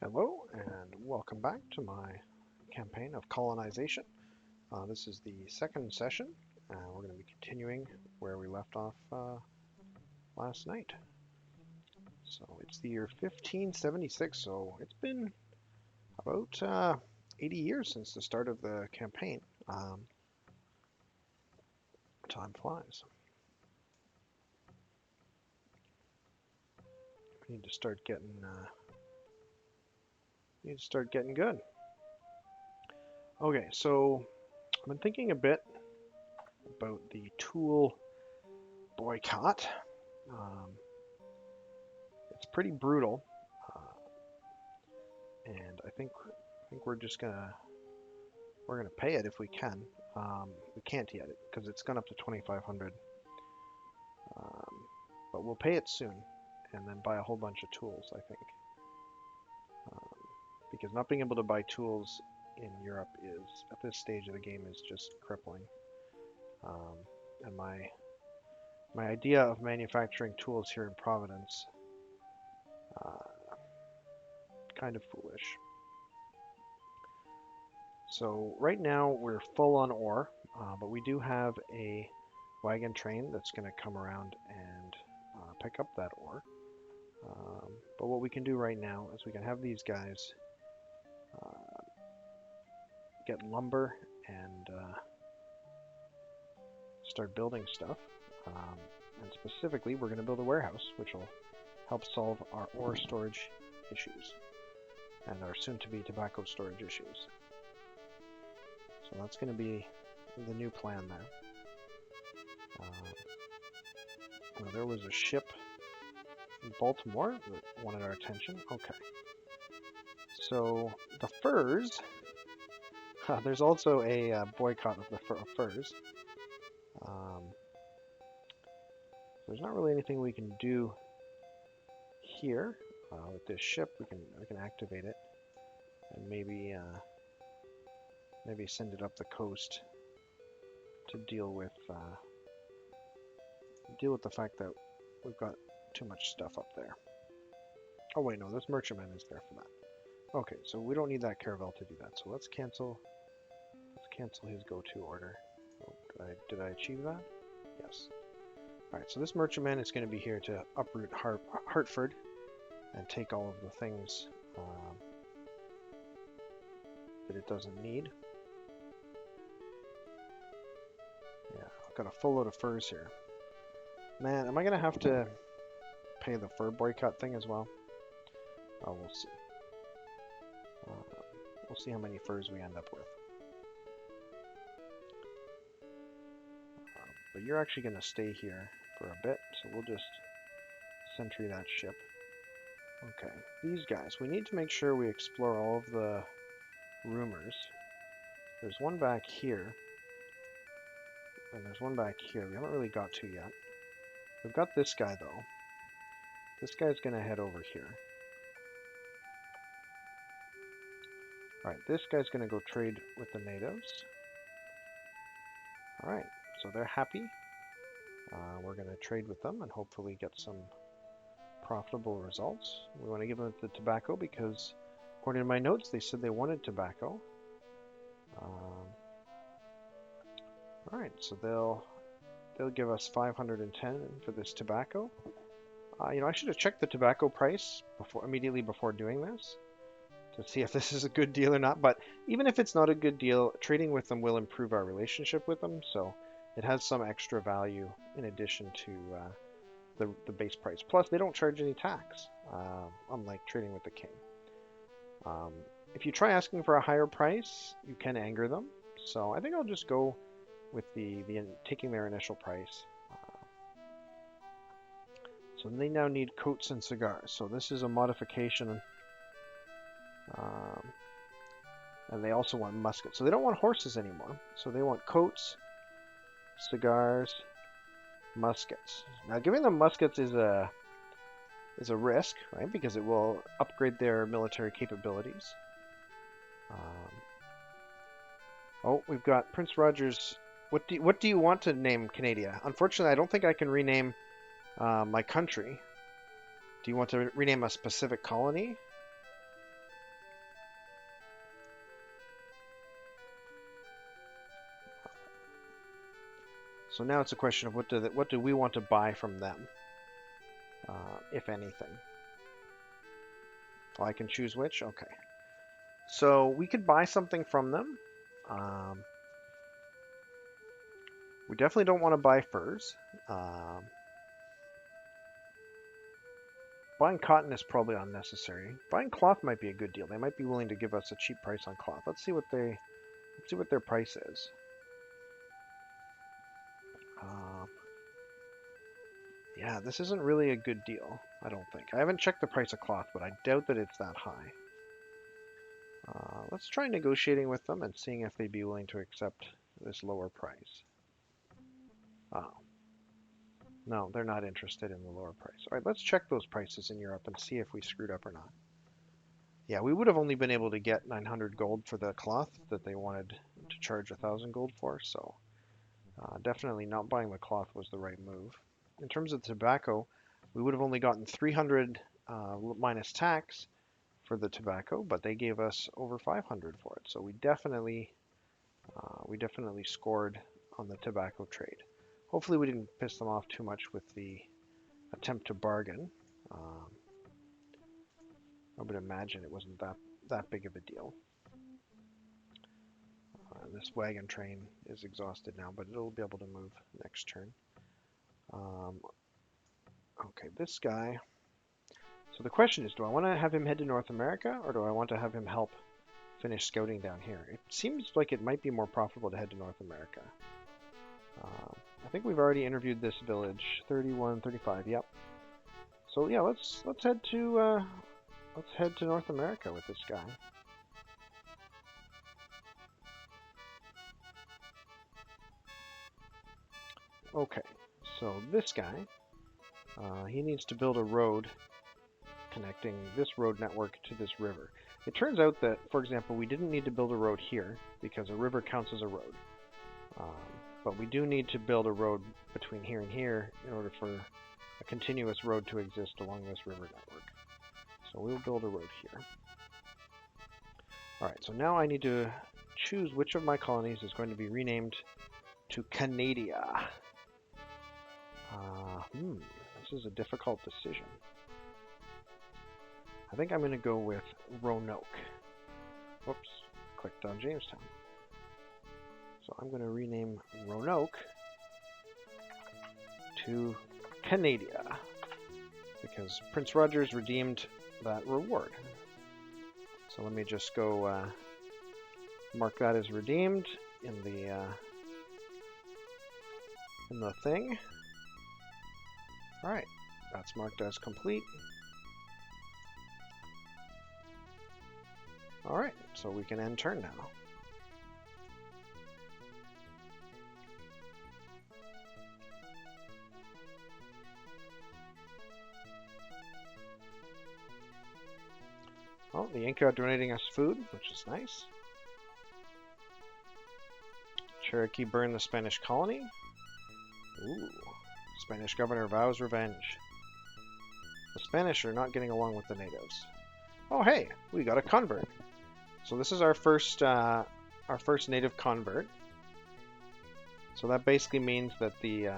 Hello and welcome back to my campaign of colonization. This is the second session. We're going to be continuing where we left off last night. So it's the year 1576, so it's been about 80 years since the start of the campaign. Time flies. We need to start getting good. Okay, so I've been thinking a bit about the tool boycott. It's pretty brutal, and I think we're gonna pay it if we can. We can't yet because it's gone up to 2,500, but we'll pay it soon, and then buy a whole bunch of tools. I think. Because not being able to buy tools in Europe is, at this stage of the game, is just crippling. And my idea of manufacturing tools here in Providence, kind of foolish. So right now we're full on ore, but we do have a wagon train that's going to come around and pick up that ore. But what we can do right now is we can have these guys get lumber and start building stuff. And specifically, we're going to build a warehouse, which will help solve our ore storage issues and our soon-to-be tobacco storage issues. So that's going to be the new plan there. There was a ship in Baltimore that wanted our attention. Okay. So the furs, there's also a boycott of the furs. There's not really anything we can do here with this ship. We can activate it and maybe send it up the coast to deal with the fact that we've got too much stuff up there. Oh wait, no, this merchantman is there for that. Okay, so we don't need that caravel to do that. So let's cancel his go-to order. Oh, did I achieve that? Yes. Alright, so this merchantman is going to be here to uproot Hartford and take all of the things that it doesn't need. Yeah, I've got a full load of furs here. Man, am I going to have to pay the fur boycott thing as well? Oh, we'll see. We'll see how many furs we end up with. But you're actually going to stay here for a bit, so we'll just sentry that ship. Okay, these guys. We need to make sure we explore all of the rumors. There's one back here. And there's one back here. We haven't really got to yet. We've got this guy, though. This guy's going to head over here. Alright, this guy's going to go trade with the natives. Alright, so they're happy. We're going to trade with them and hopefully get some profitable results. We want to give them the tobacco because, according to my notes, they said they wanted tobacco. Alright, so they'll give us 510 for this tobacco. You know, I should have checked the tobacco price immediately before doing this to see if this is a good deal or not. But even if it's not a good deal, trading with them will improve our relationship with them. So it has some extra value in addition to the base price. Plus, they don't charge any tax, unlike trading with the king. If you try asking for a higher price, you can anger them. So I think I'll just go with taking their initial price. So they now need coats and cigars. So this is a modification. And they also want muskets. So they don't want horses anymore. So they want coats, cigars, muskets. Now giving them muskets is a risk, right? Because it will upgrade their military capabilities. Oh, we've got Prince Roger's. What do you want to name Canada? Unfortunately, I don't think I can rename my country. Do you want to rename a specific colony? So now it's a question of what do we want to buy from them, if anything. Oh, I can choose which? Okay. So we could buy something from them. We definitely don't want to buy furs. Buying cotton is probably unnecessary. Buying cloth might be a good deal. They might be willing to give us a cheap price on cloth. Let's see what their price is. Yeah, this isn't really a good deal, I don't think. I haven't checked the price of cloth, but I doubt that it's that high. Let's try negotiating with them and seeing if they'd be willing to accept this lower price. Oh. No, they're not interested in the lower price. All right, let's check those prices in Europe and see if we screwed up or not. Yeah, we would have only been able to get 900 gold for the cloth that they wanted to charge 1,000 gold for, so definitely not buying the cloth was the right move. In terms of tobacco, we would have only gotten 300 minus tax for the tobacco, but they gave us over 500 for it. So we definitely scored on the tobacco trade. Hopefully we didn't piss them off too much with the attempt to bargain. I would imagine it wasn't that big of a deal. This wagon train is exhausted now, but it'll be able to move next turn. Okay, this guy. So the question is, do I want to have him head to North America, or do I want to have him help finish scouting down here? It seems like it might be more profitable to head to North America. I think we've already interviewed this village. 31, 35, yep. So yeah, let's head to North America with this guy. Okay, so this guy, he needs to build a road connecting this road network to this river. It turns out that, for example, we didn't need to build a road here because a river counts as a road. But we do need to build a road between here and here in order for a continuous road to exist along this river network. So we'll build a road here. Alright, so now I need to choose which of my colonies is going to be renamed to Canada. This is a difficult decision. I think I'm going to go with Roanoke. Whoops, clicked on Jamestown. So I'm going to rename Roanoke to Canada because Prince Rogers redeemed that reward. So let me just go mark that as redeemed in the thing. All right, that's marked as complete. All right, so we can end turn now. Oh, the Inca are donating us food, which is nice. Cherokee burn the Spanish colony. Ooh, Spanish governor vows revenge. The Spanish are not getting along with the natives. Oh, hey, we got a convert. So this is our first native convert. So that basically means that the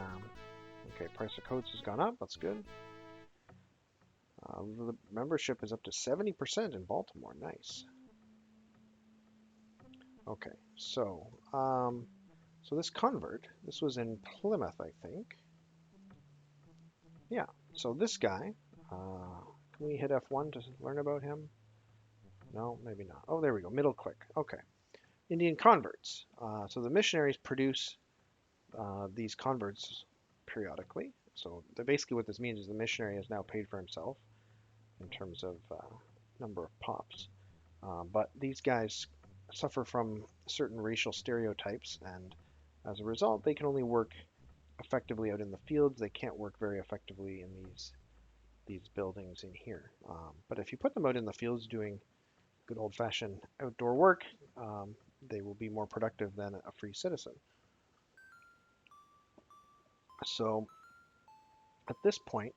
price of coats has gone up. That's good. The membership is up to 70% in Baltimore. Nice. Okay, so this convert, this was in Plymouth, I think. Yeah. So this guy, can we hit F1 to learn about him? No, maybe not. Oh, there we go. Middle click. Okay. Indian converts. So the missionaries produce these converts periodically. So basically what this means is the missionary has now paid for himself in terms of number of pops. But these guys suffer from certain racial stereotypes, and as a result, they can only work effectively out in the fields. They can't work very effectively in these buildings in here. But if you put them out in the fields doing good old-fashioned outdoor work, they will be more productive than a free citizen. So at this point,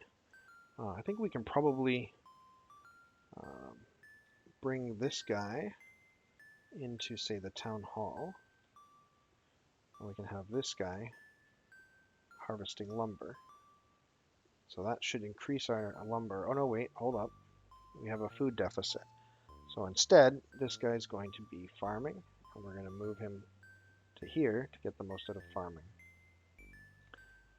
I think we can probably bring this guy into, say, the town hall. And we can have this guy harvesting lumber. So that should increase our lumber. Oh no, wait, hold up. We have a food deficit. So instead, this guy's going to be farming, and we're going to move him to here to get the most out of farming.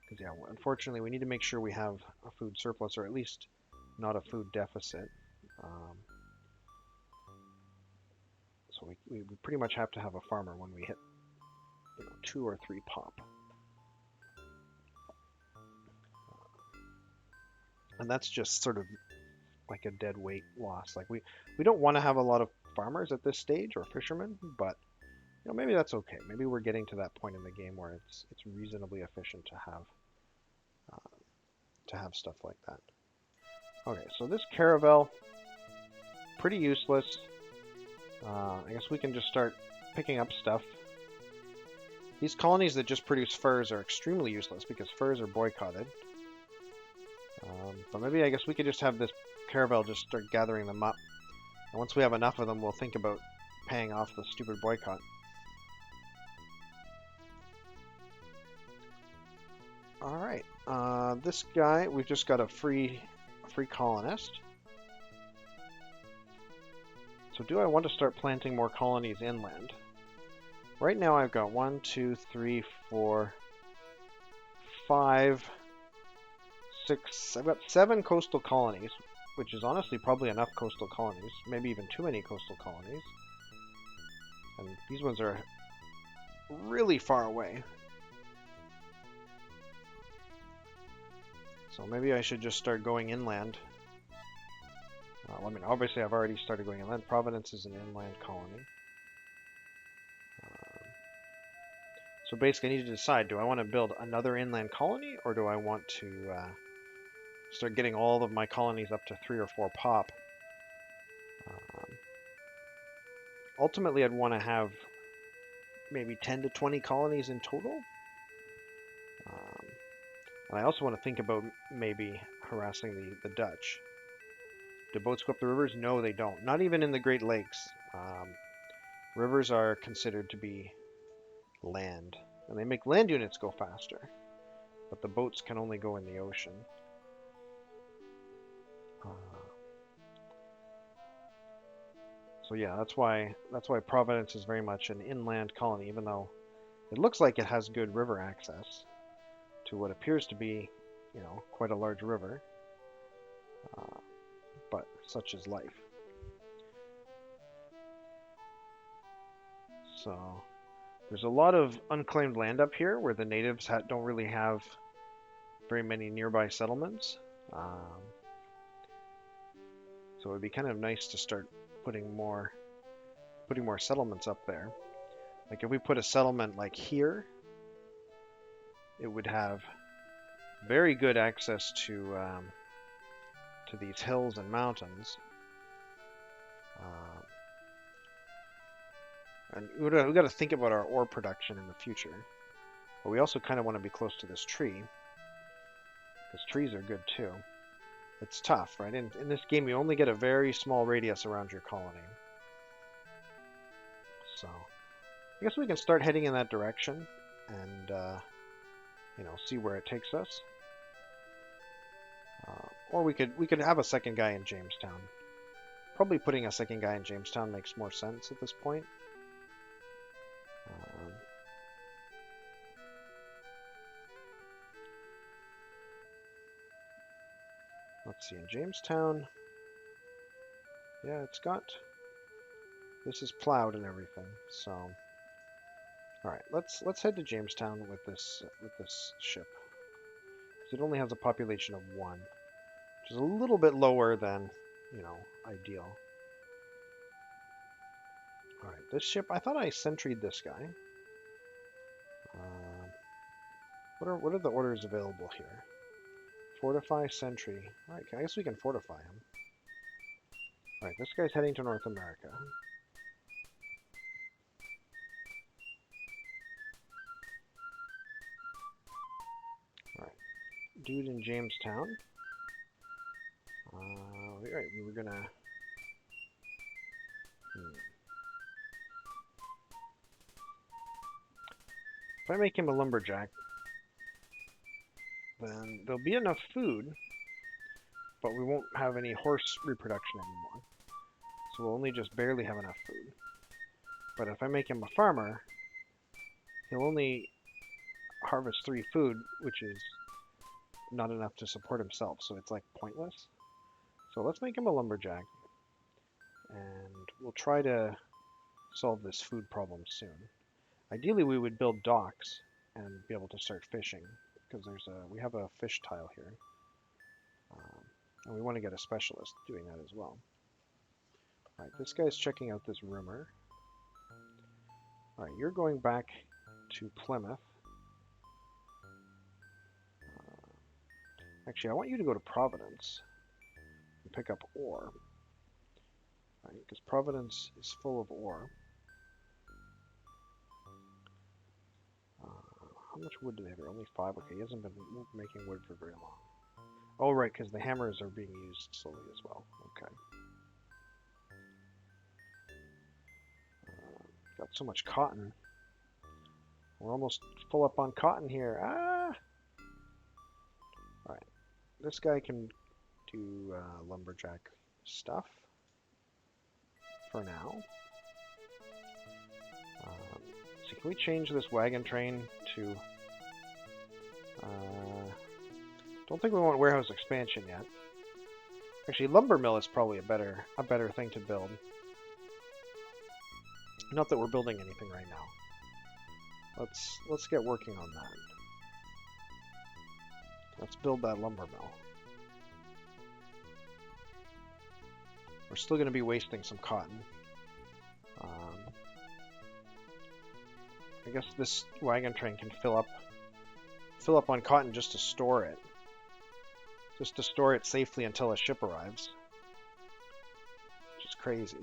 Because yeah, unfortunately, we need to make sure we have a food surplus, or at least not a food deficit. So we pretty much have to have a farmer when we hit 2 or 3 pop. And that's just sort of like a dead weight loss. Like we don't want to have a lot of farmers at this stage, or fishermen, but maybe that's okay. Maybe we're getting to that point in the game where it's reasonably efficient to have stuff like that. Okay, so this caravel, pretty useless. I guess we can just start picking up stuff. These colonies that just produce furs are extremely useless because furs are boycotted. But maybe I guess we could just have this caravel just start gathering them up. And once we have enough of them, we'll think about paying off the stupid boycott. Alright, this guy, we've just got a free colonist. So do I want to start planting more colonies inland? Right now I've got 1, 2, 3, 4, 5, 6, I've got 7 coastal colonies, which is honestly probably enough coastal colonies, maybe even too many coastal colonies. And these ones are really far away. So maybe I should just start going inland. I mean, obviously I've already started going inland. Providence is an inland colony. So basically I need to decide, do I want to build another inland colony, or do I want to start getting all of my colonies up to 3 or 4 pop? Ultimately I'd want to have maybe 10 to 20 colonies in total. And I also want to think about maybe harassing the Dutch. Do boats go up the rivers? No, they don't. Not even in the Great Lakes. Rivers are considered to be land, and they make land units go faster. but the boats can only go in the ocean. So yeah, that's why Providence is very much an inland colony, even though it looks like it has good river access to what appears to be, quite a large river. But such is life. So there's a lot of unclaimed land up here where the natives don't really have very many nearby settlements. So it would be kind of nice to start putting more settlements up there. Like if we put a settlement like here, it would have very good access to these hills and mountains. And we've got to think about our ore production in the future. But we also kind of want to be close to this tree, because trees are good too. It's tough, right? In this game, you only get a very small radius around your colony. So I guess we can start heading in that direction and see where it takes us. Or we could have a second guy in Jamestown. Probably putting a second guy in Jamestown makes more sense at this point. Let's see, in Jamestown, yeah, this is plowed and everything, so. Alright, let's head to Jamestown with this ship. Because it only has a population of 1, which is a little bit lower than, ideal. Alright, this ship, I thought I sentry'd this guy. What are the orders available here? Fortify, sentry. Alright, I guess we can fortify him. Alright, this guy's heading to North America. Alright, dude in Jamestown. Alright, we were gonna... If I make him a lumberjack, then there'll be enough food, but we won't have any horse reproduction anymore. So we'll only just barely have enough food. But if I make him a farmer, he'll only harvest 3 food, which is not enough to support himself, so it's like pointless. So let's make him a lumberjack, and we'll try to solve this food problem soon. Ideally, we would build docks and be able to start fishing, because we have a fish tile here, and we want to get a specialist doing that as well. All right, this guy's checking out this rumor. All right, you're going back to Plymouth. Actually, I want you to go to Providence and pick up ore, right? Because Providence is full of ore. How much wood do they have here? Only 5? Okay, he hasn't been making wood for very long. Oh, right, because the hammers are being used slowly as well. Okay. Got so much cotton. We're almost full up on cotton here. Ah! Alright. This guy can do lumberjack stuff for now. So can we change this wagon train to... don't think we want warehouse expansion yet. Actually, lumber mill is probably a better thing to build. Not that we're building anything right now. Let's get working on that. Let's build that lumber mill. We're still going to be wasting some cotton. I guess this wagon train can fill up on cotton just to store it. Just to store it safely until a ship arrives. Which is crazy.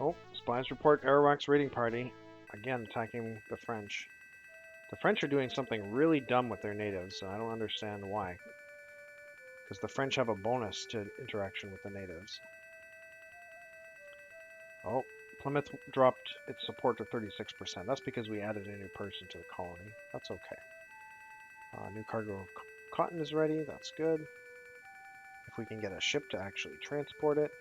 Oh, spies report Arawak's raiding party. Again, attacking the French. The French are doing something really dumb with their natives, and I don't understand why. Because the French have a bonus to interaction with the natives. Oh, Plymouth dropped its support to 36%. That's because we added a new person to the colony. That's okay. New cargo of cotton is ready. That's good. If we can get a ship to actually transport it.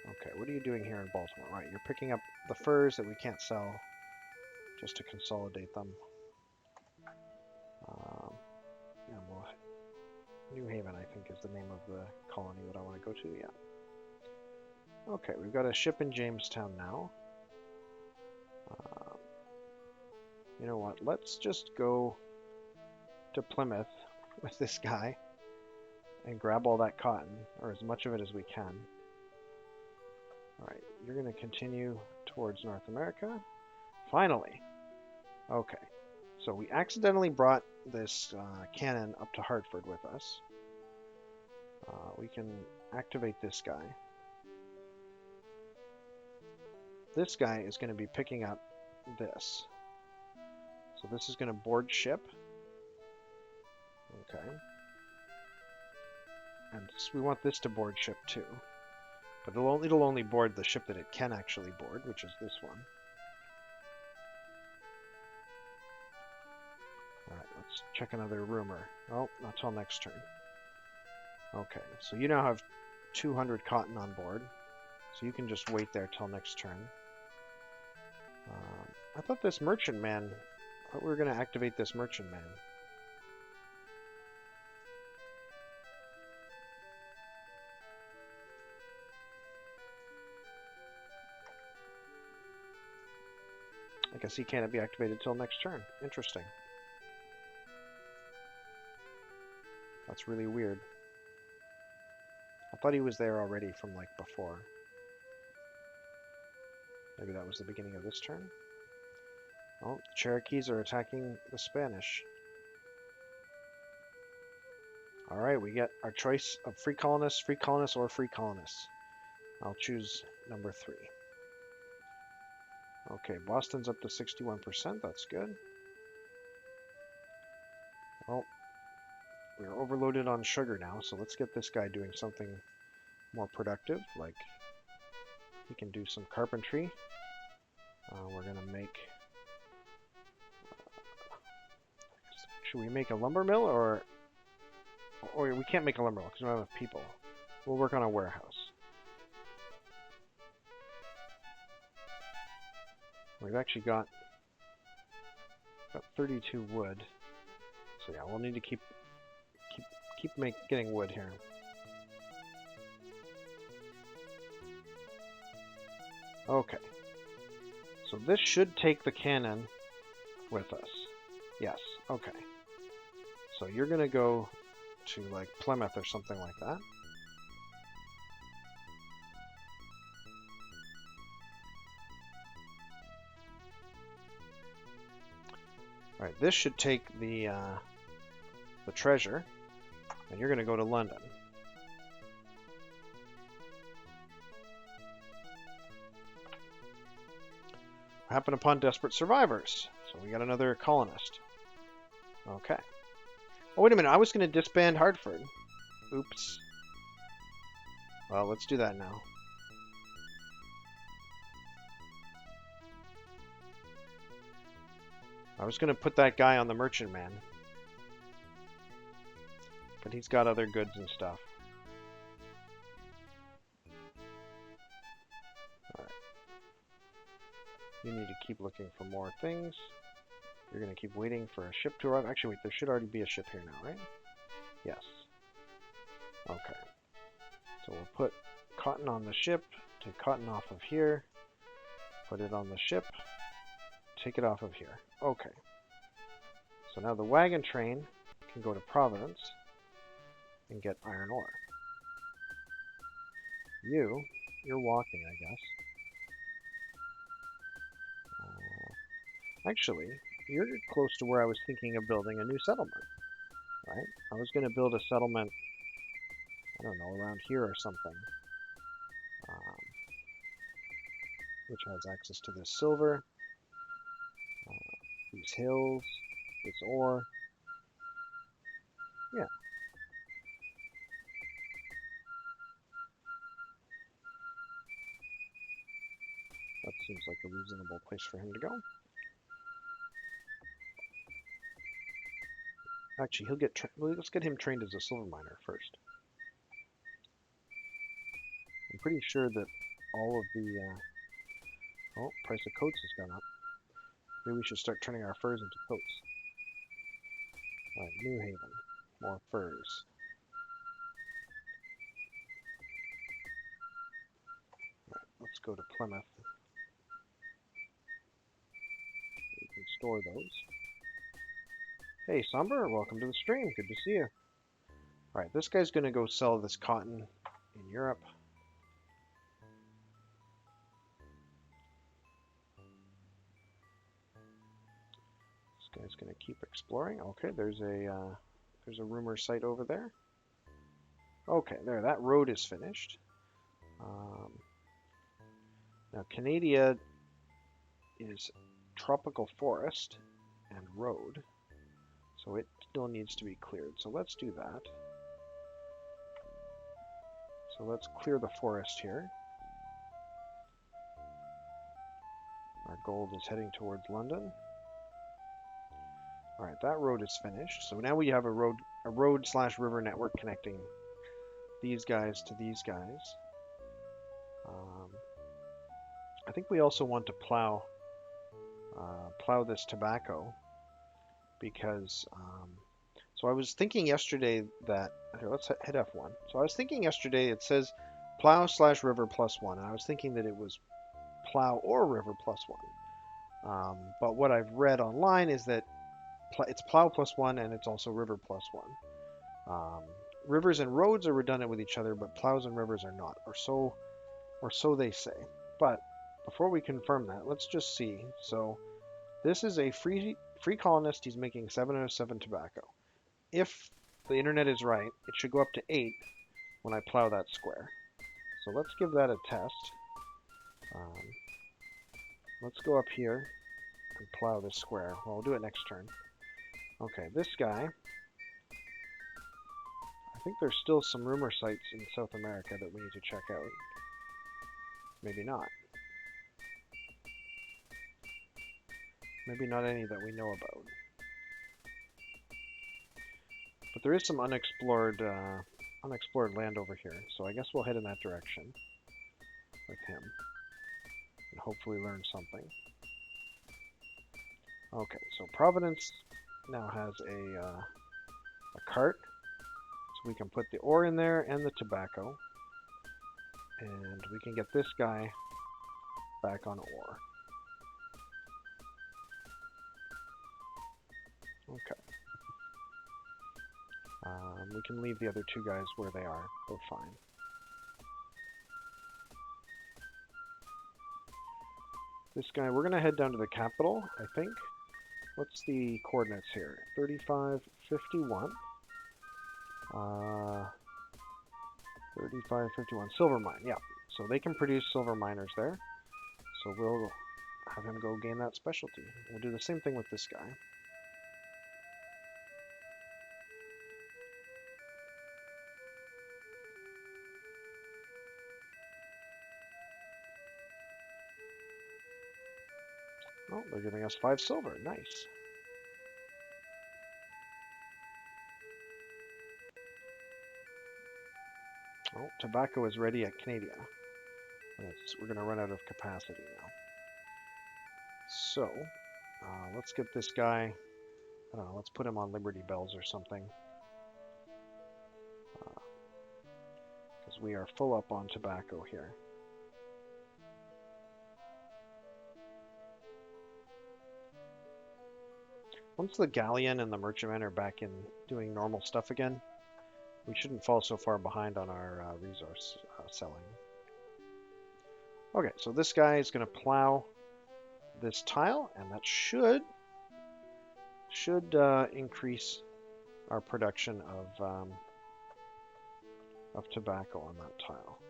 Okay, what are you doing here in Baltimore? Right, you're picking up the furs that we can't sell just to consolidate them. Yeah, well, New Haven, I think, is the name of the colony that I want to go to. Yeah. Okay, we've got a ship in Jamestown now. You know what? Let's just go to Plymouth with this guy and grab all that cotton, or as much of it as we can. Alright, you're going to continue towards North America. Finally! Okay, so we accidentally brought this cannon up to Hartford with us. We can activate this guy. This guy is going to be picking up this. So this is going to board ship. Okay. And we want this to board ship too. But it'll only board the ship that it can actually board, which is this one. Alright, let's check another rumor. Oh, not till next turn. Okay, so you now have 200 cotton on board. So you can just wait there till next turn. I thought this merchantman... I thought we were going to activate this merchantman. I guess he can't be activated till next turn. Interesting. That's really weird. I thought he was there already from like before. Maybe that was the beginning of this turn. Oh, the Cherokees are attacking the Spanish. Alright, we get our choice of free colonists, or free colonists. I'll choose number 3. Okay, Boston's up to 61%, that's good. Well, we're overloaded on sugar now, so let's get this guy doing something more productive, like he can do some carpentry. We're going to make... should we make a lumber mill, or we can't make a lumber mill because we don't have enough people. We'll work on a warehouse. We've actually got 32 wood, so yeah, we'll need to keep getting wood here. Okay, so this should take the cannon with us. Yes, okay. So you're gonna go to like Plymouth or something like that. Alright, this should take the treasure, and you're gonna go to London. Happen upon desperate survivors. So we got another colonist. Okay. Oh, wait a minute. I was going to disband Hartford. Oops. Well, let's do that now. I was going to put that guy on the merchantman. But he's got other goods and stuff. Alright. You need to keep looking for more things. You're going to keep waiting for a ship to arrive. Actually, wait, there should already be a ship here now, right? Yes. Okay. So we'll put cotton on the ship, take cotton off of here, put it on the ship, take it off of here. Okay. So now the wagon train can go to Providence and get iron ore. You're walking, I guess. Actually, you're close to where I was thinking of building a new settlement, right? I was going to build a settlement, I don't know, around here or something, which has access to this silver. these hills, this ore. Yeah. That seems like a reasonable place for him to go. Actually, he'll get. Let's get him trained as a silver miner first. I'm pretty sure that all of the. Oh, price of coats has gone up. Maybe we should start turning our furs into coats. All right, New Haven, more furs. All right, let's go to Plymouth. We can store those. Hey, Somber, welcome to the stream. Good to see you. All right, this guy's going to go sell this cotton in Europe. This guy's going to keep exploring. Okay, there's a rumor site over there. Okay, there, that road is finished. Now, Canada is tropical forest and road, so it still needs to be cleared. So let's do that. So let's clear the forest here. Our gold is heading towards London. All right, that road is finished. So now we have a road/river network connecting these guys to these guys. I think we also want to plow this tobacco because. So I was thinking yesterday that here, let's hit F1. So I was thinking yesterday it says plow/river +1, and I was thinking that it was plow or river +1. But what I've read online is that it's plow +1 and it's also river +1. Rivers and roads are redundant with each other, but plows and rivers are not, or so they say. But before we confirm that, let's just see. So this is a free colonist. He's making 7 out of 7 tobacco. If the internet is right, it should go up to 8 when I plow that square. So let's give that a test. Let's go up here and plow this square. Well, we'll do it next turn. Okay, this guy. I think there's still some rumor sites in South America that we need to check out. Maybe not. Maybe not any that we know about. But there is some unexplored land over here, so I guess we'll head in that direction with him and hopefully learn something. Okay, so Providence now has a cart, so we can put the ore in there and the tobacco, and we can get this guy back on ore. Okay. We can leave the other two guys where they are. They're fine. This guy, we're going to head down to the capital, I think. What's the coordinates here? 3551. 3551. Silver mine, yeah. So they can produce silver miners there. So we'll have him go gain that specialty. We'll do the same thing with this guy. Oh, they're giving us 5 silver. Nice. Oh, tobacco is ready at Canada. We're going to run out of capacity now. So, let's get this guy, I don't know, let's put him on Liberty Bells or something. Because we are full up on tobacco here. Once the galleon and the merchantman are back in doing normal stuff again, we shouldn't fall so far behind on our resource selling. Okay, so this guy is going to plow this tile, and that should increase our production of tobacco on that tile.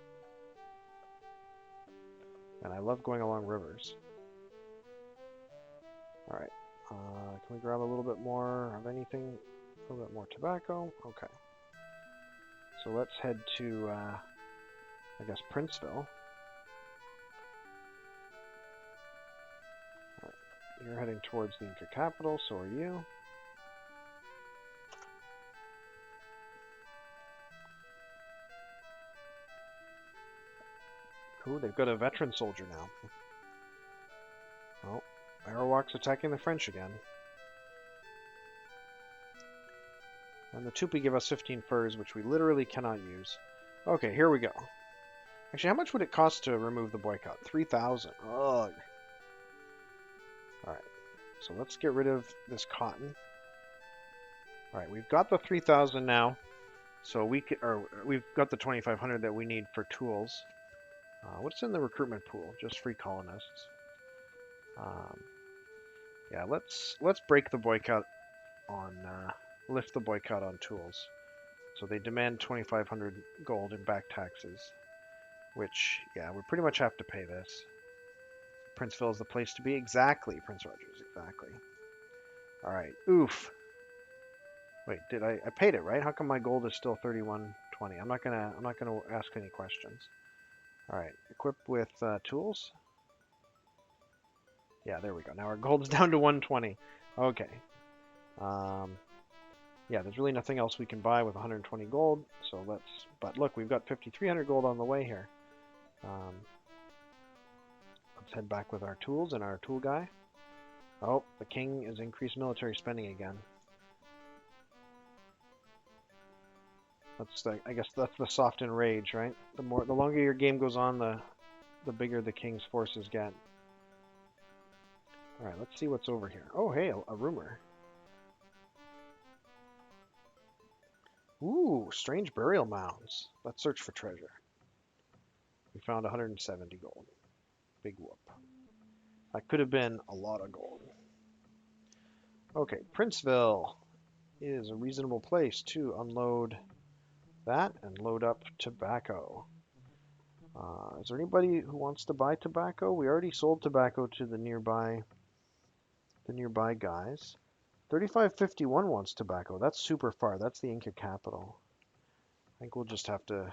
And I love going along rivers. All right, Can we grab a little bit more of anything? A little bit more tobacco? Okay. So let's head to, I guess, Princeville. Alright, you're heading towards the Inca Capital, so are you. Ooh, they've got a veteran soldier now. Oh, Arawak's attacking the French again. And the Tupi give us 15 furs, which we literally cannot use. Okay, here we go. Actually, how much would it cost to remove the boycott? 3,000. Ugh. Alright, so let's get rid of this cotton. Alright, we've got the 3,000 now. So we've got the 2,500 that we need for tools. What's in the recruitment pool? Just free colonists. Yeah, let's break the boycott on lift the boycott on tools. So they demand 2,500 gold in back taxes, which yeah, we pretty much have to pay this. Princeville is the place to be. Exactly, Prince Rogers. Exactly. All right. Oof. Wait, I paid it right? How come my gold is still 3120? I'm not gonna ask any questions. All right, equip with tools. Yeah, there we go. Now our gold's down to 120. Okay. Yeah, there's really nothing else we can buy with 120 gold. So let's. But look, we've got 5,300 gold on the way here. Let's head back with our tools and our tool guy. Oh, the king has increased military spending again. I guess that's the soft enrage, right? The longer your game goes on, the bigger the king's forces get. All right, let's see what's over here. Oh, hey, a rumor. Ooh, strange burial mounds. Let's search for treasure. We found 170 gold. Big whoop. That could have been a lot of gold. Okay, Princeville is a reasonable place to unload that and load up tobacco. Is there anybody who wants to buy tobacco? We already sold tobacco to the nearby guys. 3551 wants tobacco. That's super far. That's the Inca capital. I think we'll just have to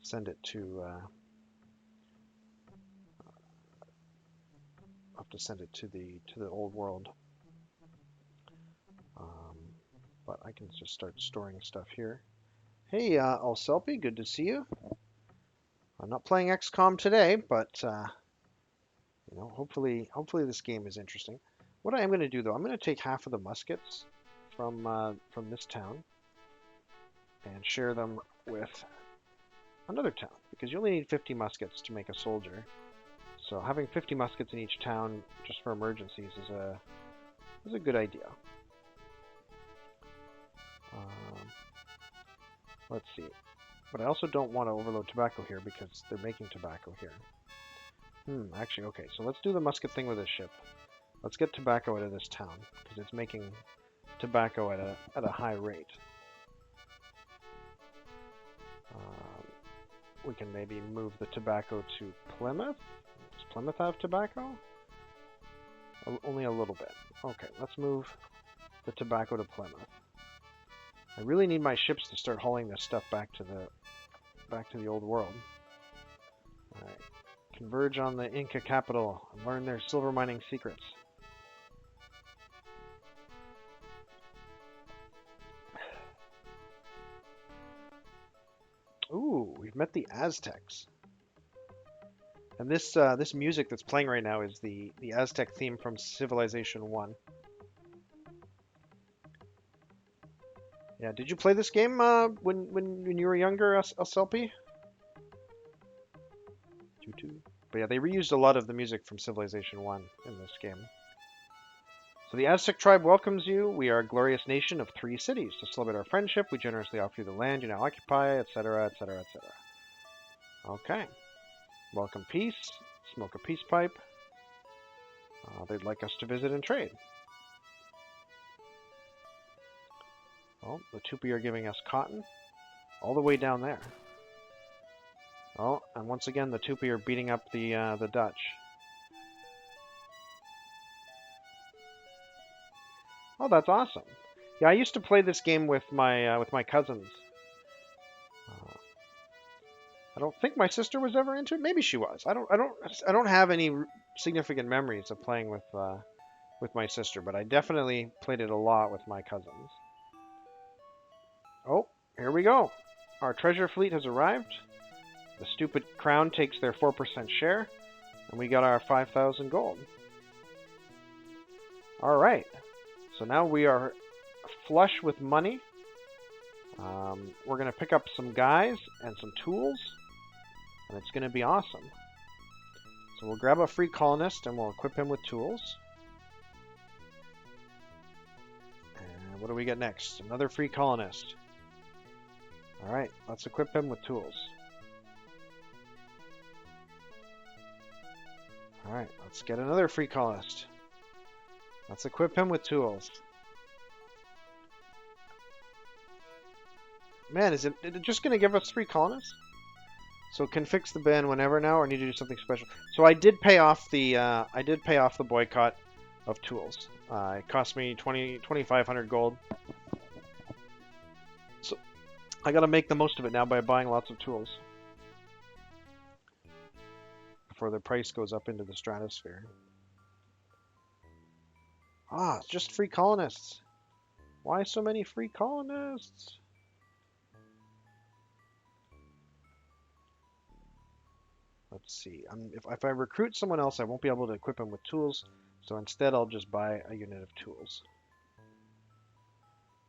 send it to the old world. But I can just start storing stuff here. Hey, Alselpi, good to see you. I'm not playing XCOM today, but you know, hopefully this game is interesting. What I am going to do, though, I'm going to take half of the muskets from this town and share them with another town, because you only need 50 muskets to make a soldier. So having 50 muskets in each town just for emergencies is a good idea. Let's see. But I also don't want to overload tobacco here because they're making tobacco here. Actually, okay. So let's do the musket thing with this ship. Let's get tobacco out of this town because it's making tobacco at a high rate. We can maybe move the tobacco to Plymouth. Does Plymouth have tobacco? Only a little bit. Okay, let's move the tobacco to Plymouth. I really need my ships to start hauling this stuff back to the old world. All right, converge on the Inca capital and learn their silver mining secrets. Ooh, we've met the Aztecs. And this music that's playing right now is the Aztec theme from Civilization 1. Yeah, did you play this game when you were younger, Aselpi? But yeah, they reused a lot of the music from Civilization 1 in this game. So the Aztec Tribe welcomes you. We are a glorious nation of 3 cities. To celebrate our friendship, we generously offer you the land you now occupy, etc., etc., etc. Okay. Welcome peace. Smoke a peace pipe. They'd like us to visit and trade. Well, the Tupi are giving us cotton all the way down there. Oh, and once again, the Tupi are beating up the Dutch. Oh, that's awesome. Yeah, I used to play this game with my cousins. Uh, I don't think my sister was ever into it. Maybe she was. I don't have any significant memories of playing with my sister, but I definitely played it a lot with my cousins. Oh, here we go. Our treasure fleet has arrived. The stupid crown takes their 4% share, and we got our 5,000 gold. All right. So now we are flush with money. We're going to pick up some guys and some tools, and it's going to be awesome. So we'll grab a free colonist and we'll equip him with tools. And what do we get next? Another free colonist. All right, let's equip him with tools. All right, let's get another free colonist. Let's equip him with tools. Man, is it just going to give us 3 colonists? So it can fix the ban whenever now, or need to do something special. So I did pay off the boycott of tools. It cost me 2,500 gold. So I got to make the most of it now by buying lots of tools before the price goes up into the stratosphere. Ah, it's just free colonists. Why so many free colonists? Let's see. If I recruit someone else, I won't be able to equip him with tools. So instead, I'll just buy a unit of tools.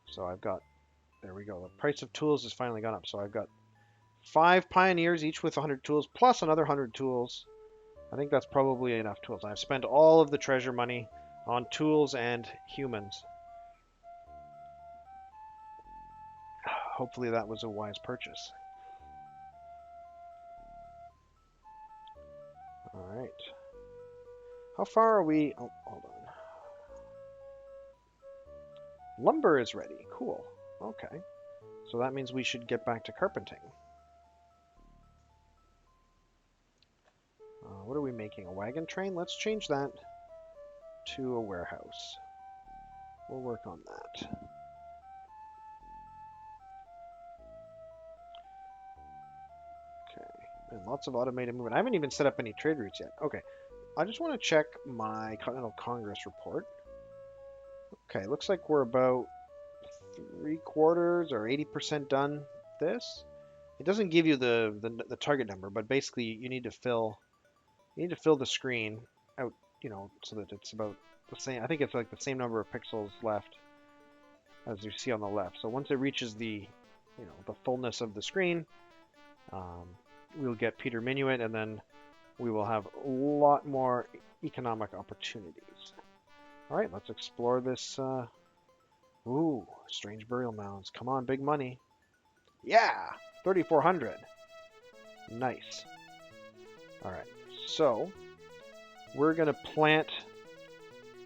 So I've got, there we go. The price of tools has finally gone up. So I've got 5 pioneers, each with 100 tools, plus another 100 tools. I think that's probably enough tools. I've spent all of the treasure money on tools and humans. Hopefully that was a wise purchase. All right. How far are we? Oh, hold on. Lumber is ready. Cool. Okay. So that means we should get back to carpenting. What are we making? A wagon train? Let's change that to a warehouse. We'll work on that. Okay. And lots of automated movement. I haven't even set up any trade routes yet. Okay. I just want to check my Continental Congress report. Okay, looks like we're about 3/4 or 80% done this. It doesn't give you the target number, but basically you need to fill the screen out, so that it's about the same. I think it's like the same number of pixels left as you see on the left. So once it reaches the fullness of the screen, we'll get Peter Minuit, and then we will have a lot more economic opportunities. All right, let's explore this. Ooh, strange burial mounds. Come on, big money. Yeah, 3,400. Nice. All right, so we're gonna plant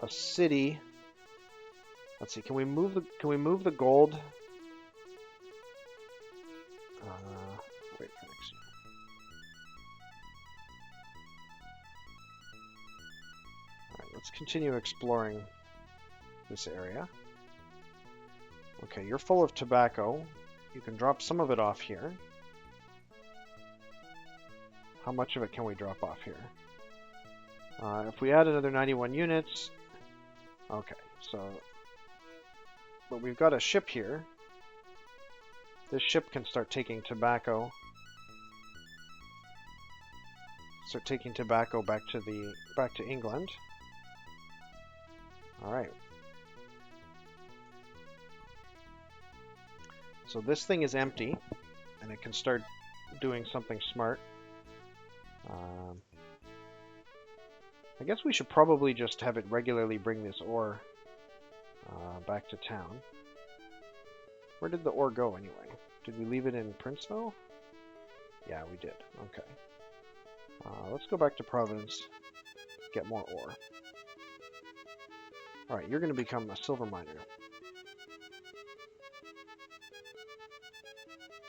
a city. Let's see. Can we move the gold? Wait for next year. All right, let's continue exploring this area. Okay, you're full of tobacco. You can drop some of it off here. How much of it can we drop off here? If we add another 91 units... Okay, so... But we've got a ship here. This ship can start taking tobacco. Start taking tobacco back to England. All right. So this thing is empty, and it can start doing something smart. I guess we should probably just have it regularly bring this ore back to town. Where did the ore go anyway? Did we leave it in Princeville? Yeah, we did. Okay. Let's go back to Providence, get more ore. Alright, you're going to become a silver miner.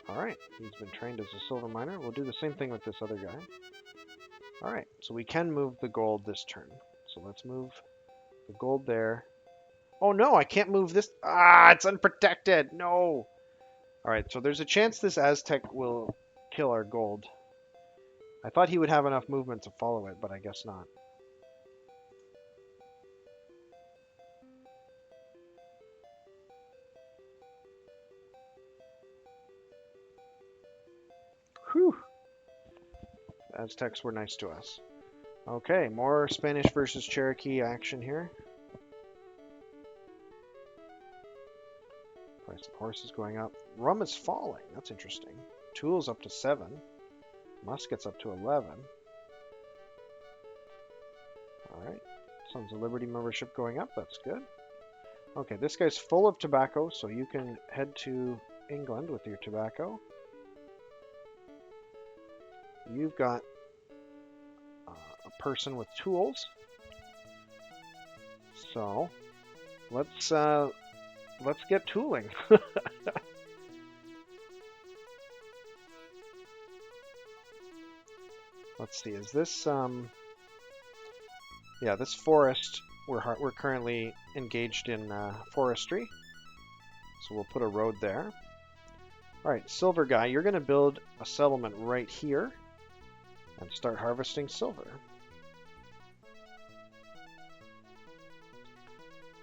Alright, he's been trained as a silver miner. We'll do the same thing with this other guy. Alright, so we can move the gold this turn. So let's move the gold there. Oh no, I can't move this. Ah, it's unprotected. No. All right, so there's a chance this Aztec will kill our gold. I thought he would have enough movement to follow it, but I guess not. Whew. The Aztecs were nice to us. Okay, more Spanish versus Cherokee action here. Price of horses going up. Rum is falling. That's interesting. Tools up to 7. Muskets up to 11. Alright. Sons of Liberty membership going up. That's good. Okay, this guy's full of tobacco, so you can head to England with your tobacco. You've got a person with tools. So, let's get tooling. Let's see, is this yeah, this forest, we're currently engaged in forestry. So we'll put a road there. All right, silver guy, you're going to build a settlement right here and start harvesting silver.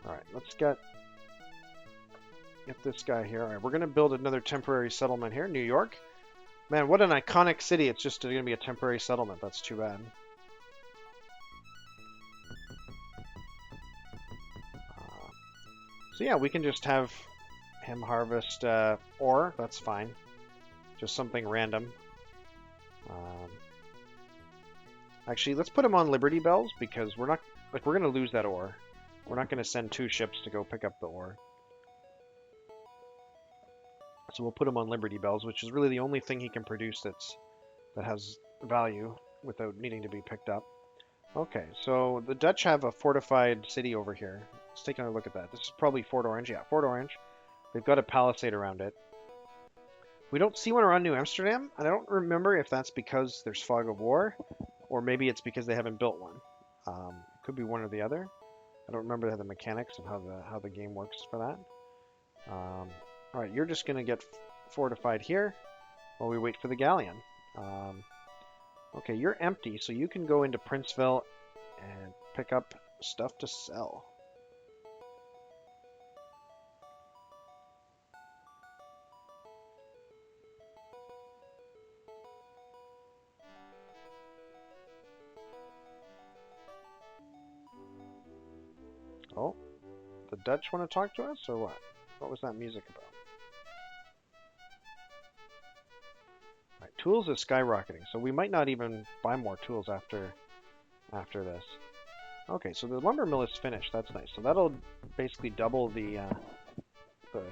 All right, let's get this guy here. All right, we're going to build another temporary settlement here, New York. Man, what an iconic city. It's just going to be a temporary settlement. That's too bad. So yeah, we can just have him harvest ore. That's fine. Just something random. Actually, let's put him on Liberty Bells because we're going to lose that ore. We're not going to send 2 ships to go pick up the ore. So we'll put him on Liberty Bells, which is really the only thing he can produce that has value without needing to be picked up. Okay, so the Dutch have a fortified city over here. Let's take another look at that. This is probably Fort Orange. Yeah, Fort Orange. They've got a palisade around it. We don't see one around New Amsterdam, and I don't remember if that's because there's fog of war, or maybe it's because they haven't built one. It could be one or the other. I don't remember the mechanics of how the game works for that. All right, you're just going to get fortified here while we wait for the galleon. Okay, you're empty, so you can go into Princeville and pick up stuff to sell. Oh, the Dutch want to talk to us, or what? What was that music about? Right, tools is skyrocketing, so we might not even buy more tools after this. Okay, so the lumber mill is finished. That's nice. So that'll basically double the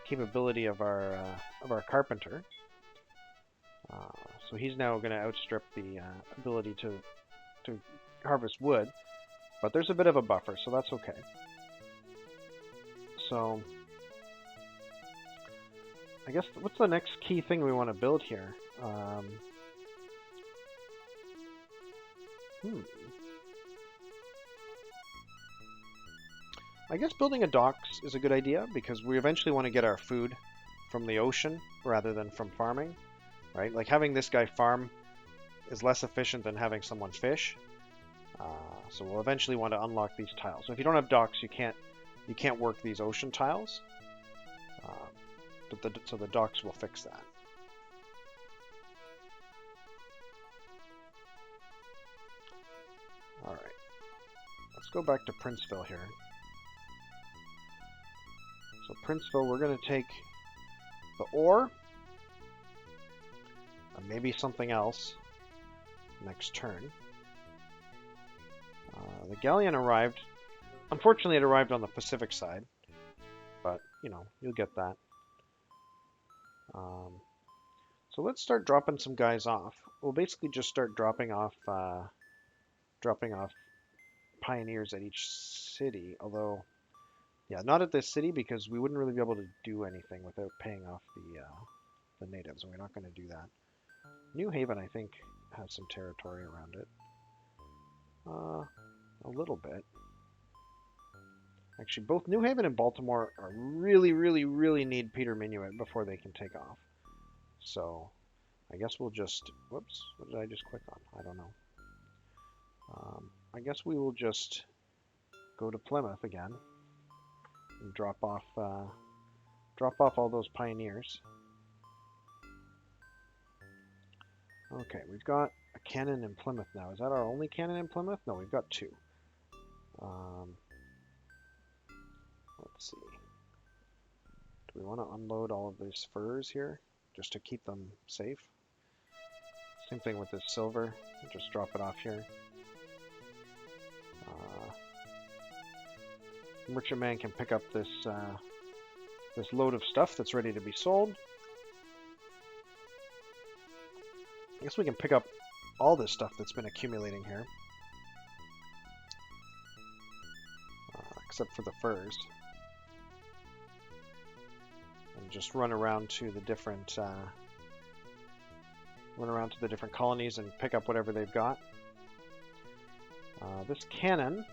capability of our carpenter. So he's now going to outstrip the ability to harvest wood, but there's a bit of a buffer, so that's okay. So I guess what's the next key thing we want to build here? I guess building a docks is a good idea because we eventually want to get our food from the ocean rather than from farming, right? Like having this guy farm is less efficient than having someone fish. So we'll eventually want to unlock these tiles. So if you don't have docks, you can't work these ocean tiles. So the docks will fix that. All right, let's go back to Princeville here. So Princeville, we're going to take the ore and maybe something else next turn. The galleon arrived. Unfortunately, it arrived on the Pacific side, but you'll get that. So let's start dropping some guys off. We'll basically just start dropping off pioneers at each city. Although, yeah, not at this city because we wouldn't really be able to do anything without paying off the natives, and we're not going to do that. New Haven, I think, has some territory around it. A little bit. Actually, both New Haven and Baltimore are really need Peter Minuit before they can take off. So I guess we'll just, whoops, what did I just click on? I don't know. I guess we will just go to Plymouth again and drop off all those pioneers. Okay, we've got a cannon in Plymouth now. Is that our only cannon in Plymouth? No, we've got two. Let's see. Do we want to unload all of these furs here just to keep them safe? Same thing with this silver. Just drop it off here. Merchantman can pick up this this load of stuff that's ready to be sold. I guess we can pick up all this stuff that's been accumulating here, except for the furs, and just run around to the different colonies and pick up whatever they've got. This cannon.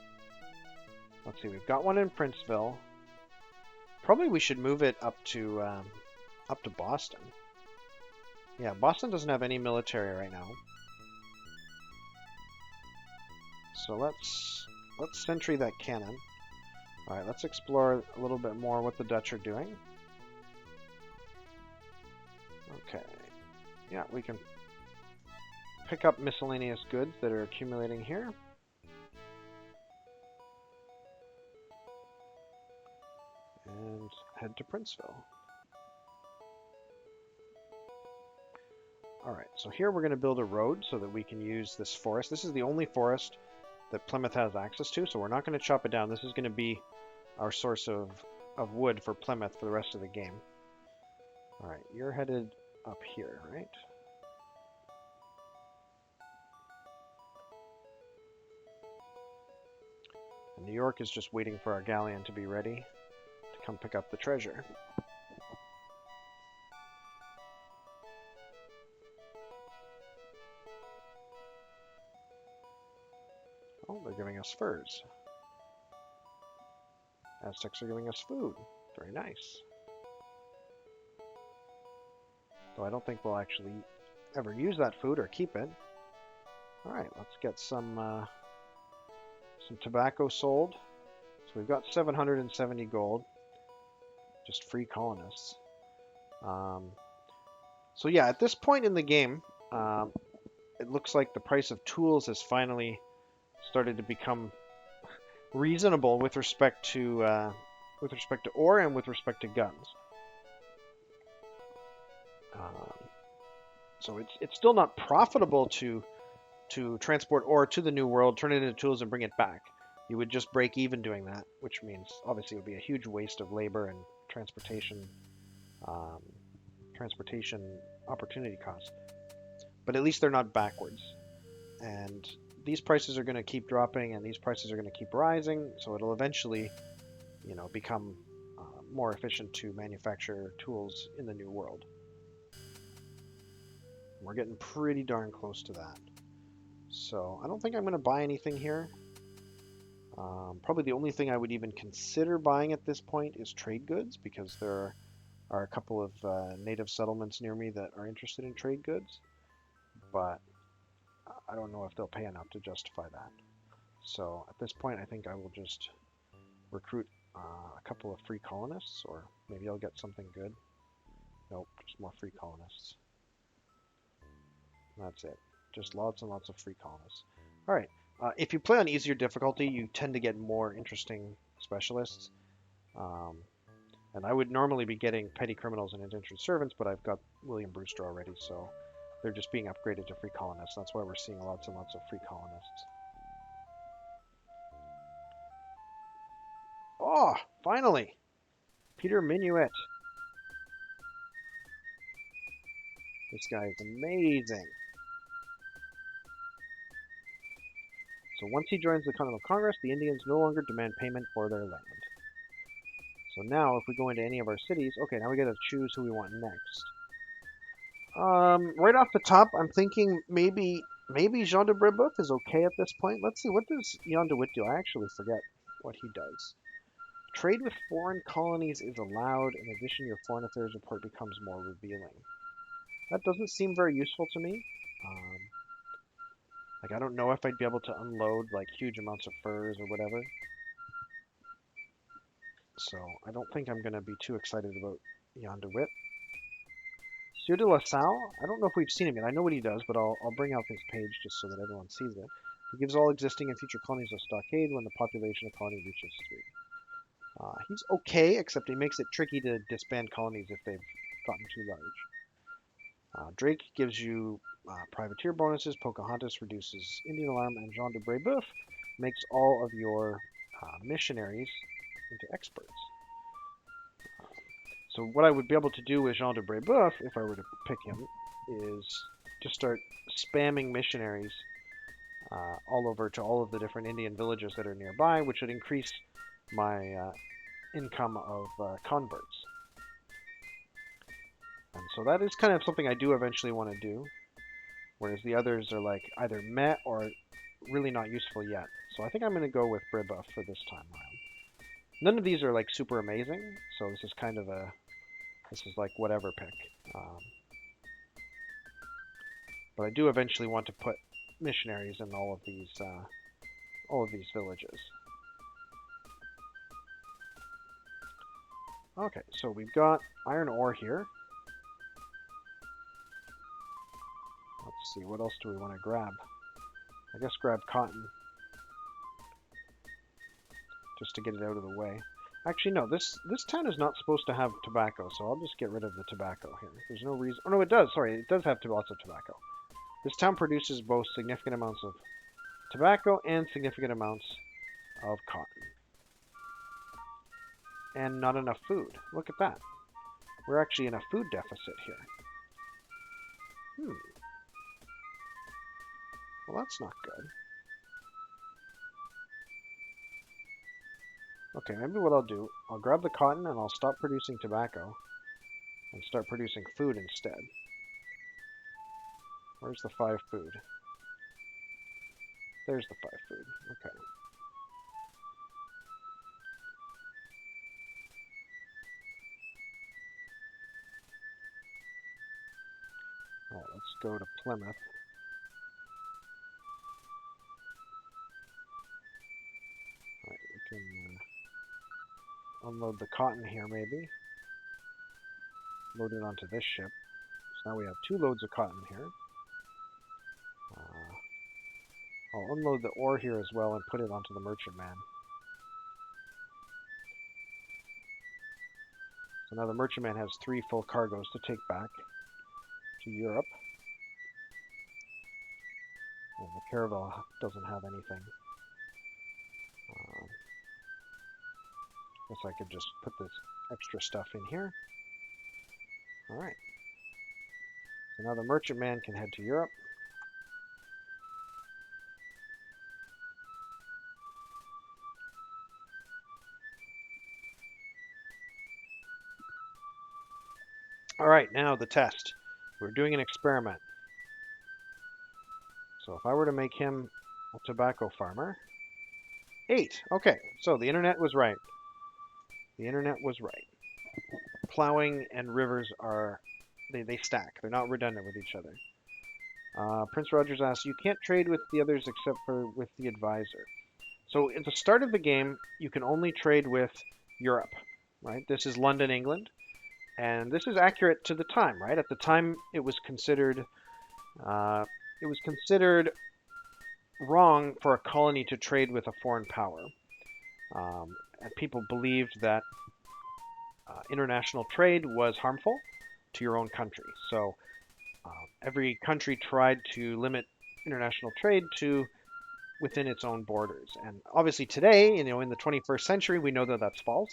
Let's see, we've got one in Princeville. Probably we should move it up to Boston. Yeah, Boston doesn't have any military right now. So let's sentry that cannon. All right, let's explore a little bit more what the Dutch are doing. Okay. Yeah, we can pick up miscellaneous goods that are accumulating here. And head to Princeville. Alright, so here we're going to build a road so that we can use this forest. This is the only forest that Plymouth has access to, so we're not going to chop it down. This is going to be our source of wood for Plymouth for the rest of the game. Alright, you're headed up here, right? And New York is just waiting for our galleon to be ready. Come pick up the treasure. Oh, they're giving us furs. Aztecs are giving us food. Very nice. Though I don't think we'll actually ever use that food or keep it. Alright, let's get some tobacco sold. So we've got 770 gold. Just free colonists. So yeah, at this point in the game, it looks like the price of tools has finally started to become reasonable with respect to ore and with respect to guns. So it's still not profitable to transport ore to the New World, turn it into tools, and bring it back. You would just break even doing that, which means obviously it would be a huge waste of labor and transportation opportunity costs. But at least they're not backwards. And these prices are going to keep dropping, and these prices are going to keep rising, so it'll eventually, become more efficient to manufacture tools in the New World. We're getting pretty darn close to that. So I don't think I'm going to buy anything here. Probably the only thing I would even consider buying at this point is trade goods, because there are a couple of native settlements near me that are interested in trade goods, but I don't know if they'll pay enough to justify that. So at this point, I think I will just recruit a couple of free colonists, or maybe I'll get something good. Nope, just more free colonists. That's it. Just lots and lots of free colonists. All right. If you play on easier difficulty, you tend to get more interesting specialists. And I would normally be getting petty criminals and indentured servants, but I've got William Brewster already, so they're just being upgraded to free colonists. That's why we're seeing lots and lots of free colonists. Oh, finally! Peter Minuit. This guy is amazing. So once he joins the Continental Congress, the Indians no longer demand payment for their land. So now, if we go into any of our cities, okay, now we gotta choose who we want next. Right off the top, I'm thinking maybe Jean de Brebeuf is okay at this point. Let's see, what does Jan de Witt do? I actually forget what he does. Trade with foreign colonies is allowed. In addition, your foreign affairs report becomes more revealing. That doesn't seem very useful to me. Like, I don't know if I'd be able to unload, like, huge amounts of furs or whatever. So, I don't think I'm going to be too excited about Jan de Witt. Sieur de La Salle, I don't know if we've seen him yet. I know what he does, but I'll bring out this page just so that everyone sees it. He gives all existing and future colonies a stockade when the population of colony reaches 3. He's okay, except he makes it tricky to disband colonies if they've gotten too large. Drake gives you privateer bonuses, Pocahontas reduces Indian alarm, and Jean de Brébeuf makes all of your missionaries into experts. So what I would be able to do with Jean de Brébeuf, if I were to pick him, is to start spamming missionaries all over to all of the different Indian villages that are nearby, which would increase my income of converts. And so that is kind of something I do eventually want to do, whereas the others are like either meh or really not useful yet. So I think I'm going to go with Brébeuf for this time around. None of these are like super amazing, so this is kind of this is like whatever pick. But I do eventually want to put missionaries in all of these villages. Okay, so we've got iron ore here. Let's see, what else do we want to grab? I guess grab cotton. Just to get it out of the way. Actually, no, this town is not supposed to have tobacco, so I'll just get rid of the tobacco here. There's no reason... Oh, no, it does. Sorry, it does have lots of tobacco. This town produces both significant amounts of tobacco and significant amounts of cotton. And not enough food. Look at that. We're actually in a food deficit here. Well, that's not good. Okay, maybe what I'll do, I'll grab the cotton and I'll stop producing tobacco and start producing food instead. Where's the 5 food? There's the 5 food. Okay. Alright, let's go to Plymouth. Alright, we can unload the cotton here maybe. Load it onto this ship. So now we have 2 loads of cotton here. I'll unload the ore here as well and put it onto the merchantman. So now the merchantman has 3 full cargoes to take back to Europe. And the caravel doesn't have anything. Guess I could just put this extra stuff in here. Alright. So now the merchantman can head to Europe. Alright, now the test. We're doing an experiment. So if I were to make him a tobacco farmer, 8. Okay, so the internet was right. The internet was right. Plowing and rivers are, they stack. They're not redundant with each other. Prince Rogers asks, you can't trade with the others except for with the advisor. So at the start of the game, you can only trade with Europe, right? This is London, England. And this is accurate to the time, right? At the time, it was considered wrong for a colony to trade with a foreign power. And people believed that international trade was harmful to your own country. So every country tried to limit international trade to within its own borders. And obviously today, in the 21st century, we know that that's false.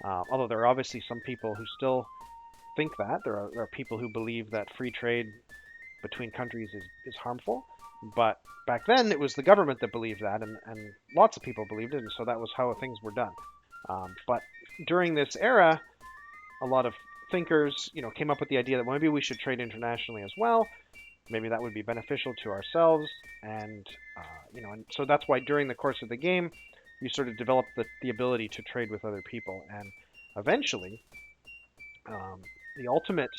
Although there are obviously some people who still think that. There are people who believe that free trade between countries is harmful. But back then, it was the government that believed that, and lots of people believed it, and so that was how things were done. But during this era, a lot of thinkers, came up with the idea that maybe we should trade internationally as well. Maybe that would be beneficial to ourselves, and and so that's why during the course of the game, you sort of develop the ability to trade with other people, and eventually, um, the ultimate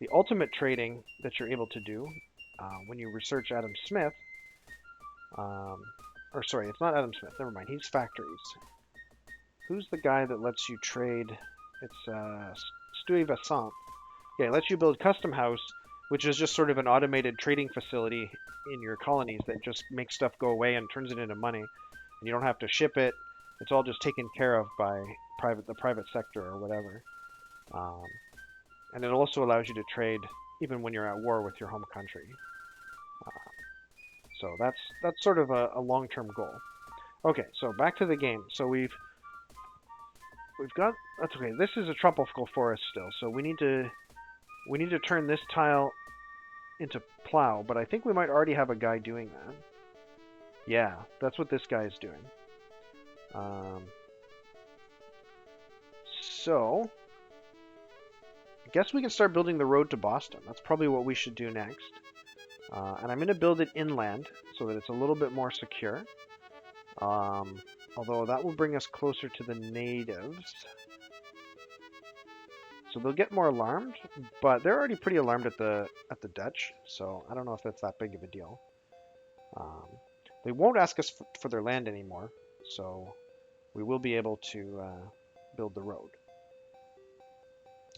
the ultimate trading that you're able to do when you research Adam Smith, um, or sorry, it's not Adam Smith. Never mind. He's factories. Who's the guy that lets you trade? It's Stewie Vassant. Yeah, it lets you build custom house, which is just sort of an automated trading facility in your colonies that just makes stuff go away and turns it into money. And you don't have to ship it. It's all just taken care of by the private sector or whatever. And it also allows you to trade even when you're at war with your home country. So that's sort of a long-term goal. Okay, so back to the game. So we've got, that's okay. This is a tropical forest still, so we need to turn this tile into plow, but I think we might already have a guy doing that. Yeah, that's what this guy is doing. So I guess we can start building the road to Boston. That's probably what we should do next. And I'm going to build it inland so that it's a little bit more secure. Although that will bring us closer to the natives. So they'll get more alarmed, but they're already pretty alarmed at the Dutch, so I don't know if that's that big of a deal. They won't ask us for their land anymore, so we will be able to build the road.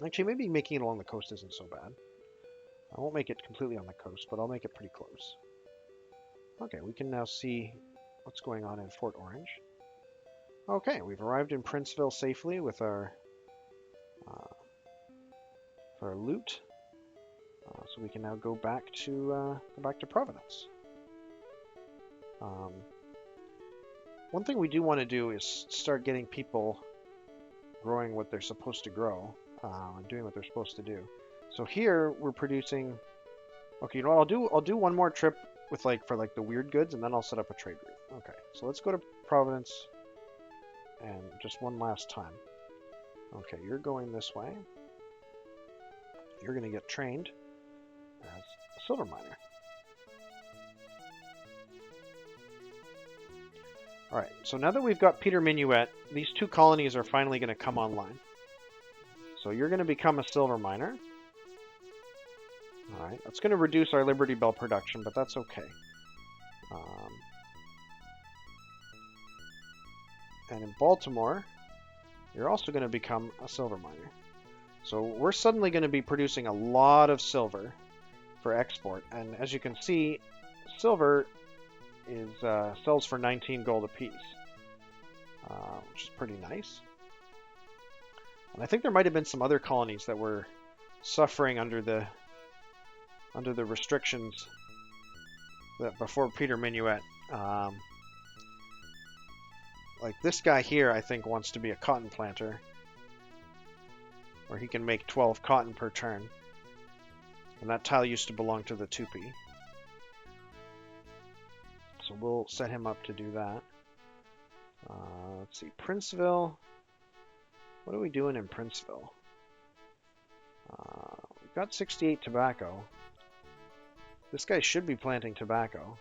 Actually, maybe making it along the coast isn't so bad. I won't make it completely on the coast, but I'll make it pretty close. Okay, we can now see what's going on in Fort Orange. Okay, we've arrived in Princeville safely with our loot, so we can now go back to Providence. One thing we do want to do is start getting people growing what they're supposed to grow and doing what they're supposed to do. So here we're producing. Okay, you know what? I'll do one more trip with for the weird goods, and then I'll set up a trade route. Okay, so let's go to Providence, and just one last time. Okay, you're going this way. You're going to get trained as a silver miner. Alright, so now that we've got Peter Minuet, these two colonies are finally going to come online. So you're going to become a silver miner. Alright, that's going to reduce our Liberty Bell production, but that's okay. And in Baltimore, you're also going to become a silver miner. So we're suddenly going to be producing a lot of silver for export. And as you can see, silver sells for 19 gold apiece, which is pretty nice. And I think there might have been some other colonies that were suffering under the restrictions that before Peter Minuet. Like this guy here, I think, wants to be a cotton planter, where he can make 12 cotton per turn. And that tile used to belong to the Tupi. So we'll set him up to do that. Let's see, Princeville. What are we doing in Princeville? We've got 68 tobacco. This guy should be planting tobacco.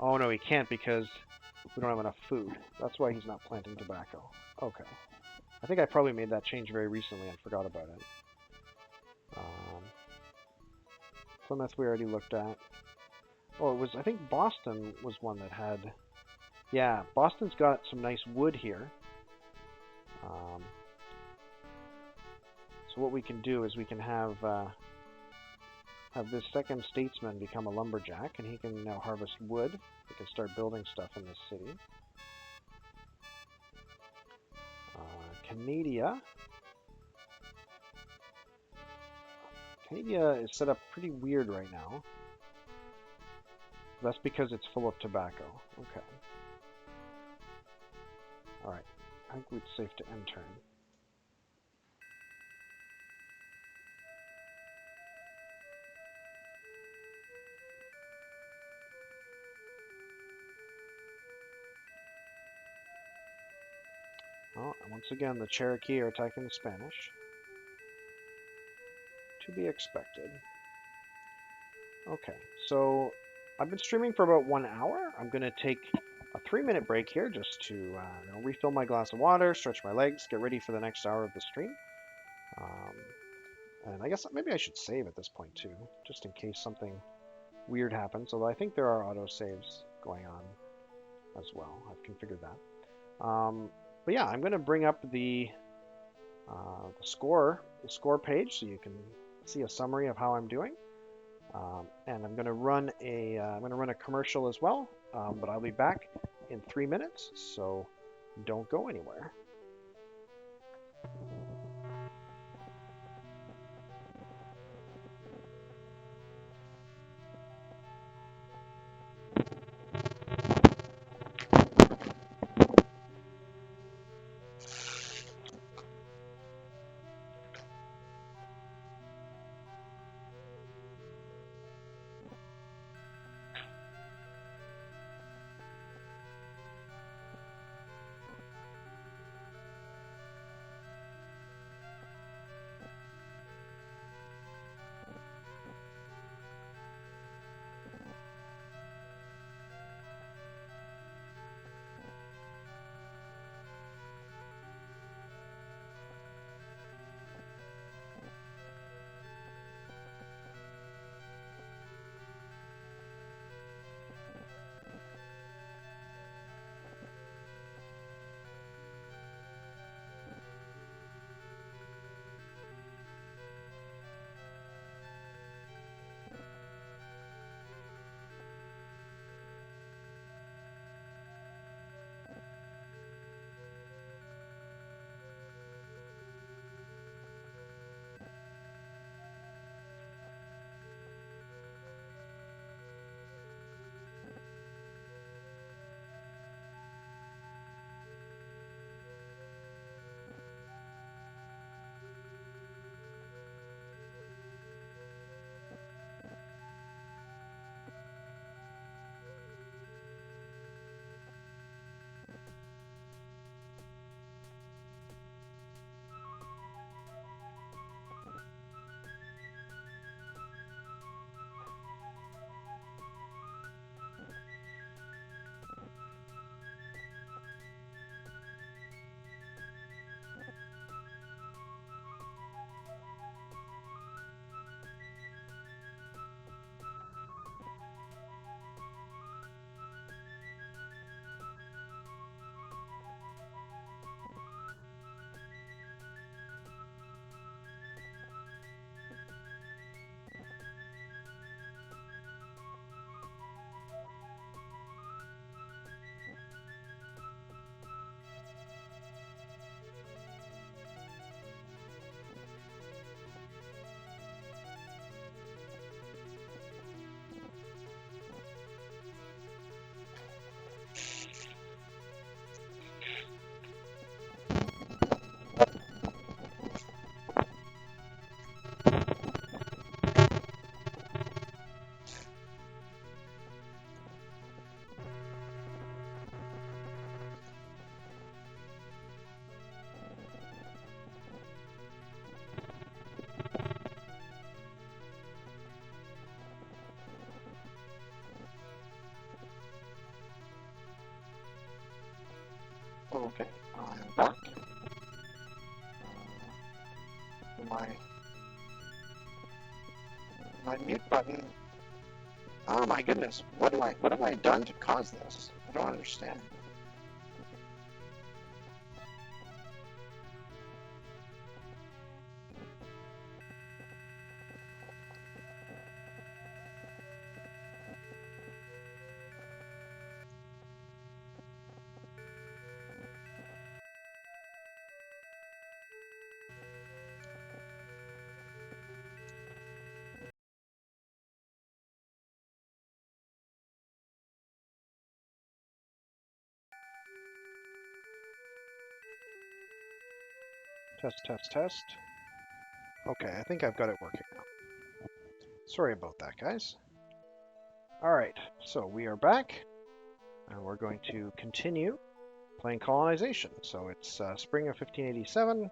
Oh no, he can't because we don't have enough food. That's why he's not planting tobacco. Okay. I think I probably made that change very recently and forgot about it. Plymouth we already looked at. Oh, it was, I think Boston was one that had... Yeah, Boston's got some nice wood here. So what we can do is we can have this second statesman become a lumberjack, and he can now harvest wood. We can start building stuff in this city. Canada. Canada is set up pretty weird right now. That's because it's full of tobacco. Okay. Alright. I think it's safe to end turn. Oh, and once again, the Cherokee are attacking the Spanish. To be expected. Okay, so I've been streaming for about 1 hour. I'm going to take a 3-minute break here just to refill my glass of water, stretch my legs, get ready for the next hour of the stream. And I guess maybe I should save at this point too, just in case something weird happens. Although I think there are auto saves going on as well. I've configured that. But yeah, I'm going to bring up the score page so you can see a summary of how I'm doing. And I'm going to run a commercial as well. But I'll be back in 3 minutes, so don't go anywhere. Okay, I'm back. My mute button. Oh my goodness, what have I done to cause this? I don't understand. Test, test, test. Okay, I think I've got it working now. Sorry about that, guys. Alright, so we are back, and we're going to continue playing Colonization. So it's spring of 1587.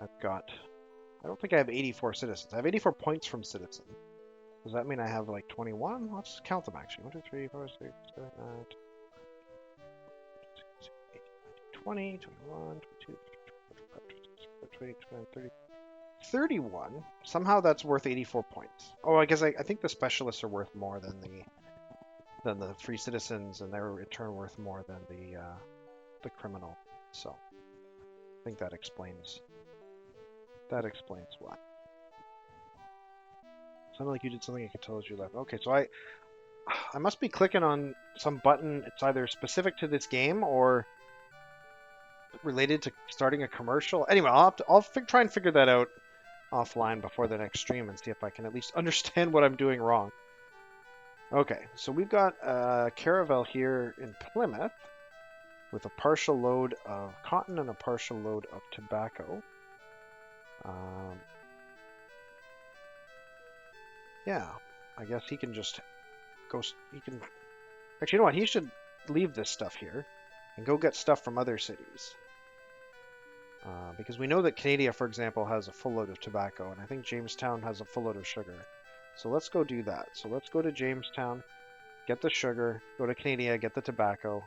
I don't think I have 84 citizens. I have 84 points from citizen. Does that mean I have like 21? Let's count them actually. 1, 2, 3, 4, 6, 7, 8, 20, 21, 22, 23, 24, 30. 31. Somehow that's worth 84 points. Oh, I guess I think the specialists are worth more than the free citizens, and they're in turn worth more than the criminal. So I think that explains why. Sounded like you did something I could tell as you left. Okay, so I must be clicking on some button. It's either specific to this game or related to starting a commercial. Anyway, I'll try and figure that out offline before the next stream and see if I can at least understand what I'm doing wrong. Okay, so we've got a caravel here in Plymouth with a partial load of cotton and a partial load of tobacco. Yeah, I guess he can just go. He can actually, you know what? He should leave this stuff here and go get stuff from other cities. Because we know that Canada, for example, has a full load of tobacco, and I think Jamestown has a full load of sugar. So let's go do that. So let's go to Jamestown, get the sugar, go to Canada, get the tobacco,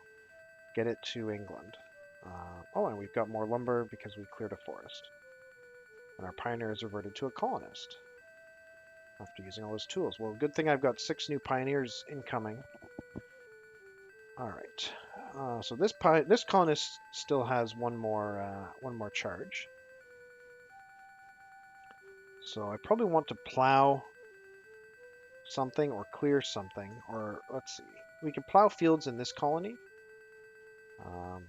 get it to England. Oh, and we've got more lumber because we cleared a forest. And our pioneer is reverted to a colonist after using all his tools. Well, good thing I've got 6 new pioneers incoming. All right. So this colonist still has one more charge. So I probably want to plow something or clear something, or let's see. We can plow fields in this colony.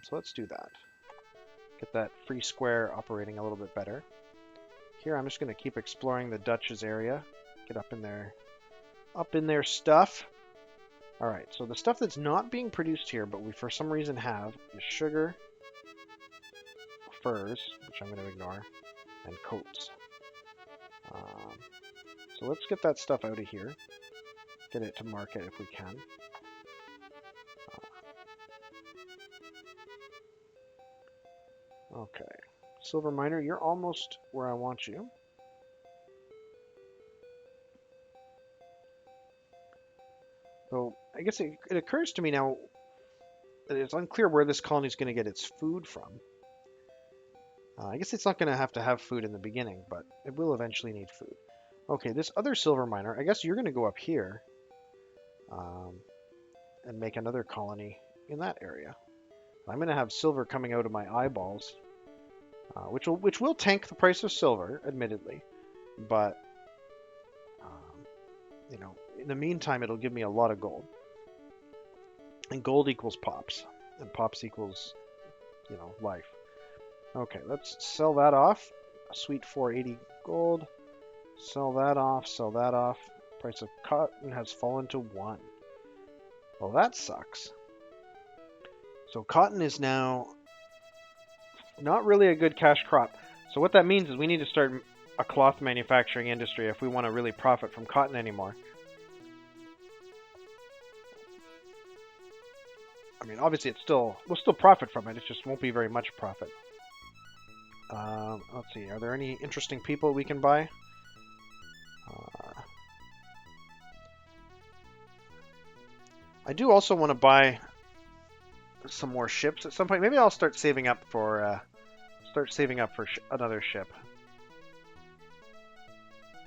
So let's do that. Get that free square operating a little bit better. Here I'm just going to keep exploring the Dutch's area. Get up in their stuff. All right, so the stuff that's not being produced here, but we for some reason have, is sugar, furs, which I'm going to ignore, and coats. So let's get that stuff out of here. Get it to market if we can. Okay, silver miner, you're almost where I want you. So I guess it occurs to me now that it's unclear where this colony is going to get its food from. I guess it's not going to have food in the beginning, but it will eventually need food. Okay, this other silver miner, I guess you're going to go up here and make another colony in that area. I'm going to have silver coming out of my eyeballs, which will tank the price of silver, admittedly, but you know, in the meantime, it'll give me a lot of gold. And gold equals pops. And pops equals, you know, life. Okay, let's sell that off. A sweet 480 gold. Sell that off, sell that off. Price of cotton has fallen to 1. Well, that sucks. So cotton is now not really a good cash crop. So what that means is we need to start a cloth manufacturing industry if we want to really profit from cotton anymore. I mean, obviously we'll still profit from it. It just won't be very much profit. Let's see. Are there any interesting people we can buy? I do also want to buy some more ships at some point. Maybe I'll start saving up for another ship.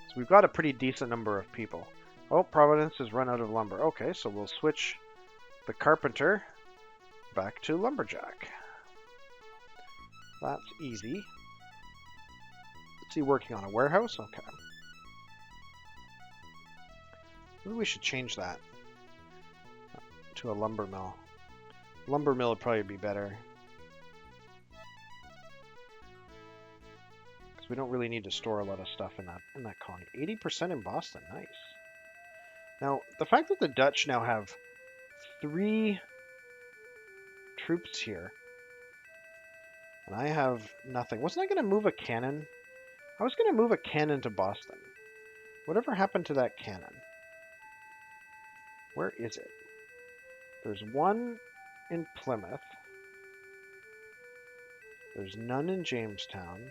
So we've got a pretty decent number of people. Oh, Providence has run out of lumber. Okay, so we'll switch the carpenter back to lumberjack. That's easy. Is he working on a warehouse? Okay. Maybe we should change that to a lumber mill. Lumber mill would probably be better. Because we don't really need to store a lot of stuff in that colony. 80% in Boston, nice. Now, the fact that the Dutch now have 3 troops here, and I have nothing. Wasn't I going to move a cannon? I was going to move a cannon to Boston. Whatever happened to that cannon? Where is it? There's one in Plymouth. There's none in Jamestown.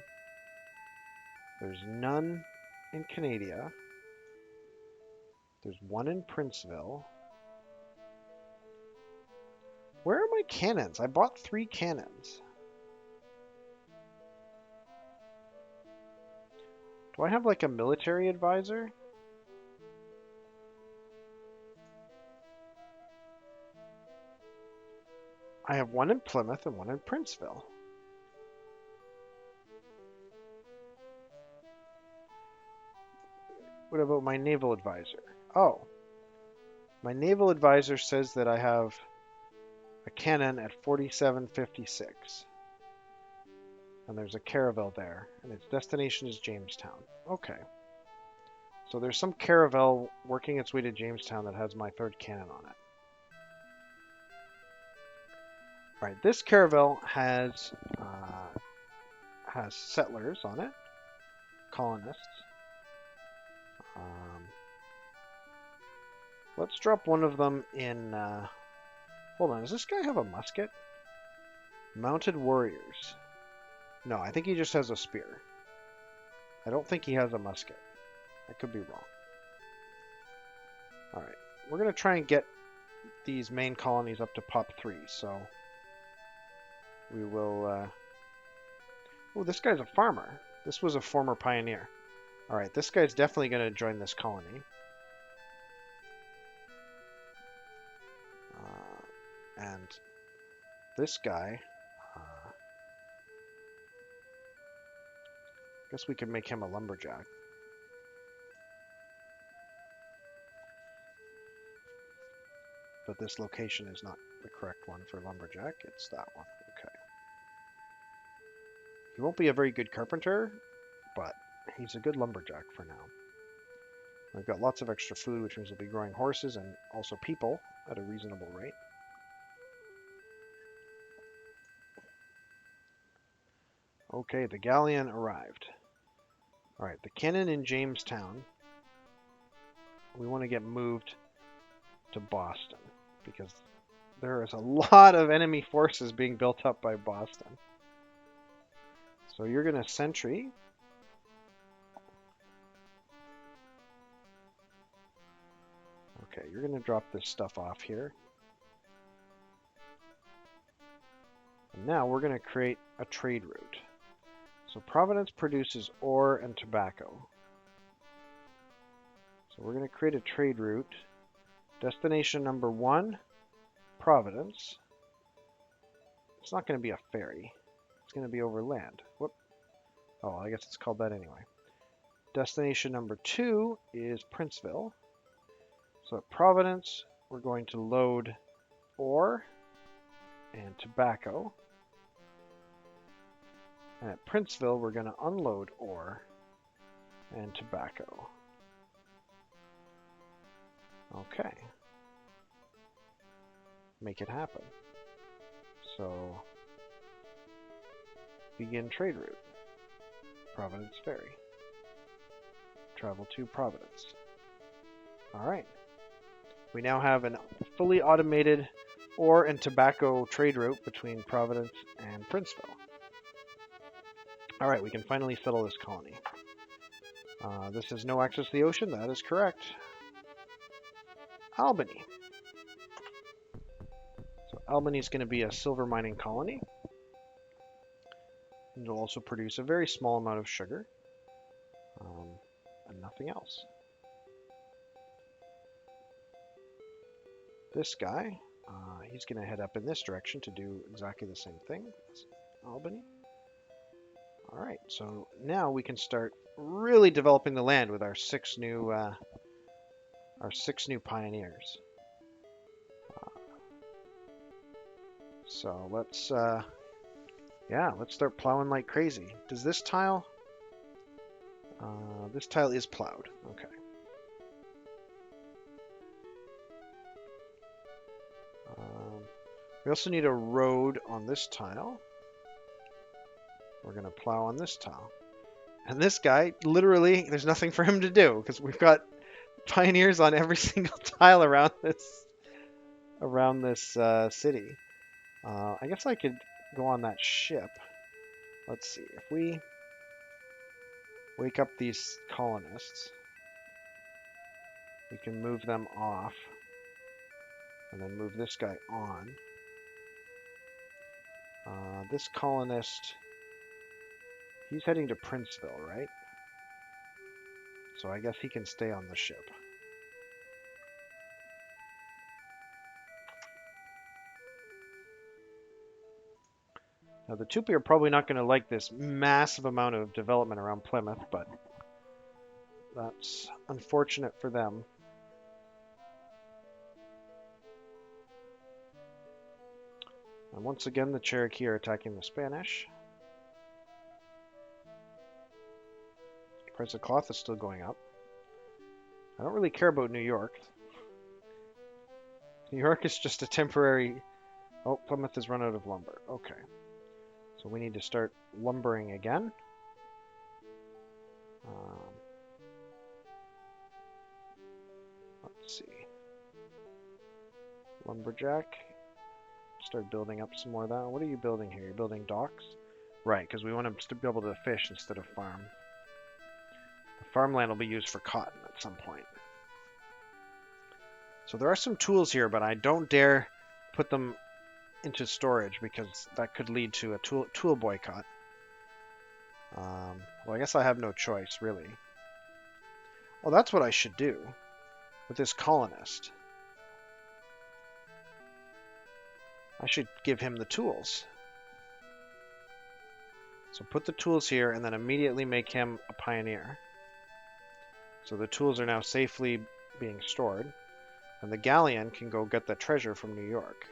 There's none in Canada. There's one in Princeville. Where are my cannons? I bought 3 cannons. Do I have like a military advisor? I have one in Plymouth and one in Princeville. What about my naval advisor? Oh, my naval advisor says that I have a cannon at 4756. And there's a caravel there, and its destination is Jamestown. Okay. So there's some caravel working its way to Jamestown that has my 3rd cannon on it. Alright, this caravel has settlers on it, colonists. Let's drop one of them in... hold on, does this guy have a musket? Mounted warriors. No, I think he just has a spear. I don't think he has a musket. I could be wrong. Alright, we're going to try and get these main colonies up to pop 3, so... we will... Oh, this guy's a farmer. This was a former pioneer. Alright, this guy's definitely going to join this colony. And this guy... guess we could make him a lumberjack. But this location is not the correct one for lumberjack. It's that one. Okay. He won't be a very good carpenter, but he's a good lumberjack for now. We've got lots of extra food, which means we'll be growing horses and also people at a reasonable rate. Okay, the galleon arrived. Alright, the cannon in Jamestown, we want to get moved to Boston, because there is a lot of enemy forces being built up by Boston. So you're going to sentry. Okay, you're going to drop this stuff off here. And now we're going to create a trade route. So Providence produces ore and tobacco. So we're going to create a trade route. Destination number 1, Providence. It's not going to be a ferry. It's going to be over land. Whoop. Oh, I guess it's called that anyway. Destination number 2 is Princeville. So at Providence, we're going to load ore and tobacco. And at Princeville, we're going to unload ore and tobacco. Okay. Make it happen. So, begin trade route. Providence Ferry. Travel to Providence. Alright. We now have a fully automated ore and tobacco trade route between Providence and Princeville. Alright, we can finally settle this colony. This has no access to the ocean, that is correct. Albany. So Albany is going to be a silver mining colony. And it'll also produce a very small amount of sugar. And nothing else. This guy, he's going to head up in this direction to do exactly the same thing as Albany. Alright, so now we can start really developing the land with our 6 new pioneers. So let's start plowing like crazy. Does this tile? This tile is plowed. Okay. We also need a road on this tile. We're going to plow on this tile. And this guy, literally, there's nothing for him to do because we've got pioneers on every single tile around this city. I guess I could go on that ship. Let's see. If we wake up these colonists. We can move them off. And then move this guy on. This colonist, he's heading to Princeville, right? So I guess he can stay on the ship. Now the Tupi are probably not going to like this massive amount of development around Plymouth, but that's unfortunate for them. And once again, the Cherokee are attacking the Spanish. The price of cloth is still going up. I don't really care about New York. New York is just a temporary... Oh, Plymouth has run out of lumber. Okay. So we need to start lumbering again. Let's see. Lumberjack. Start building up some more of that. What are you building here? You're building docks? Right, because we want to be able to fish instead of farm. The farmland will be used for cotton at some point. So there are some tools here, but I don't dare put them into storage because that could lead to a tool boycott. Well, I guess I have no choice, really. Well, that's what I should do with this colonist. I should give him the tools. So put the tools here and then immediately make him a pioneer. So the tools are now safely being stored. And the galleon can go get the treasure from New York.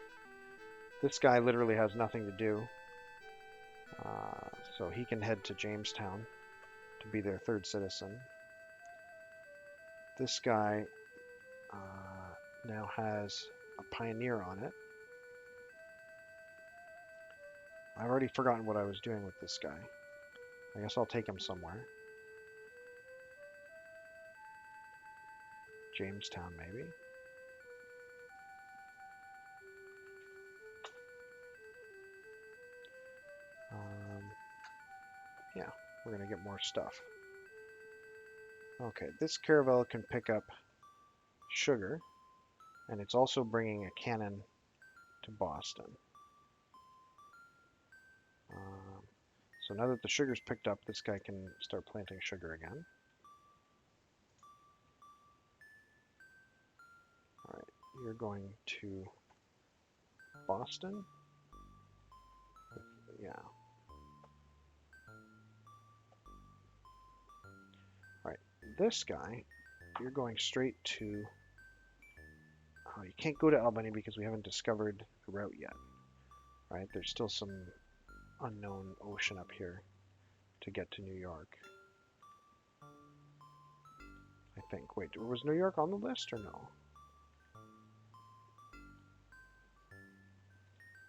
This guy literally has nothing to do. So he can head to Jamestown to be their third citizen. This guy now has a pioneer on it. I've already forgotten what I was doing with this guy. I guess I'll take him somewhere. Jamestown, maybe. Yeah, we're going to get more stuff. Okay, this caravel can pick up sugar, and it's also bringing a cannon to Boston. So now that the sugar's picked up, this guy can start planting sugar again. Alright, you're going to Boston? Yeah. Alright, this guy, you're going straight to... Oh, you can't go to Albany because we haven't discovered the route yet. Right, there's still some unknown ocean up here to get to New York. I think. Wait, was New York on the list or no?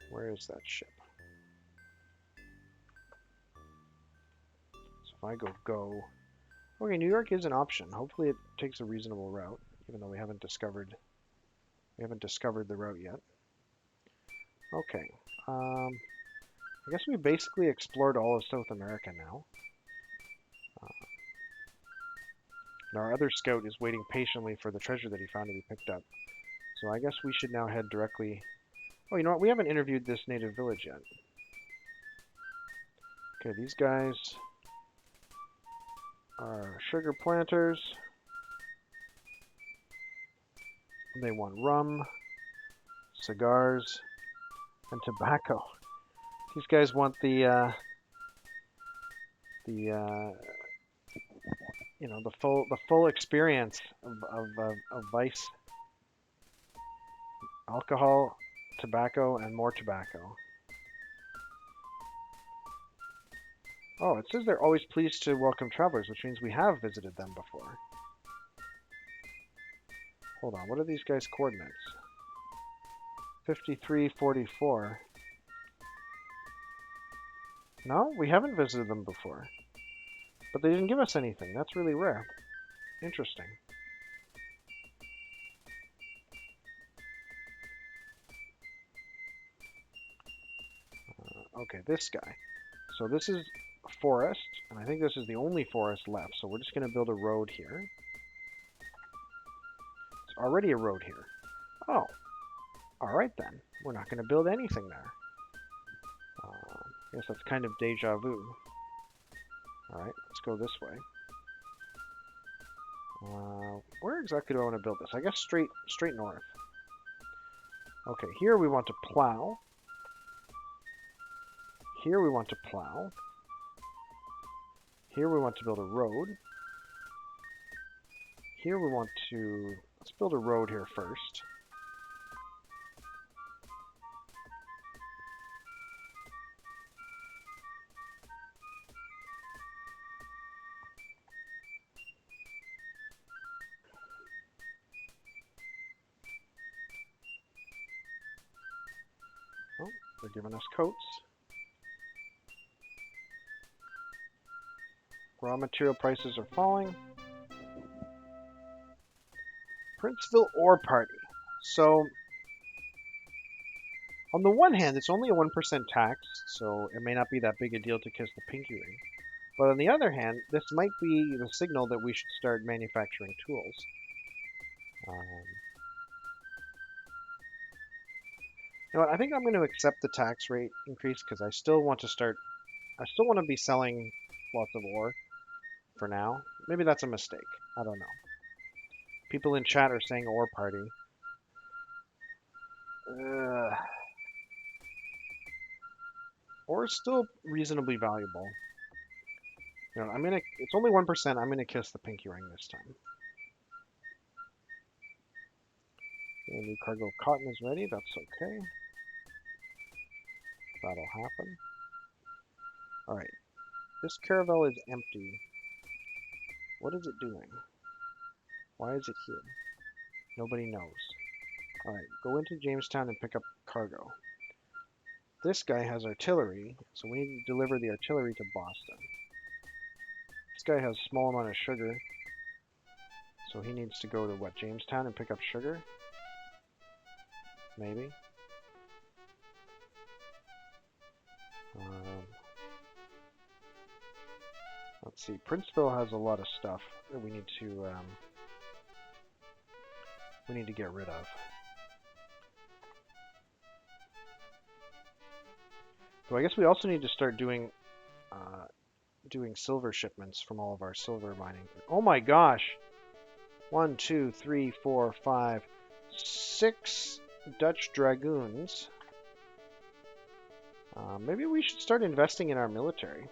Where is that ship? So if I go... Okay, New York is an option. Hopefully it takes a reasonable route, even though we haven't discovered the route yet. Okay. I guess we basically explored all of South America now. And our other scout is waiting patiently for the treasure that he found to be picked up. So I guess we should now head directly... Oh, you know what? We haven't interviewed this native village yet. Okay, these guys are sugar planters. They want rum, cigars, and tobacco. These guys want the full experience of vice, alcohol, tobacco, and more tobacco. Oh, it says they're always pleased to welcome travelers, which means we have visited them before. Hold on, what are these guys' coordinates? 5344. No, we haven't visited them before. But they didn't give us anything. That's really rare. Interesting. Okay, this guy. So this is a forest, and I think this is the only forest left. So we're just going to build a road here. already a road here. Oh, alright then. We're not going to build anything there. I guess that's kind of deja vu. Alright, let's go this way. Where exactly do I want to build this? I guess straight north. Okay, here we want to plow. Here we want to plow. Here we want to build a road. Here we want to... Let's build a road here first. Oh, they're giving us coats. Raw material prices are falling. Princeville Ore Party. So, on the one hand, it's only a 1% tax, so it may not be that big a deal to kiss the pinky ring. But on the other hand, this might be the signal that we should start manufacturing tools. You know what, I think I'm going to accept the tax rate increase because I still want to be selling lots of ore for now. Maybe that's a mistake. I don't know. People in chat are saying ore party. Ore is still reasonably valuable. You know, it's only 1%. I'm gonna kiss the pinky ring this time. Okay, new cargo of cotton is ready. That's okay. That'll happen. All right. This caravel is empty. What is it doing? Why is it here? Nobody knows. All right, go into Jamestown and pick up cargo. This guy has artillery, so we need to deliver the artillery to Boston. This guy has a small amount of sugar, so he needs to go to, what, Jamestown and pick up sugar? Maybe. Let's see, Princeville has a lot of stuff that we need to get rid of. So I guess we also need to start doing silver shipments from all of our silver mining. Oh my gosh! 1, 2, 3, 4, 5, 6 Dutch dragoons. Maybe we should start investing in our military.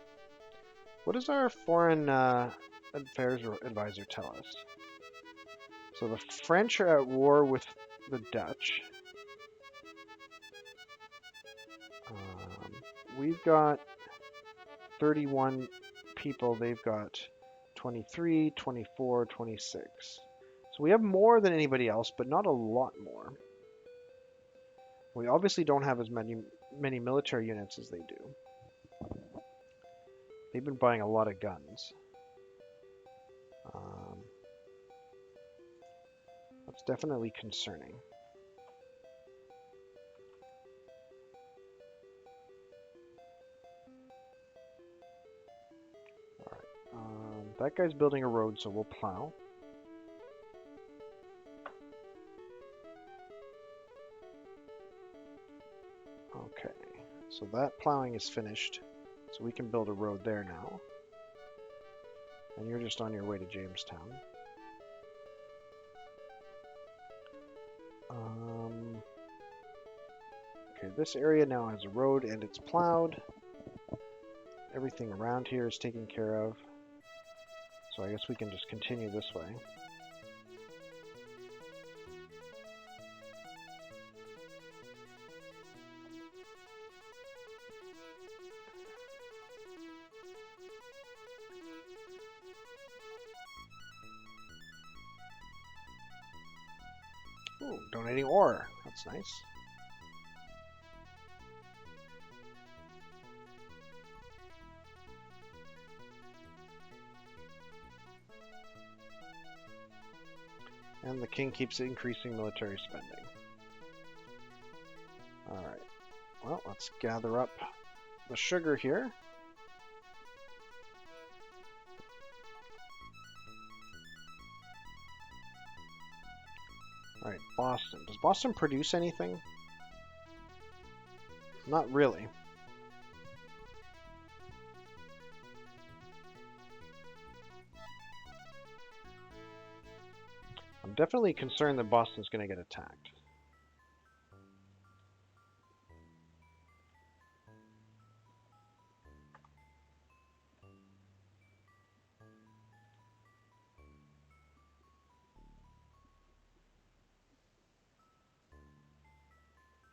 What does our foreign affairs advisor tell us? So the French are at war with the Dutch. We've got 31 people. They've got 23, 24, 26. So we have more than anybody else, but not a lot more. We obviously don't have as many military units as they do. They've been buying a lot of guns. That's definitely concerning. Alright, that guy's building a road, so we'll plow. Okay, so that plowing is finished, so we can build a road there now. And you're just on your way to Jamestown. Okay, this area now has a road and it's plowed. Everything around here is taken care of. So I guess we can just continue this way. Ooh, donating ore. That's nice. And the king keeps increasing military spending. Alright. Well, let's gather up the sugar here. Does Boston produce anything? Not really. I'm definitely concerned that Boston's going to get attacked.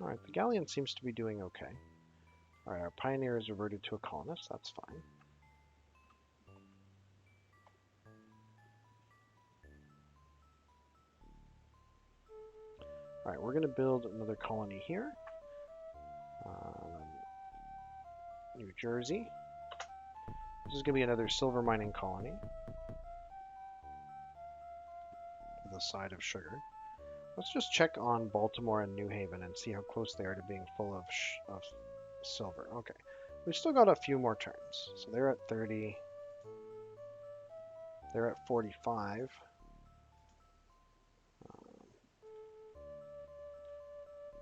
Alright, the galleon seems to be doing okay. Alright, our pioneer is reverted to a colonist, that's fine. Alright, we're going to build another colony here. New Jersey. This is going to be another silver mining colony. With a side of sugar. Let's just check on Baltimore and New Haven and see how close they are to being full of silver. Okay. We've still got a few more turns. So they're at 30. They're at 45.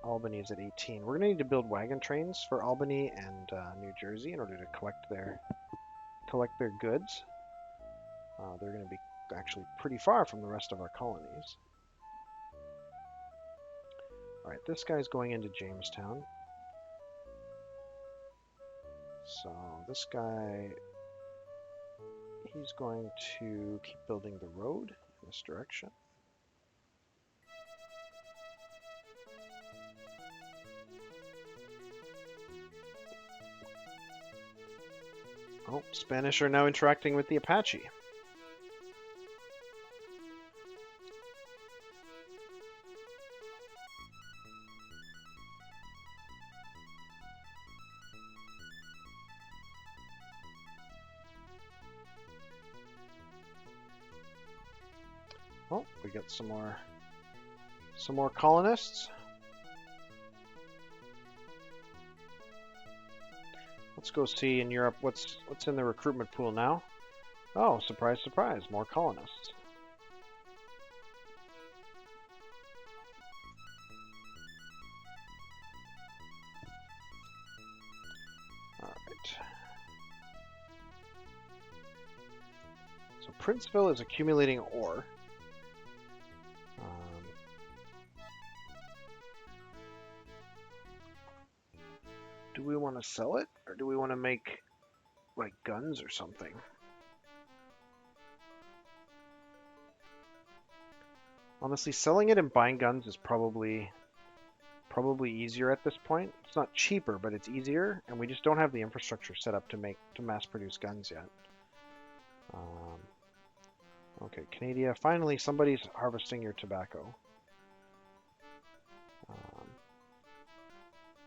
Albany is at 18. We're going to need to build wagon trains for Albany and New Jersey in order to collect their goods. They're going to be actually pretty far from the rest of our colonies. Alright, this guy's going into Jamestown. So this guy, he's going to keep building the road in this direction. Oh, Spanish are now interacting with the Apache. Oh, we got some more colonists. Let's go see in Europe what's in the recruitment pool now. Oh, surprise, surprise, more colonists. All right. So Princeville is accumulating ore. Do we want to sell it, or do we want to make, like, guns or something? Honestly, selling it and buying guns is probably easier at this point. It's not cheaper, but it's easier, and we just don't have the infrastructure set up to mass produce guns yet. Okay, Canada. Finally, somebody's harvesting your tobacco.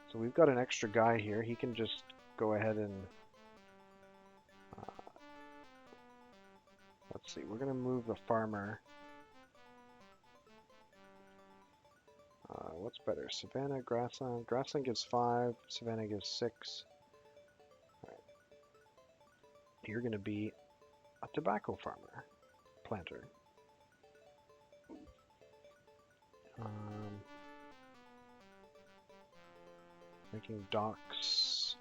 So we've got an extra guy here. He can just go ahead and... let's see, we're going to move the farmer. What's better? Savannah, Grassland? Grassland gives 5, Savannah gives 6. Right. You're going to be a tobacco farmer, planter. Making docks.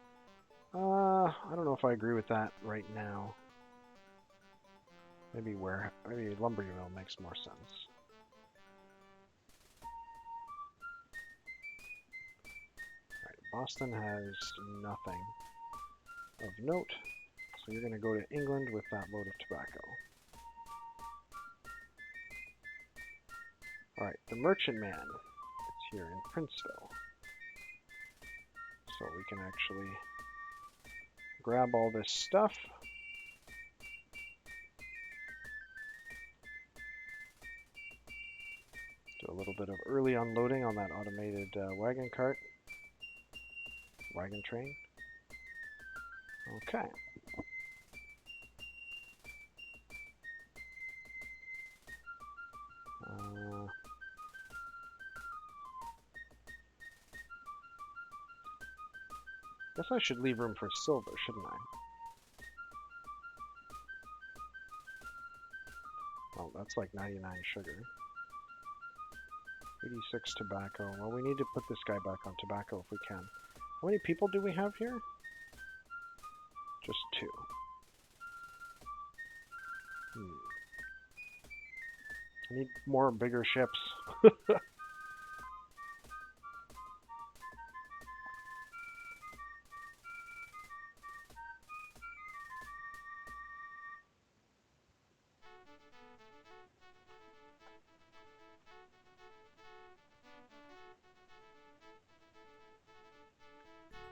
I don't know if I agree with that right now. Maybe lumber mill makes more sense. Alright, Boston has nothing of note, so you're going to go to England with that load of tobacco. Alright, the merchantman is here in Princeville. So we can actually grab all this stuff. Do a little bit of early unloading on that automated wagon train. Okay. Guess I should leave room for silver, shouldn't I? Oh, that's like 99 sugar. 86 tobacco. Well, we need to put this guy back on tobacco if we can. How many people do we have here? Just 2. I need more bigger ships.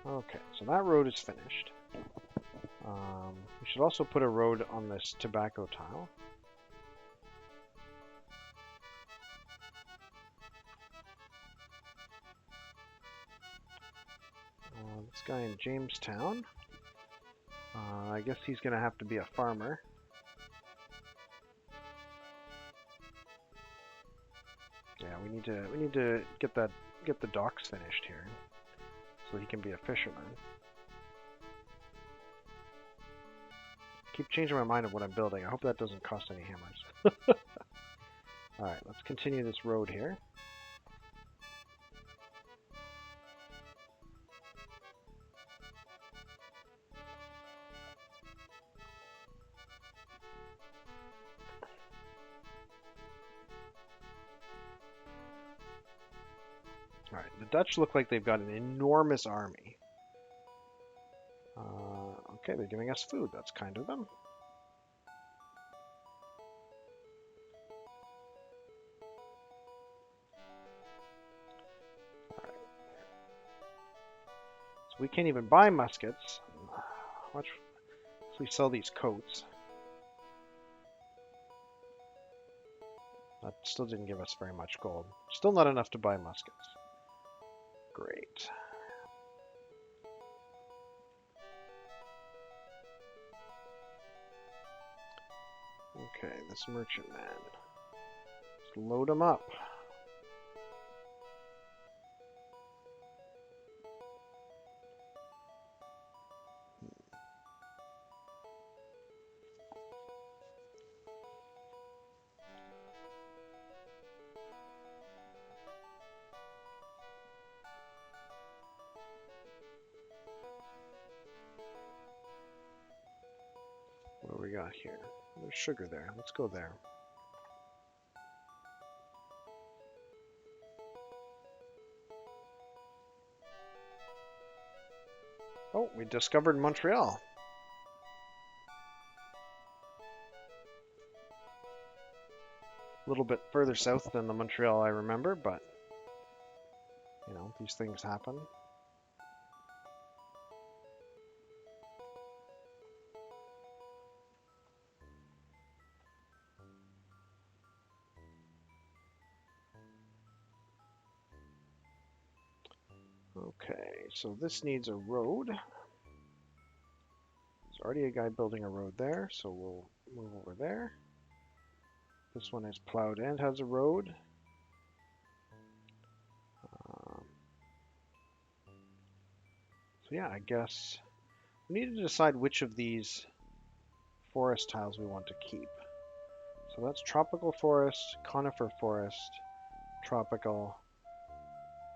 Okay, so that road is finished. We should also put a road on this tobacco tile. This guy in Jamestown. I guess he's going to have to be a farmer. Yeah, we need to get the docks finished here, so he can be a fisherman. Keep changing my mind of what I'm building. I hope that doesn't cost any hammers. Alright, let's continue this road here. Alright, the Dutch look like they've got an enormous army. Okay, they're giving us food. That's kind of them. Alright. So we can't even buy muskets. Watch, so we sell these coats. That still didn't give us very much gold. Still not enough to buy muskets. Great. Okay, this merchant man. Let's load him up. What do we got here? There's sugar there. Let's go there. Oh, we discovered Montreal. A little bit further south than the Montreal I remember, but you know, these things happen. Okay, so this needs a road. There's already a guy building a road there, so we'll move over there. This one is plowed and has a road. So yeah, I guess we need to decide which of these forest tiles we want to keep. So that's tropical forest, conifer forest, tropical,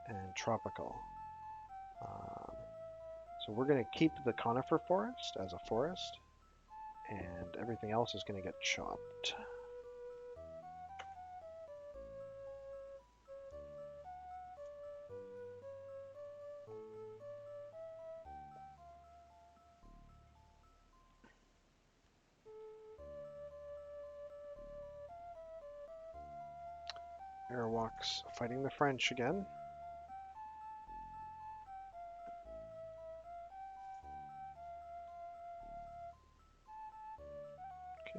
and tropical. So we're going to keep the conifer forest as a forest, and everything else is going to get chopped. Airwalks fighting the French again.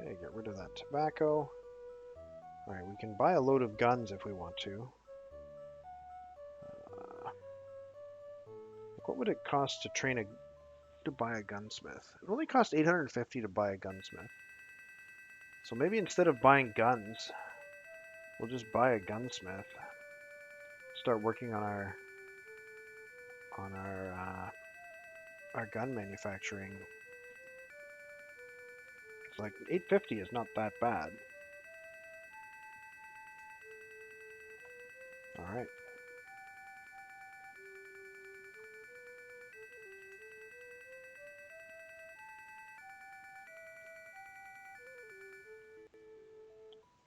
Okay, get rid of that tobacco. Alright, we can buy a load of guns if we want to. What would it cost to buy a gunsmith? It only costs 850 to buy a gunsmith. So maybe instead of buying guns, we'll just buy a gunsmith. Start working on our gun manufacturing. It's like 850 is not that bad. All right.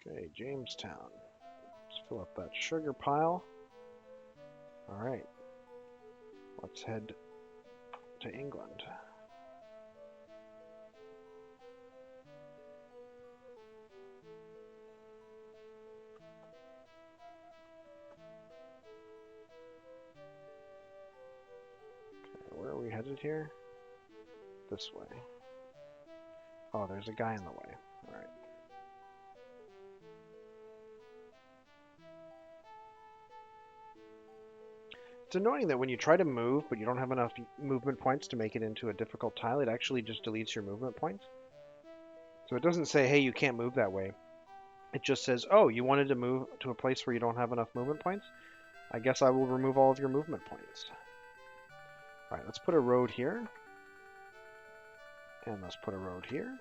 Okay, Jamestown. Let's fill up that sugar pile. All right. Let's head to England. Okay, where are we headed here? This way. Oh, there's a guy in the way. All right. It's annoying that when you try to move, but you don't have enough movement points to make it into a difficult tile, it actually just deletes your movement points. So it doesn't say, hey, you can't move that way. It just says, oh, you wanted to move to a place where you don't have enough movement points? I guess I will remove all of your movement points. All right, let's put a road here. And let's put a road here.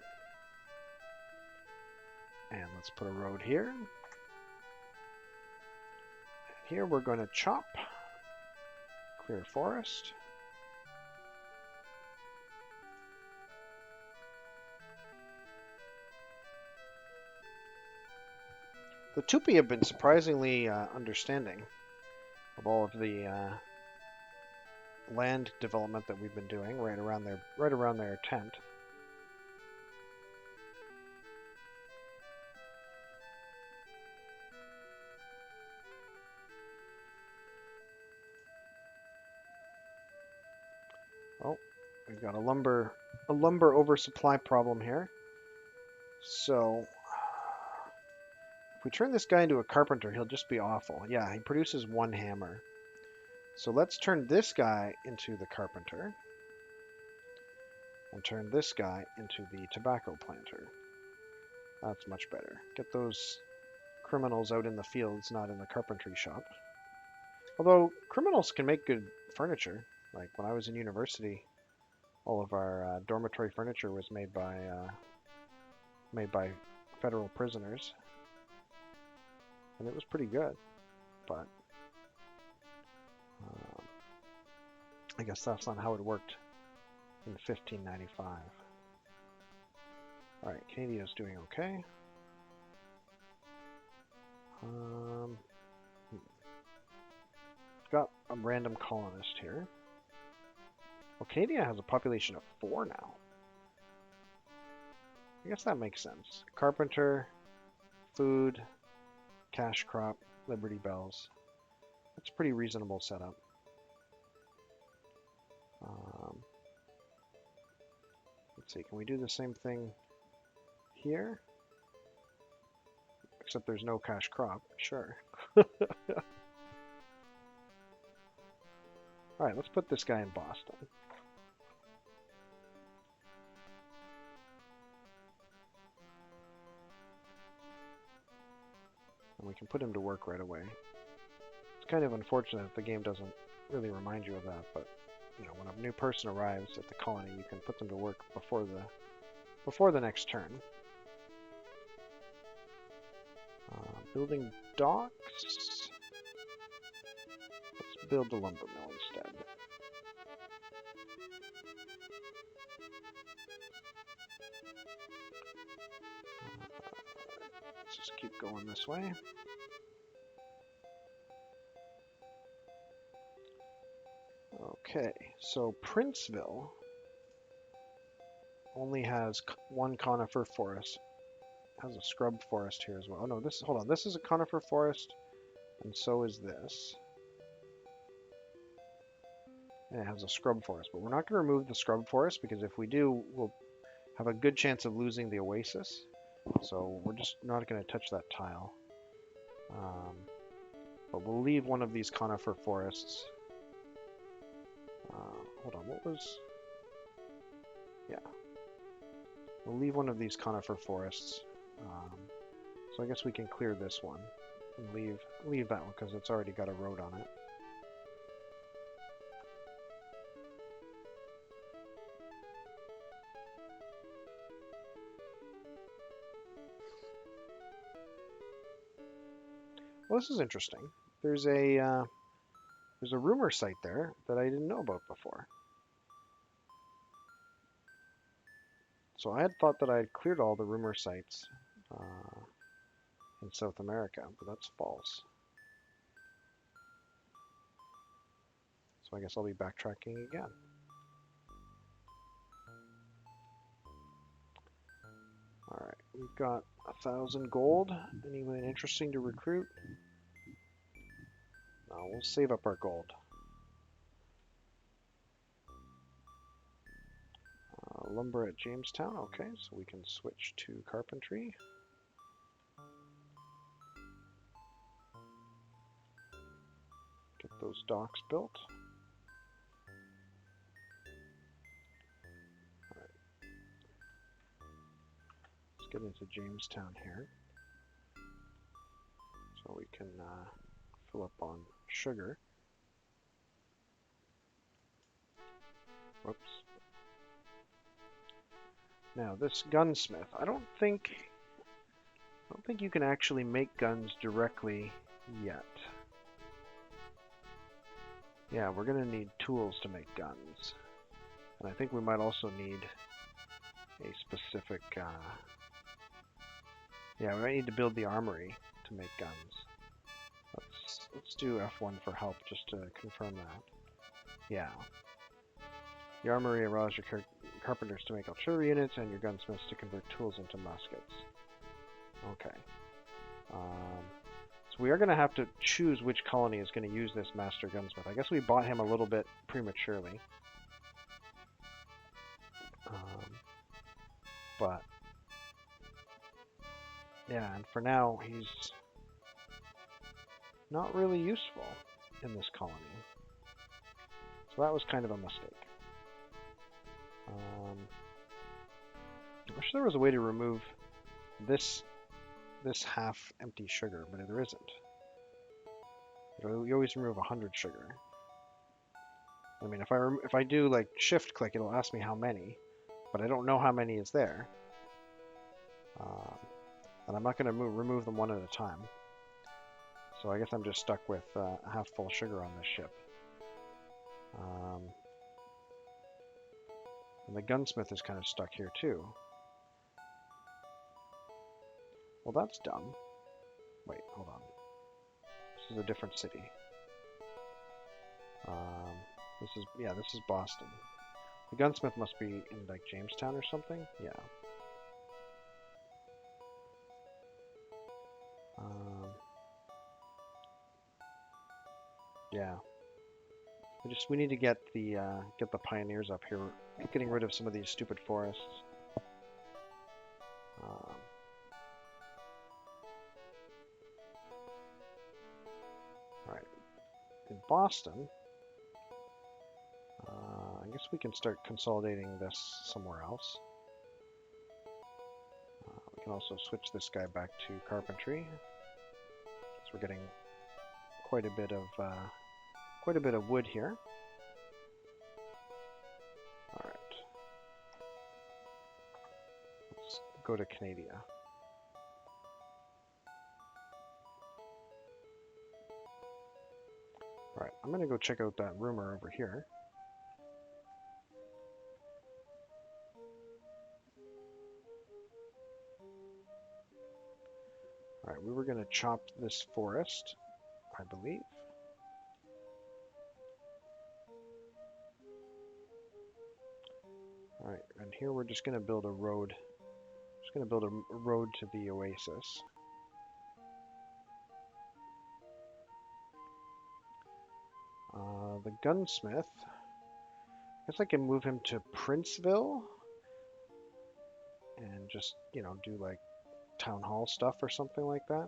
And let's put a road here. And here we're going to chop. Clear forest. The Tupi have been surprisingly understanding of all of the land development that we've been doing right around their tent. Oh, we've got a lumber oversupply problem here. So if we turn this guy into a carpenter, he'll just be awful. Yeah, he produces one hammer. So let's turn this guy into the carpenter. And turn this guy into the tobacco planter. That's much better. Get those criminals out in the fields, not in the carpentry shop. Although criminals can make good furniture. Like when I was in university, all of our dormitory furniture was made by federal prisoners, and it was pretty good. But I guess that's not how it worked in 1595. All right, Canada's doing okay. Got a random colonist here. Well, Canada has a population of 4 now. I guess that makes sense. Carpenter, food, cash crop, Liberty Bells. That's a pretty reasonable setup. Let's see, can we do the same thing here? Except there's no cash crop. Sure. Alright, let's put this guy in Boston. And we can put him to work right away. It's kind of unfortunate that the game doesn't really remind you of that, but you know, when a new person arrives at the colony, you can put them to work before the next turn. Building docks. Let's build the lumber mill instead. Let's just keep going this way. Okay, so Princeville only has one conifer forest. It has a scrub forest here as well. Oh no, hold on, this is a conifer forest, and so is this. And it has a scrub forest, but we're not going to remove the scrub forest because if we do, we'll have a good chance of losing the oasis. So we're just not going to touch that tile. But we'll leave one of these conifer forests. Hold on, what was... Yeah. We'll leave one of these conifer forests. So I guess we can clear this one and leave that one because it's already got a road on it. Well, this is interesting. there's a rumor site there that I didn't know about before. So I had thought that I had cleared all the rumor sites in South America, but that's false. So I guess I'll be backtracking again. Alright, we've got 1,000 gold. Anyone interesting to recruit? No, we'll save up our gold. Lumber at Jamestown, okay, so we can switch to carpentry. Get those docks built. Alright. Let's get into Jamestown here. So we can fill up on sugar. Whoops. Now this gunsmith, I don't think you can actually make guns directly yet. Yeah, we're gonna need tools to make guns. And I think we might also need a specific, yeah, we might need to build the armory to make guns. Let's do F1 for help just to confirm that. Yeah. The armory allows your carpenters to make artillery units and your gunsmiths to convert tools into muskets. Okay. So we are going to have to choose which colony is going to use this master gunsmith. I guess we bought him a little bit prematurely. But yeah, and for now he's not really useful in this colony. So that was kind of a mistake. I wish there was a way to remove this half empty sugar, but there isn't. You always remove 100 sugar. I mean, if I do like shift click, it'll ask me how many, but I don't know how many is there. And I'm not going to remove them one at a time. So I guess I'm just stuck with half full sugar on this ship. And the gunsmith is kind of stuck here too. Well, that's dumb. Wait, hold on. This is a different city. This is Boston. The gunsmith must be in like Jamestown or something. Yeah. Yeah. We need to get the pioneers up here. Getting rid of some of these stupid forests. Alright. In Boston, I guess we can start consolidating this somewhere else. We can also switch this guy back to carpentry. So we're getting quite a bit of wood here. Alright. Let's go to Canada. Alright, I'm gonna go check out that rumor over here. Alright, we were gonna chop this forest, I believe. Alright, and here we're just going to build a road. Just going to build a road to the oasis. The gunsmith, I guess I can move him to Princeville and just, you know, do like town hall stuff or something like that.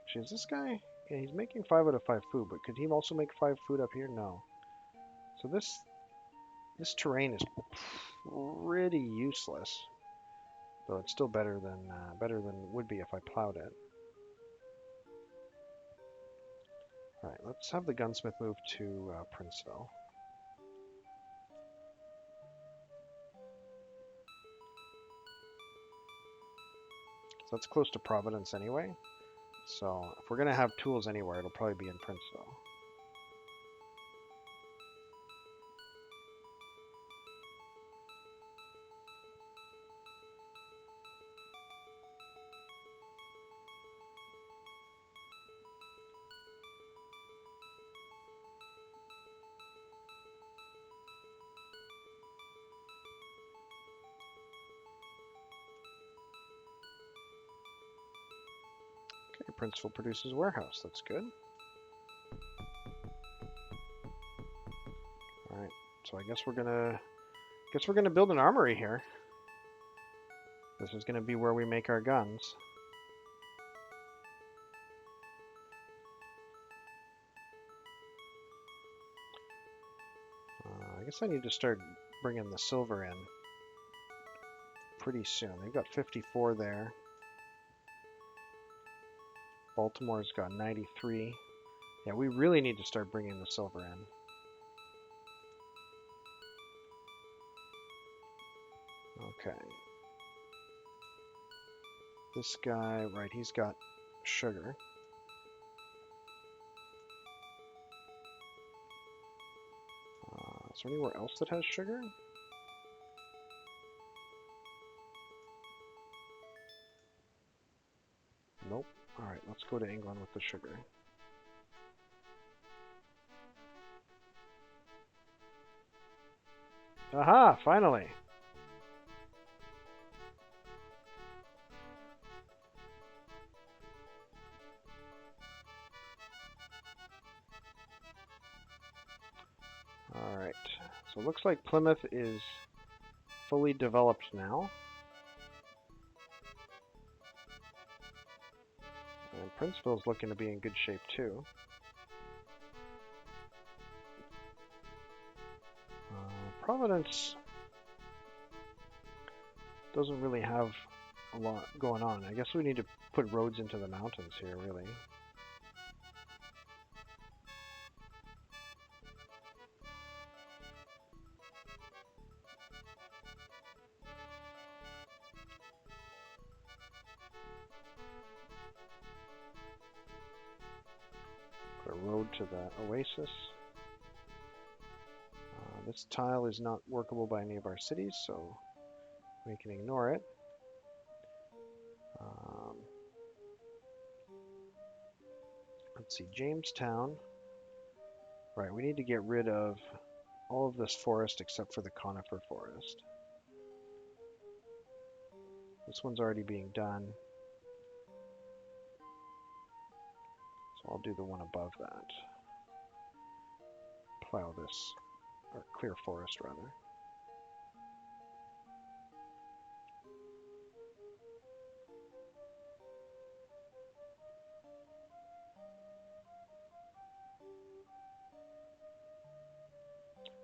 Actually, is this guy? Yeah, he's making 5 out of 5 food, but could he also make 5 food up here? No. So this terrain is pretty useless, though it's still better than would be if I plowed it. All right, let's have the gunsmith move to Princeville. So that's close to Providence anyway. So if we're going to have tools anywhere, it'll probably be in Princeville. Okay, Princeville produces a warehouse. That's good. All right, so I guess we're gonna build an armory here. This is gonna be where we make our guns. I guess I need to start bringing the silver in pretty soon. They've got 54 there. Baltimore's got 93. Yeah, we really need to start bringing the silver in. Okay. This guy, right, he's got sugar. Is there anywhere else that has sugar? Nope. Alright, let's go to England with the sugar. Aha! Finally! Alright, so it looks like Plymouth is fully developed now. And Princeville's looking to be in good shape too. Providence doesn't really have a lot going on. I guess we need to put roads into the mountains here, really. Put a road to the oasis. This tile is not workable by any of our cities, so we can ignore it. Let's see, Jamestown. Right, we need to get rid of all of this forest except for the conifer forest. This one's already being done. So I'll do the one above that. Plow this, or clear forest rather.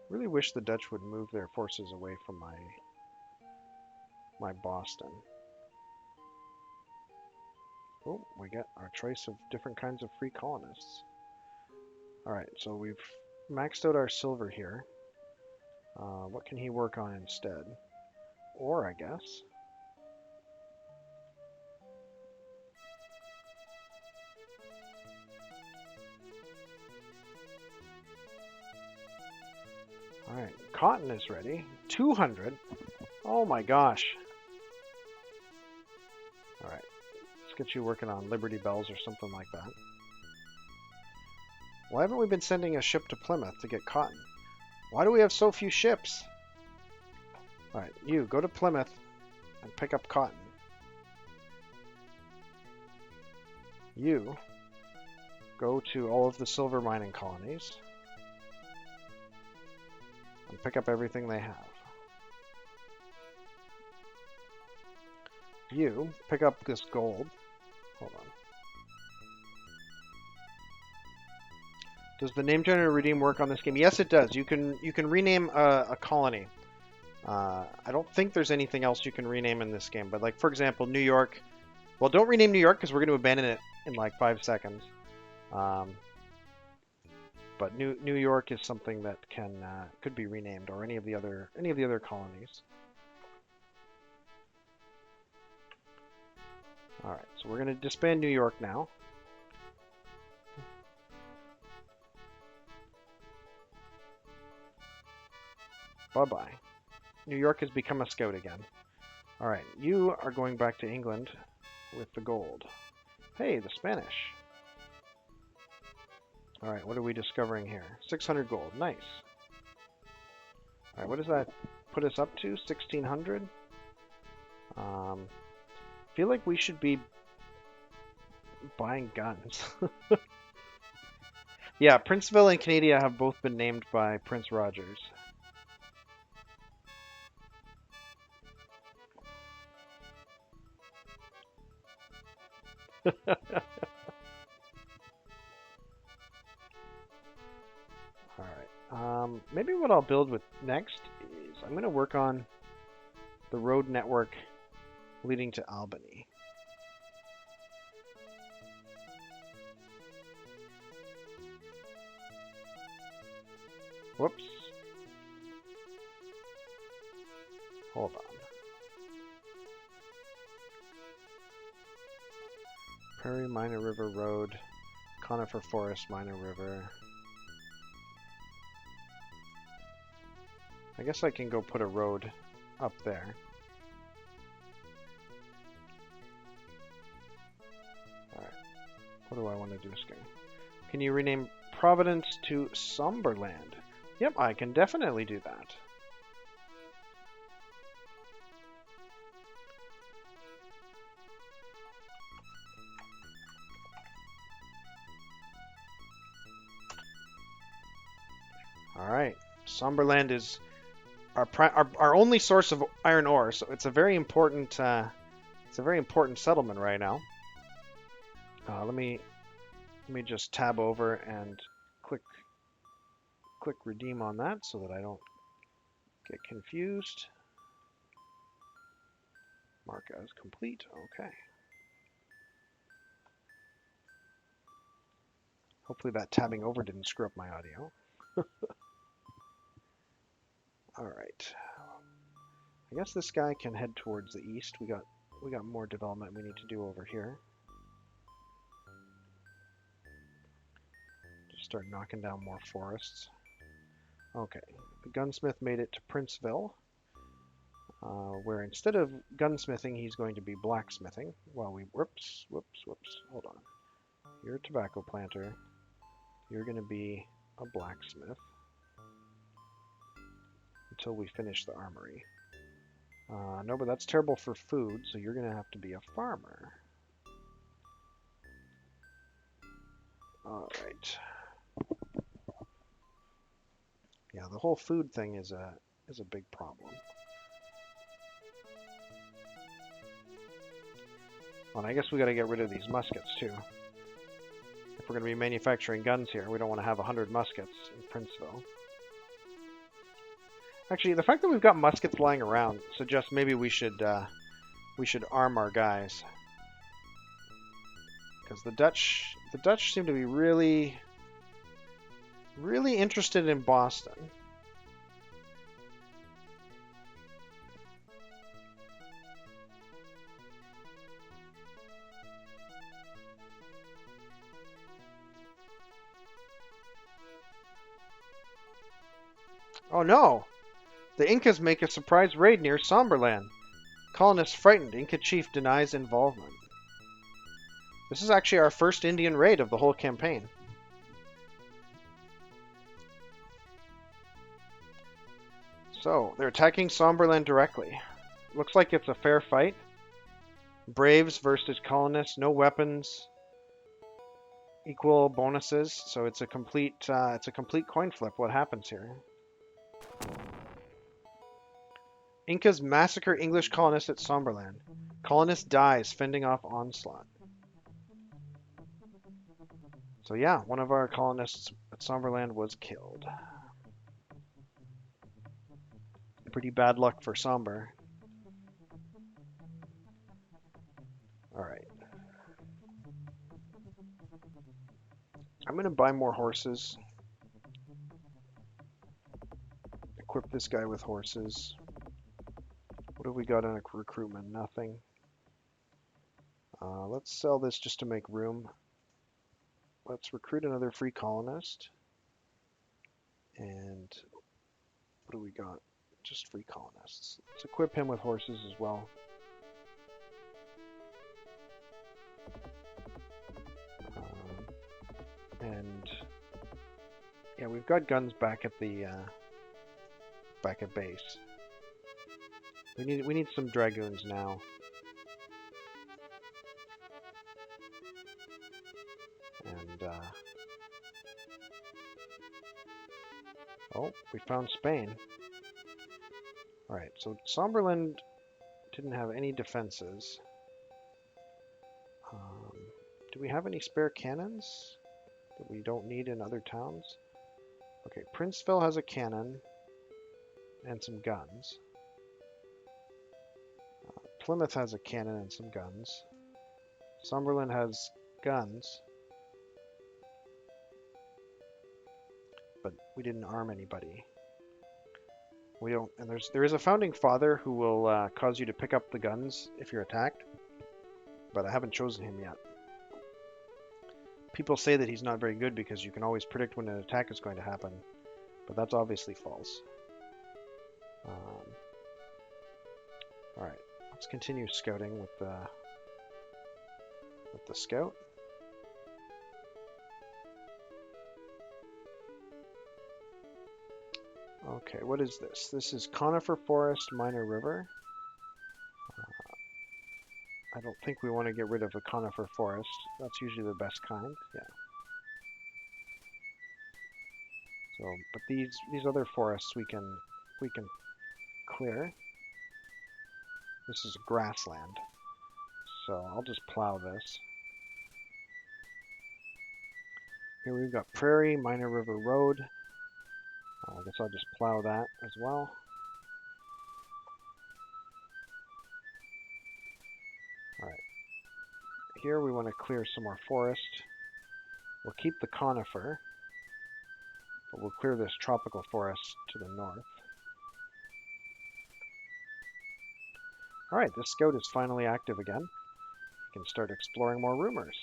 Really wish the Dutch would move their forces away from my Boston. Oh, we got our choice of different kinds of free colonists. Alright, so we've maxed out our silver here. What can he work on instead? Ore, I guess. Alright, cotton is ready. 200? Oh my gosh. Alright, let's get you working on Liberty Bells or something like that. Why haven't we been sending a ship to Plymouth to get cotton? Why do we have so few ships? Alright, you, go to Plymouth and pick up cotton. You, go to all of the silver mining colonies and pick up everything they have. You, pick up this gold. Hold on. Does the name generator redeem work on this game? Yes, it does. You can rename a colony. I don't think there's anything else you can rename in this game, but like for example, New York. Well, don't rename New York because we're going to abandon it in like 5 seconds. But New York is something that could be renamed, or any of the other colonies. All right, so we're going to disband New York now. Bye-bye. New York has become a scout again. Alright, you are going back to England with the gold. Hey, the Spanish. Alright, what are we discovering here? 600 gold. Nice. Alright, what does that put us up to? 1600? Feel like we should be buying guns. Yeah, Princeville and Canada have both been named by Prince Rogers. Alright, maybe what I'll build with next is I'm going to work on the road network leading to Albany. Whoops. Hold on. Prairie Minor River Road, Conifer Forest Minor River. I guess I can go put a road up there. Alright. What do I want to do, Sky? Can you rename Providence to Somberland? Yep, I can definitely do that. Alright, Somberland is our only source of iron ore, so it's a very important settlement right now. Let me just tab over and click redeem on that so that I don't get confused. Mark as complete. Okay. Hopefully that tabbing over didn't screw up my audio. All right. I guess this guy can head towards the east. We got more development we need to do over here. Just start knocking down more forests. Okay. The gunsmith made it to Princeville, where instead of gunsmithing, he's going to be blacksmithing. While we whoops. Hold on. You're a tobacco planter. You're going to be a blacksmith until we finish the armory. No, but that's terrible for food, so you're going to have to be a farmer. All right. Yeah, the whole food thing is a big problem. Well, and I guess we got to get rid of these muskets too. If we're going to be manufacturing guns here, we don't want to have 100 muskets in Princeville. Actually, the fact that we've got muskets lying around suggests maybe we should arm our guys, because the Dutch seem to be really interested in Boston. Oh no! The Incas make a surprise raid near Somberland. Colonists frightened. Inca chief denies involvement. This is actually our first Indian raid of the whole campaign. So, they're attacking Somberland directly. Looks like it's a fair fight. Braves versus colonists, no weapons, equal bonuses. So it's a complete coin flip. What happens here? Incas massacre English colonists at Somberland. Colonist dies fending off onslaught. So yeah, one of our colonists at Somberland was killed. Pretty bad luck for Somber. Alright. I'm going to buy more horses. Equip this guy with horses. What have we got on recruitment? Nothing. Let's sell this just to make room. Let's recruit another free colonist. And what do we got? just free colonists. Let's equip him with horses as well. And yeah, we've got guns back at the back at base. We need some dragoons now. And oh, we found Spain. All right, so Somberland didn't have any defenses. Do we have any spare cannons that we don't need in other towns? Okay, Princeville has a cannon and some guns. Plymouth has a cannon and some guns. Somberland has guns, but we didn't arm anybody. We don't, and there is a founding father who will cause you to pick up the guns if you're attacked, but I haven't chosen him yet. People say that he's not very good because you can always predict when an attack is going to happen, but that's obviously false. All right, let's continue scouting with the scout. Okay, what is this? This is Conifer Forest, Minor River. I don't think we want to get rid of the Conifer Forest. That's usually the best kind, yeah. So, but these other forests we can clear. This is grassland, so I'll just plow this. Here we've got Prairie, Minor River Road. I guess I'll just plow that as well. Alright. Here we want to clear some more forest. We'll keep the conifer, but we'll clear this tropical forest to the north. Alright, this scout is finally active again. You can start exploring more rumors.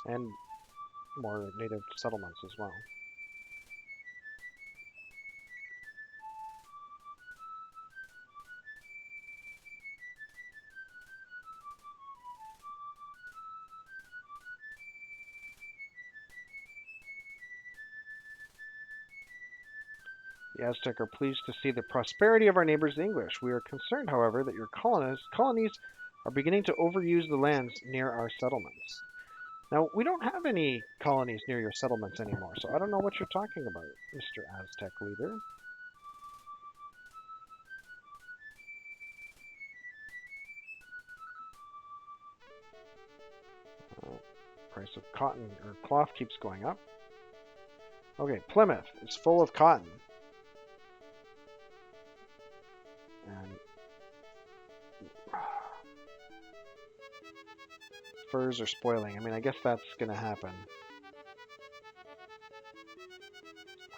And more native settlements as well. The Aztec are pleased to see the prosperity of our neighbors the English. We are concerned, however, that your colonies are beginning to overuse the lands near our settlements. Now, we don't have any colonies near your settlements anymore, so I don't know what you're talking about, Mr. Aztec leader. Price of cotton or cloth keeps going up. Okay, Plymouth is full of cotton. And furs are spoiling. I mean, I guess that's going to happen.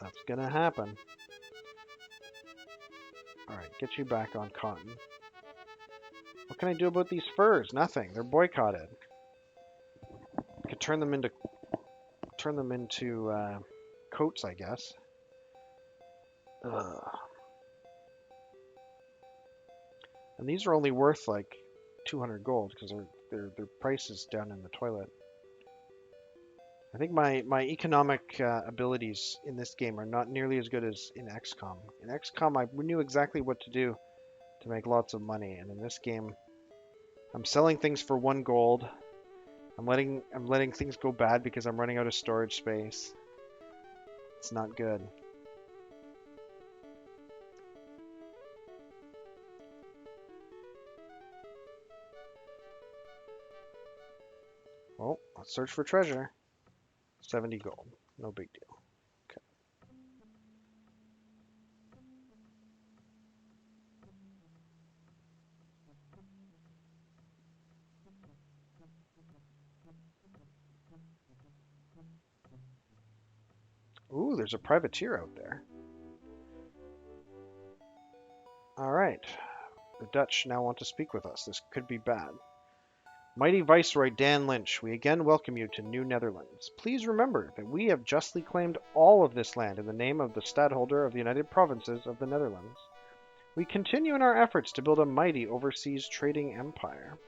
That's going to happen. Alright, get you back on cotton. What can I do about these furs? Nothing. They're boycotted. I could turn them into coats, I guess. And these are only worth like 200 gold because their price is down in the toilet. I think my economic abilities in this game are not nearly as good as in XCOM. In XCOM, I knew exactly what to do to make lots of money, and in this game, I'm selling things for 1 gold. I'm letting things go bad because I'm running out of storage space. It's not good. Well, let's search for treasure. 70 gold. No big deal. Okay. Ooh, there's a privateer out there. Alright. The Dutch now want to speak with us. This could be bad. Mighty Viceroy Dan Lynch, we again welcome you to New Netherlands. Please remember that we have justly claimed all of this land in the name of the Stadtholder of the United Provinces of the Netherlands. We continue in our efforts to build a mighty overseas trading empire.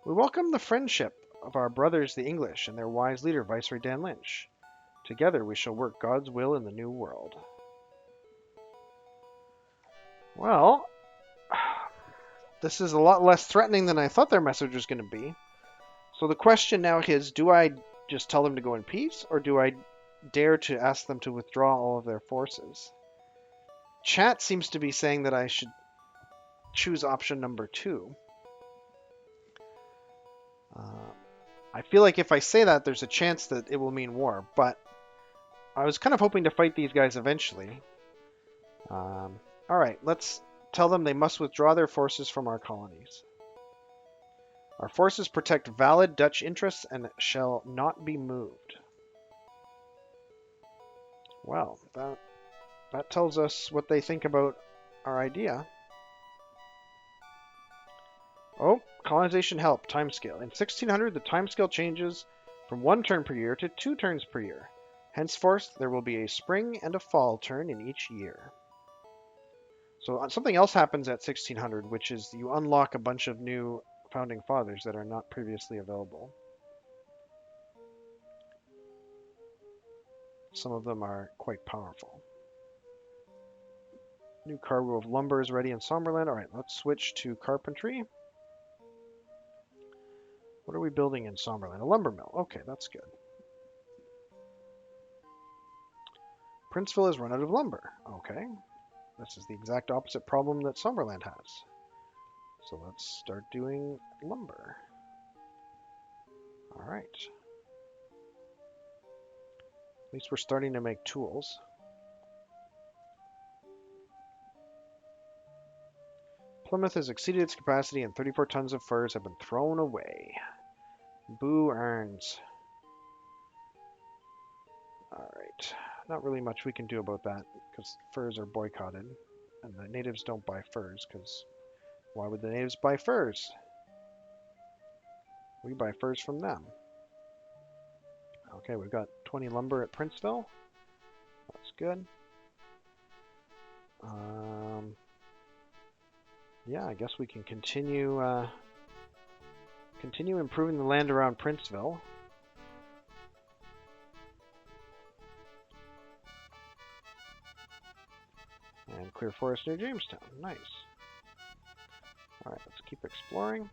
We welcome the friendship of our brothers the English and their wise leader, Viceroy Dan Lynch. Together we shall work God's will in the New World. Well, this is a lot less threatening than I thought their message was going to be. So the question now is, do I just tell them to go in peace, or do I dare to ask them to withdraw all of their forces? Chat seems to be saying that I should choose option number 2. I feel like if I say that, there's a chance that it will mean war, but I was kind of hoping to fight these guys eventually. Alright, let's tell them they must withdraw their forces from our colonies. Our forces protect valid Dutch interests and shall not be moved. Well, that tells us what they think about our idea. Oh, colonization help, timescale. In 1600, the timescale changes from 1 turn per year to 2 turns per year. Henceforth, there will be a spring and a fall turn in each year. So something else happens at 1600, which is you unlock a bunch of new founding fathers that are not previously available. Some of them are quite powerful. New cargo of lumber is ready in Somberland. Alright, let's switch to carpentry. What are we building in Somberland? A lumber mill. Okay, that's good. Princeville has run out of lumber. Okay. This is the exact opposite problem that Somberland has. So let's start doing lumber. Alright. At least we're starting to make tools. Plymouth has exceeded its capacity and 34 tons of furs have been thrown away. Boo earns. Alright. Not really much we can do about that because furs are boycotted. And the natives don't buy furs because why would the natives buy furs? We buy furs from them. Okay, we've got 20 lumber at Princeville. That's good. Yeah, I guess we can continue improving the land around Princeville. And clear forest near Jamestown. Nice. Alright, let's keep exploring.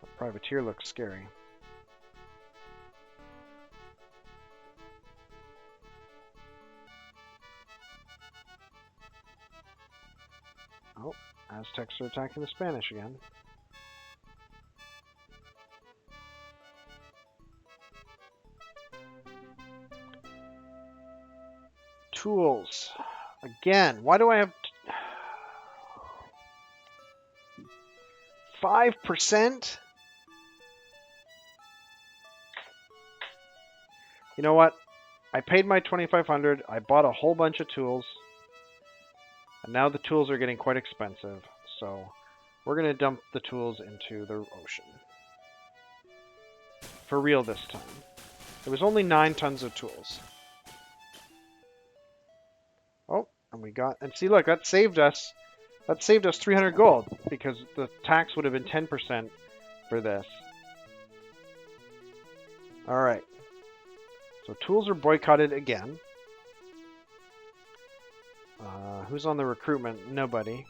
The privateer looks scary. Oh, Aztecs are attacking the Spanish again. Tools. Again, why do I have 5%? You know what? I paid my $2,500. I bought a whole bunch of tools. And now the tools are getting quite expensive. So we're going to dump the tools into the ocean. For real this time. There was only 9 tons of tools. Oh, and we got... And see, look, that saved us 300 gold. Because the tax would have been 10% for this. Alright. So tools are boycotted again. Who's on the recruitment? Nobody.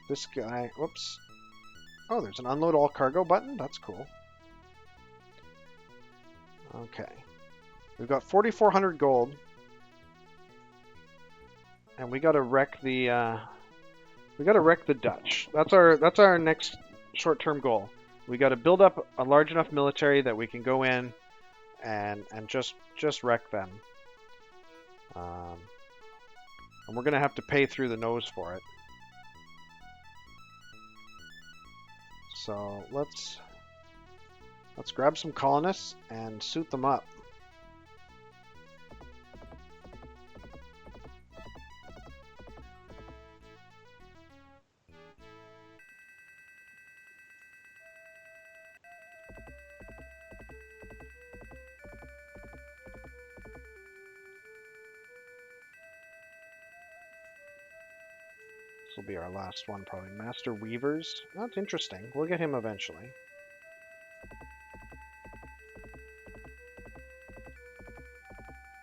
This guy... Whoops. Oh, there's an unload all cargo button? That's cool. Okay. We've got 4,400 gold. And we gotta wreck the... we gotta wreck the Dutch. That's our next short-term goal. We gotta build up a large enough military that we can go in and just wreck them. And we're gonna have to pay through the nose for it. So let's Let's grab some colonists and suit them up. This will be our last one, probably. Master Weavers. That's interesting. We'll get him eventually.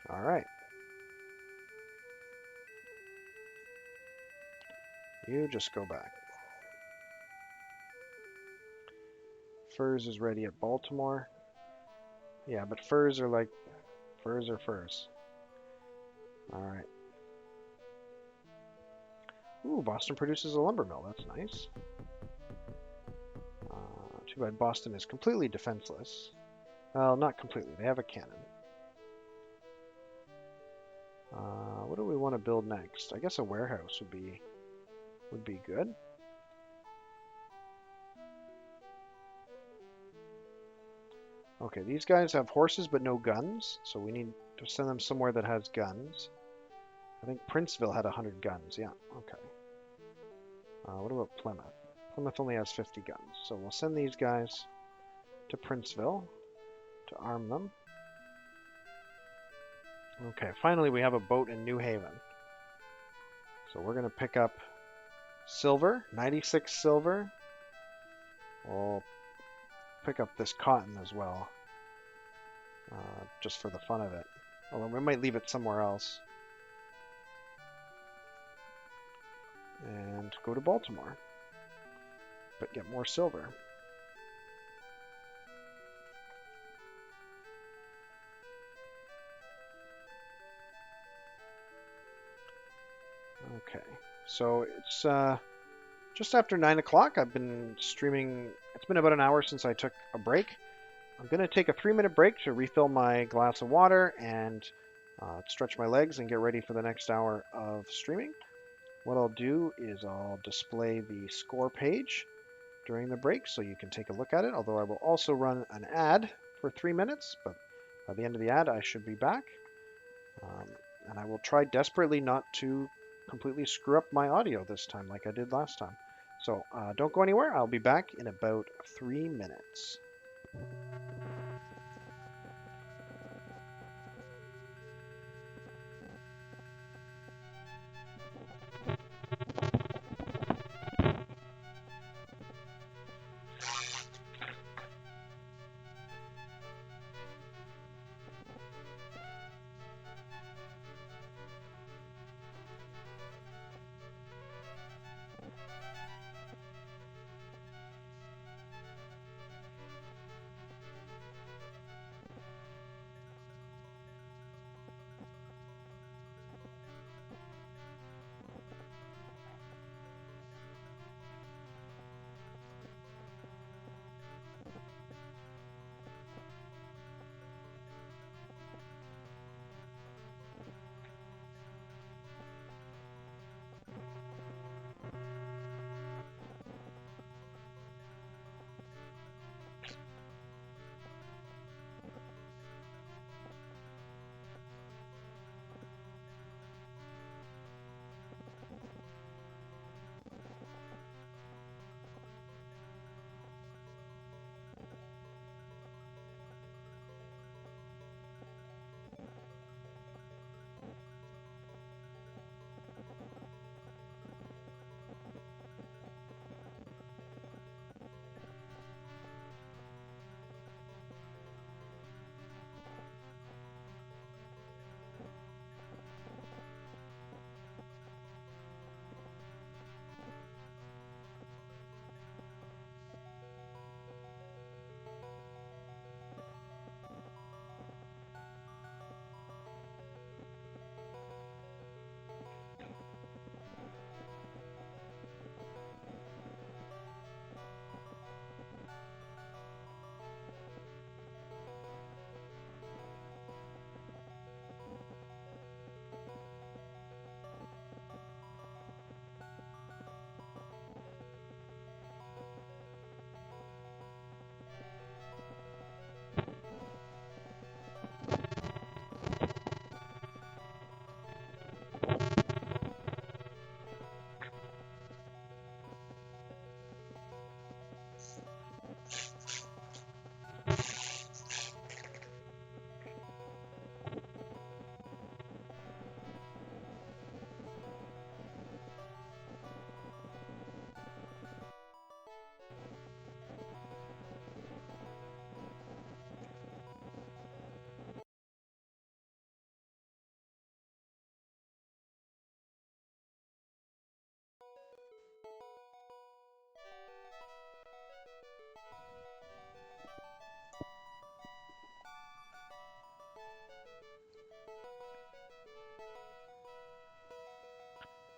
Alright. You just go back. Furs is ready at Baltimore. Yeah, but furs are like... Furs are furs. Alright. Ooh, Boston produces a lumber mill. That's nice. Too bad Boston is completely defenseless. Well, not completely. They have a cannon. What do we want to build next? I guess a warehouse would be good. Okay, these guys have horses but no guns, so we need to send them somewhere that has guns. I think Princeville had 100 guns. Yeah, okay. What about Plymouth? Plymouth only has 50 guns, so we'll send these guys to Princeville to arm them. Okay, finally we have a boat in New Haven. So we're going to pick up silver, 96 silver. We'll pick up this cotton as well, just for the fun of it. Although we might leave it somewhere else. And go to Baltimore, but get more silver. Okay, so it's just after 9 o'clock. I've been streaming. It's been about an hour since I took a break. I'm going to take a 3-minute break to refill my glass of water and stretch my legs and get ready for the next hour of streaming. What I'll do is I'll display the score page during the break so you can take a look at it, although I will also run an ad for 3 minutes, but by the end of the ad I should be back. And I will try desperately not to completely screw up my audio this time like I did last time. So don't go anywhere. I'll be back in about 3 minutes.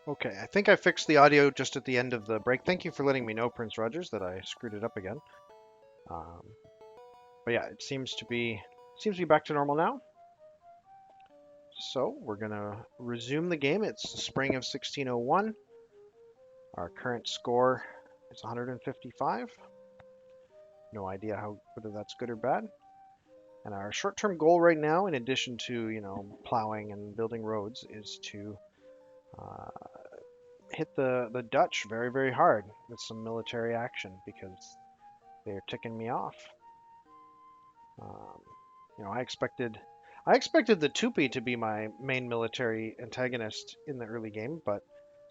Okay, I think I fixed the audio just at the end of the break. Thank you for letting me know, Prince Rogers, that I screwed it up again. Um, but yeah, it seems to be back to normal now. So we're gonna resume the game. It's the spring of 1601. Our current score is 155. No idea whether that's good or bad. And our short-term goal right now, in addition to plowing and building roads, is to uh, hit the Dutch very, very hard with some military action because they're ticking me off. Um, I expected the Tupi to be my main military antagonist in the early game, but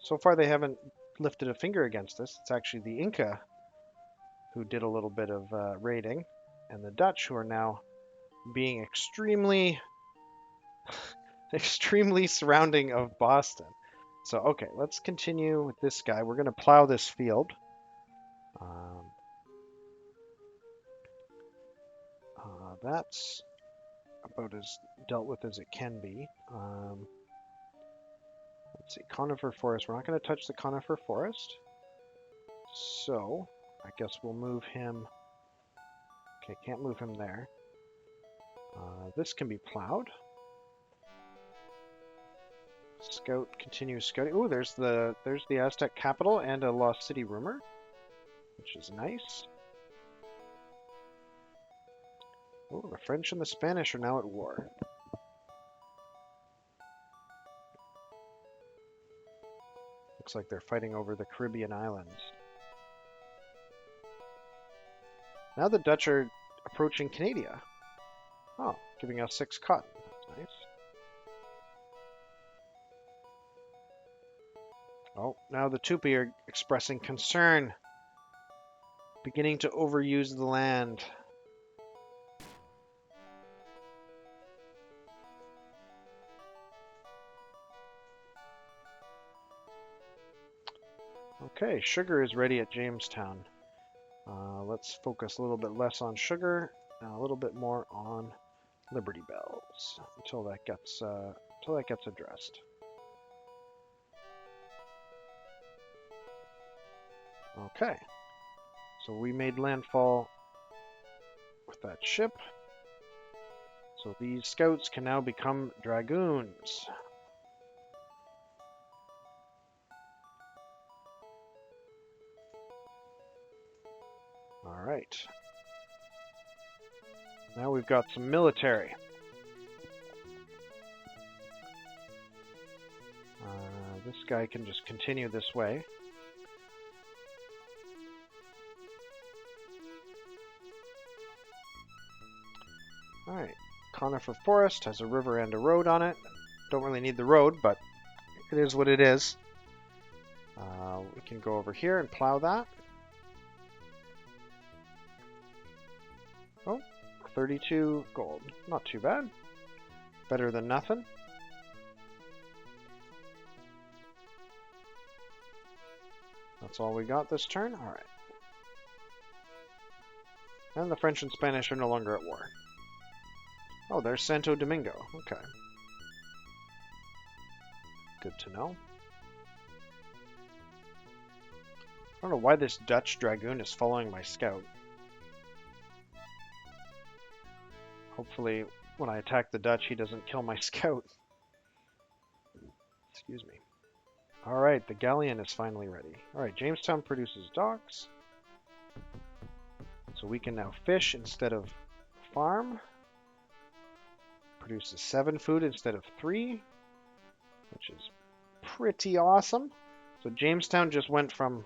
so far they haven't lifted a finger against us. It's actually the Inca who did a little bit of raiding, and the Dutch who are now being extremely surrounding of Boston. So, okay, let's continue with this guy. We're going to plow this field. That's about as dealt with as it can be. Let's see, conifer forest. We're not going to touch the conifer forest. So, I guess we'll move him. Okay, can't move him there. This can be plowed. Scout continues scouting. Oh, there's the Aztec Capital and a lost city rumor, which is nice. Oh, the French and the Spanish are now at war. Looks like they're fighting over the Caribbean islands. Now the Dutch are approaching Canada. Oh, giving us 6 cotton. That's nice. Oh, now the Tupi are expressing concern. Beginning to overuse the land. Okay, sugar is ready at Jamestown. Let's focus a little bit less on sugar and a little bit more on Liberty Bells until that gets addressed. Okay, so we made landfall with that ship. So these scouts can now become dragoons. All right. Now we've got some military. This guy can just continue this way. All right. Conifer Forest has a river and a road on it. Don't really need the road, but it is what it is. We can go over here and plow that. Oh, 32 gold. Not too bad. Better than nothing. That's all we got this turn? Alright. And the French and Spanish are no longer at war. Oh, there's Santo Domingo. Okay. Good to know. I don't know why this Dutch dragoon is following my scout. Hopefully, when I attack the Dutch, he doesn't kill my scout. Excuse me. Alright, the galleon is finally ready. Alright, Jamestown produces docks. So we can now fish instead of farm. Produces 7 food instead of 3, which is pretty awesome. So Jamestown just went from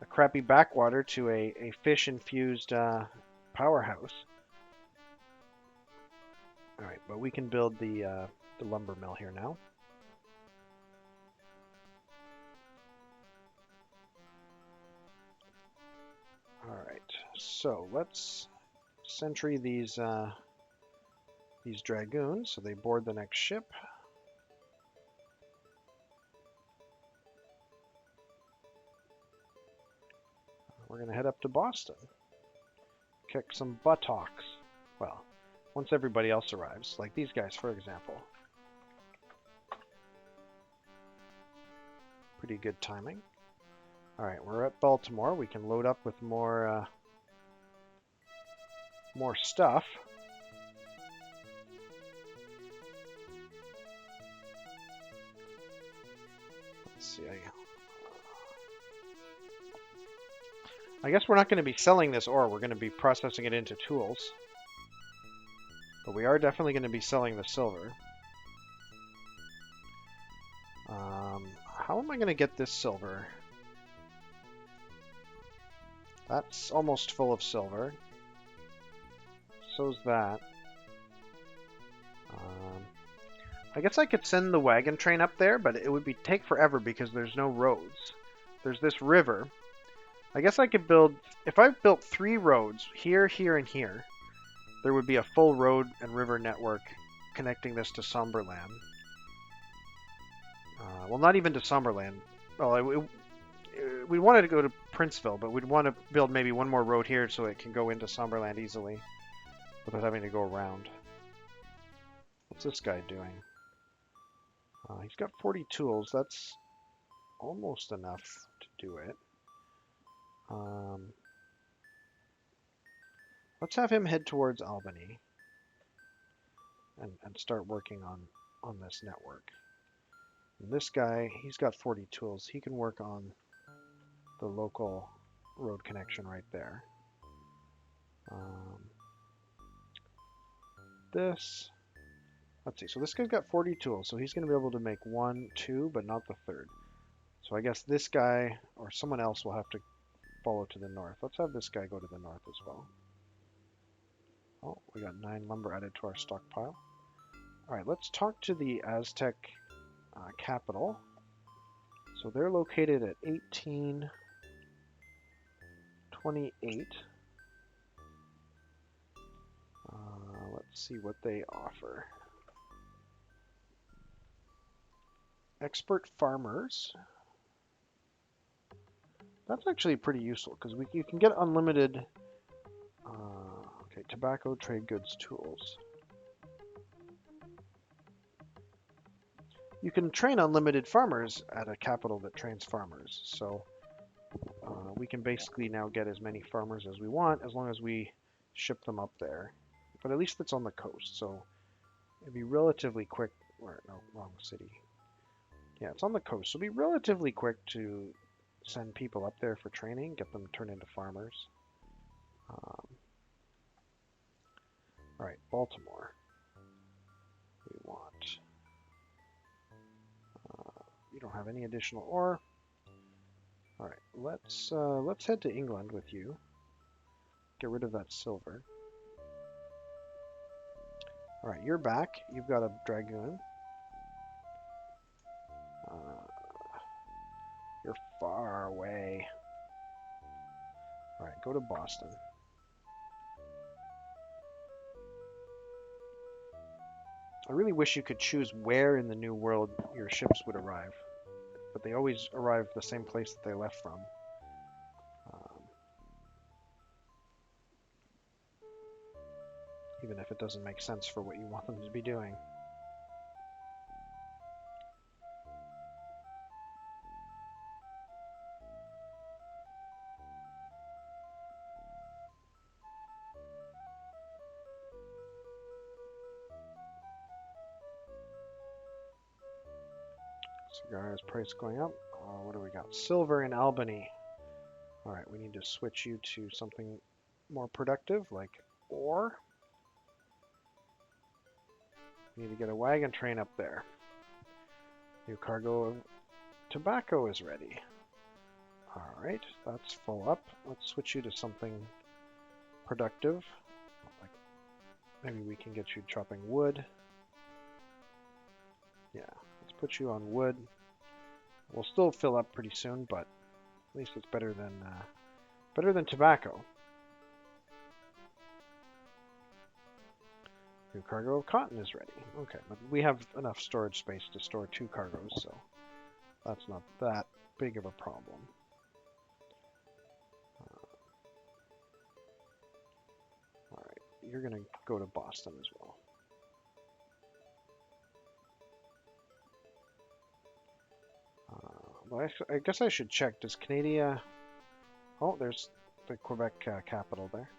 a crappy backwater to a fish-infused powerhouse. Alright, but we can build the lumber mill here now. Alright, so let's sentry these dragoons so they board the next ship. We're going to head up to Boston. Kick some buttocks. Well, once everybody else arrives, like these guys, for example. Pretty good timing. All right, we're at Baltimore. We can load up with more stuff. Let's see. I guess we're not going to be selling this ore. We're going to be processing it into tools. But we are definitely going to be selling the silver. How am I going to get this silver? That's almost full of silver. So's that. I guess I could send the wagon train up there, but it would take forever because there's no roads. There's this river. I guess I could build... If I built 3 roads, here, here, and here, there would be a full road and river network connecting this to Somberland. Well, not even to Somberland. Well, we wanted to go to Princeville, but we'd want to build maybe one more road here so it can go into Somberland easily without having to go around. What's this guy doing? He's got 40 tools. That's almost enough to do it. Let's have him head towards Albany and start working on this network. And this guy, he's got 40 tools. He can work on the local road connection right there. Let's see, so this guy's got 40 tools, so he's going to be able to make 1, 2, but not the third. So I guess this guy or someone else will have to follow to the north. Let's have this guy go to the north as well. Oh, we got 9 lumber added to our stockpile. All right, let's talk to the Aztec Capital. So they're located at 1828. Let's see what they offer. Expert farmers. That's actually pretty useful because you can get unlimited tobacco, trade goods, tools. You can train unlimited farmers at a capital that trains farmers. So we can basically now get as many farmers as we want as long as we ship them up there. But at least it's on the coast, so it'd be relatively quick. Or no, wrong city. Yeah, it's on the coast, so it'd be relatively quick to send people up there for training, get them turned into farmers. All right, Baltimore. We want. You don't have any additional ore. All right, let's head to England with you. Get rid of that silver. All right, you're back. You've got a dragoon. You're far away. All right, go to Boston. I really wish you could choose where in the New World your ships would arrive, but they always arrive the same place that they left from. Even if it doesn't make sense for what you want them to be doing. Cigars price going up. What do we got? Silver in Albany. All right, we need to switch you to something more productive, like ore. We need to get a wagon train up there. New cargo of tobacco is ready. All right, that's full up. Let's switch you to something productive. Like maybe we can get you chopping wood. Yeah, let's put you on wood. We'll still fill up pretty soon, but at least it's better than tobacco. New cargo of cotton is ready. Okay, but we have enough storage space to store 2 cargoes, so that's not that big of a problem. All right, you're going to go to Boston as well. Well, I guess I should check. Does Canada... Oh, there's the Quebec capital there.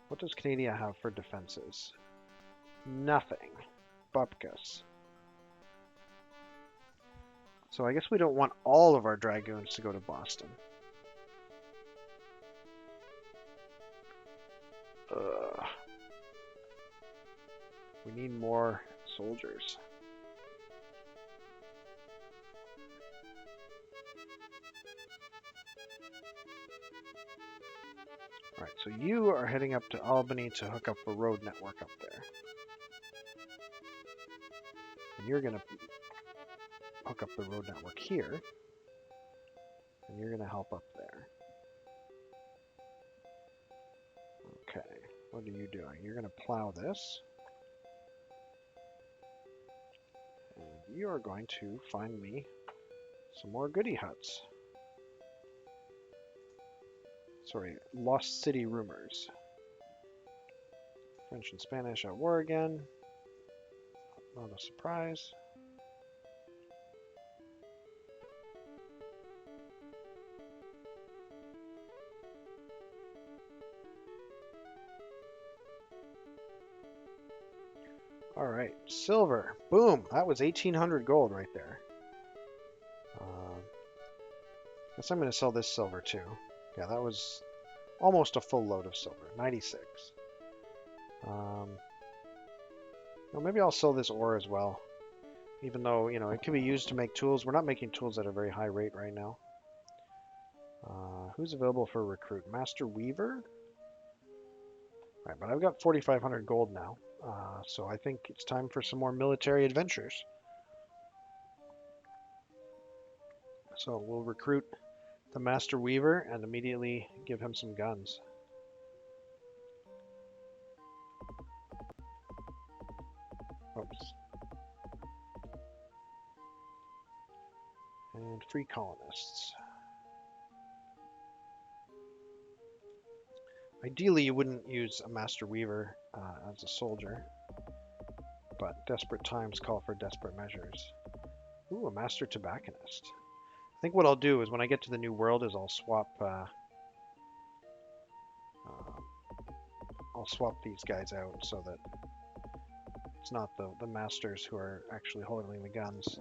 What does Canada have for defenses? Nothing. Bupkis. So I guess we don't want all of our dragoons to go to Boston. We need more soldiers. Alright, so you are heading up to Albany to hook up a road network up there. And you're going to hook up the road network here. And you're going to help up there. Okay, what are you doing? You're going to plow this. And you are going to find me some more goody huts. Sorry, Lost City rumors. French and Spanish at war again. Not a surprise. Alright, silver. Boom! That was 1,800 gold right there. Guess I'm going to sell this silver too. Yeah, that was almost a full load of silver. 96. Well, maybe I'll sell this ore as well. Even though, you know, it can be used to make tools. We're not making tools at a very high rate right now. Who's available for recruit? Master Weaver? Alright, but I've got 4,500 gold now. So I think it's time for some more military adventures. So we'll recruit the Master Weaver and immediately give him some guns. Oops. And free colonists. Ideally, you wouldn't use a Master Weaver as a soldier, but desperate times call for desperate measures. Ooh, a Master Tobacconist. I think what I'll do is when I get to the New World is I'll swap these guys out so that it's not the masters who are actually holding the guns.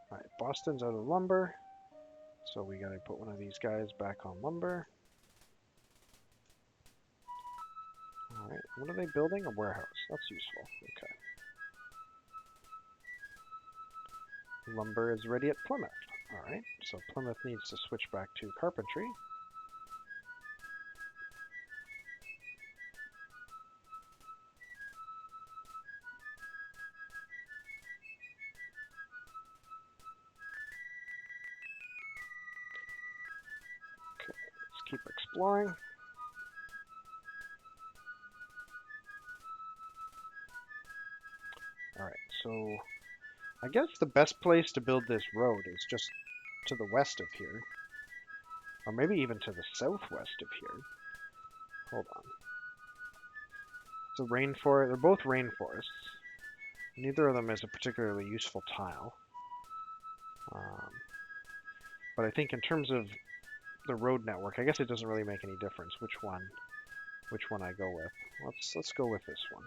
Alright, Boston's out of lumber. So we gotta put one of these guys back on lumber. Alright, what are they building? A warehouse. That's useful. Okay. Lumber is ready at Plymouth. Alright, so Plymouth needs to switch back to carpentry. Okay, let's keep exploring. Alright, so I guess the best place to build this road is just to the west of here. Or maybe even to the southwest of here. Hold on. It's a rainforest. They're both rainforests. Neither of them is a particularly useful tile. But I think in terms of the road network, I guess it doesn't really make any difference which one I go with. Let's go with this one.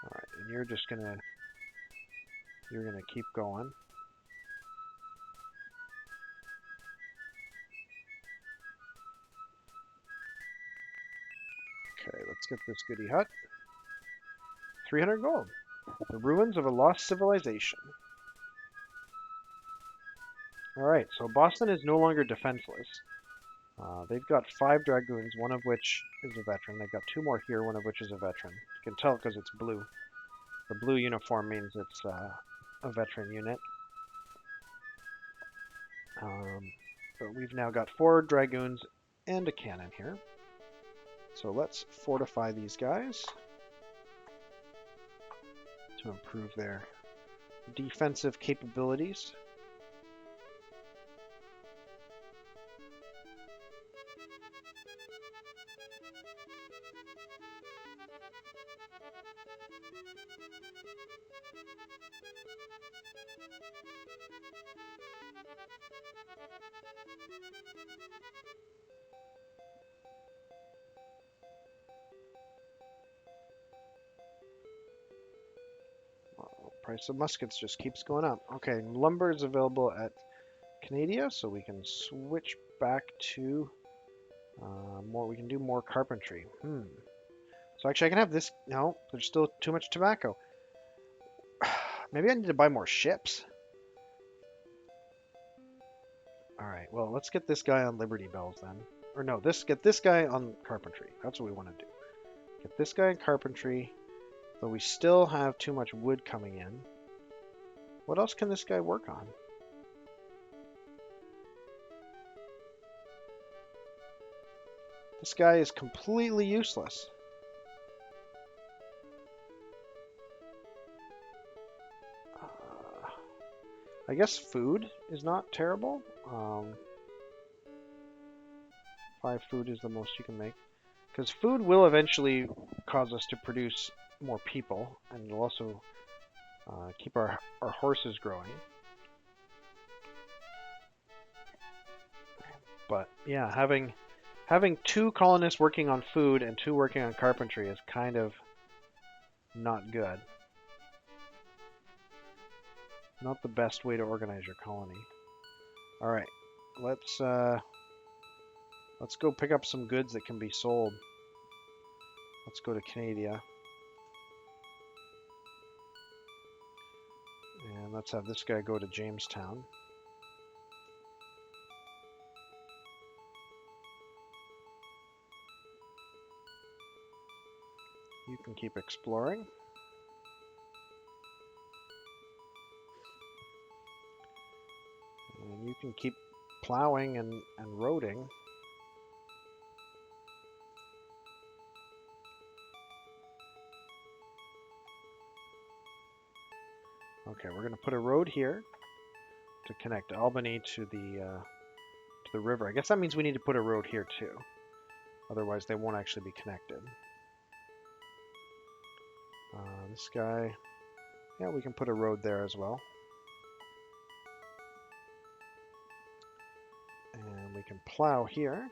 Alright, and you're gonna keep going. Okay, let's get this goody hut. 300 gold. The ruins of a lost civilization. Alright, so Boston is no longer defenseless. They've got 5 dragoons, one of which is a veteran. They've got 2 more here, one of which is a veteran. You can tell because it's blue. The blue uniform means it's a veteran unit. But we've now got 4 dragoons and a cannon here. So let's fortify these guys to improve their defensive capabilities. Price of muskets just keeps going up. Okay, lumber is available at Canada, so we can switch back to more. We can do more carpentry. So actually, I can have this. No, there's still too much tobacco. Maybe I need to buy more ships. All right. Well, let's get this guy on Liberty Bells then. Or no, get this guy on carpentry. That's what we want to do. Get this guy in carpentry. But we still have too much wood coming in. What else can this guy work on? This guy is completely useless. I guess food is not terrible. 5 food is the most you can make. Because food will eventually cause us to produce more people, and it'll also keep our horses growing. But yeah, having 2 colonists working on food and 2 working on carpentry is kind of not good. Not the best way to organize your colony. All right, let's go pick up some goods that can be sold. Let's go to Canada. And let's have this guy go to Jamestown. You can keep exploring. And you can keep plowing and roading. Okay, we're going to put a road here to connect Albany to the river. I guess that means we need to put a road here too. Otherwise, they won't actually be connected. This guy, yeah, we can put a road there as well. And we can plow here.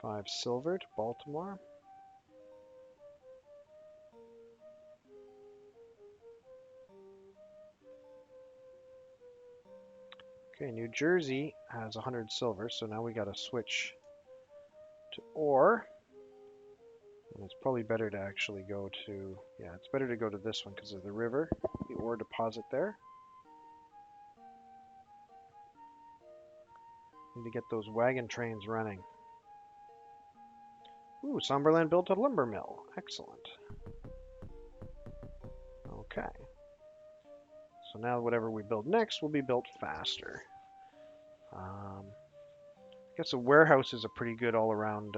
$5 silver to Baltimore. Okay, New Jersey has 100 silver, so now we got to switch to ore. And it's probably better to actually go to, yeah, it's better to go to this one because of the river, the ore deposit there. Need to get those wagon trains running. Ooh, Somberland built a lumber mill. Excellent. Okay. So now whatever we build next will be built faster. I guess a warehouse is a pretty good all-around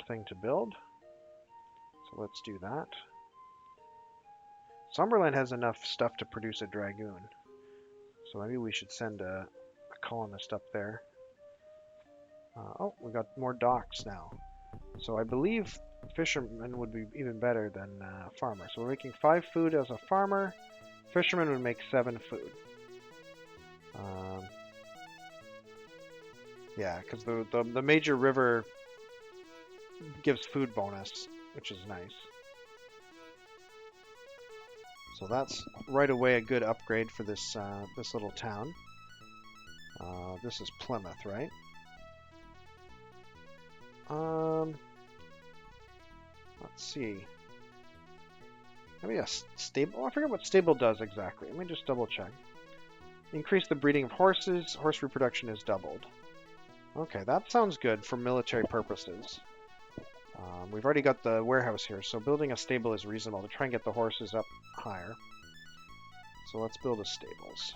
thing to build. So let's do that. Somberland has enough stuff to produce a dragoon. So maybe we should send a colonist up there. Oh, we got more docks now. So I believe fisherman would be even better than farmer. So we're making 5 food as a farmer. Fisherman would make 7 food. Yeah, because the major river gives food bonus, which is nice. So that's right away a good upgrade for this this little town. This is Plymouth, right? Let's see. Maybe a stable. Oh, I forget what stable does exactly. Let me just double check. Increase the breeding of horses. Horse reproduction is doubled. Okay, that sounds good for military purposes. We've already got the warehouse here, so building a stable is reasonable to try and get the horses up higher. So let's build a stables.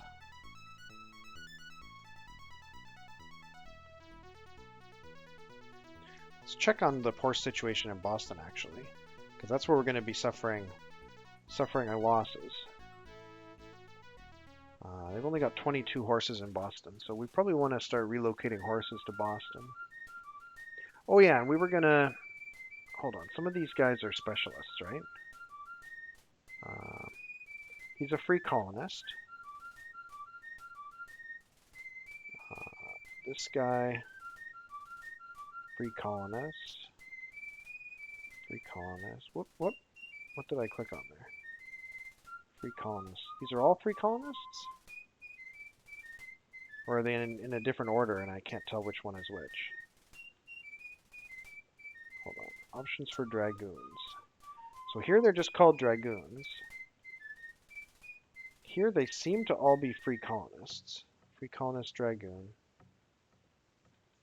Let's check on the horse situation in Boston, actually, because that's where we're going to be suffering suffering losses. They've only got 22 horses in Boston, so we probably want to start relocating horses to Boston. Oh yeah, and we were gonna... Hold on, some of these guys are specialists, right? He's a free colonist. This guy, free colonist. Free colonist. What did I click on there? Free colonists. These are all free colonists? Or are they in a different order and I can't tell which one is which? Hold on. Options for dragoons. So here they're just called dragoons. Here they seem to all be free colonists. Free colonist dragoon.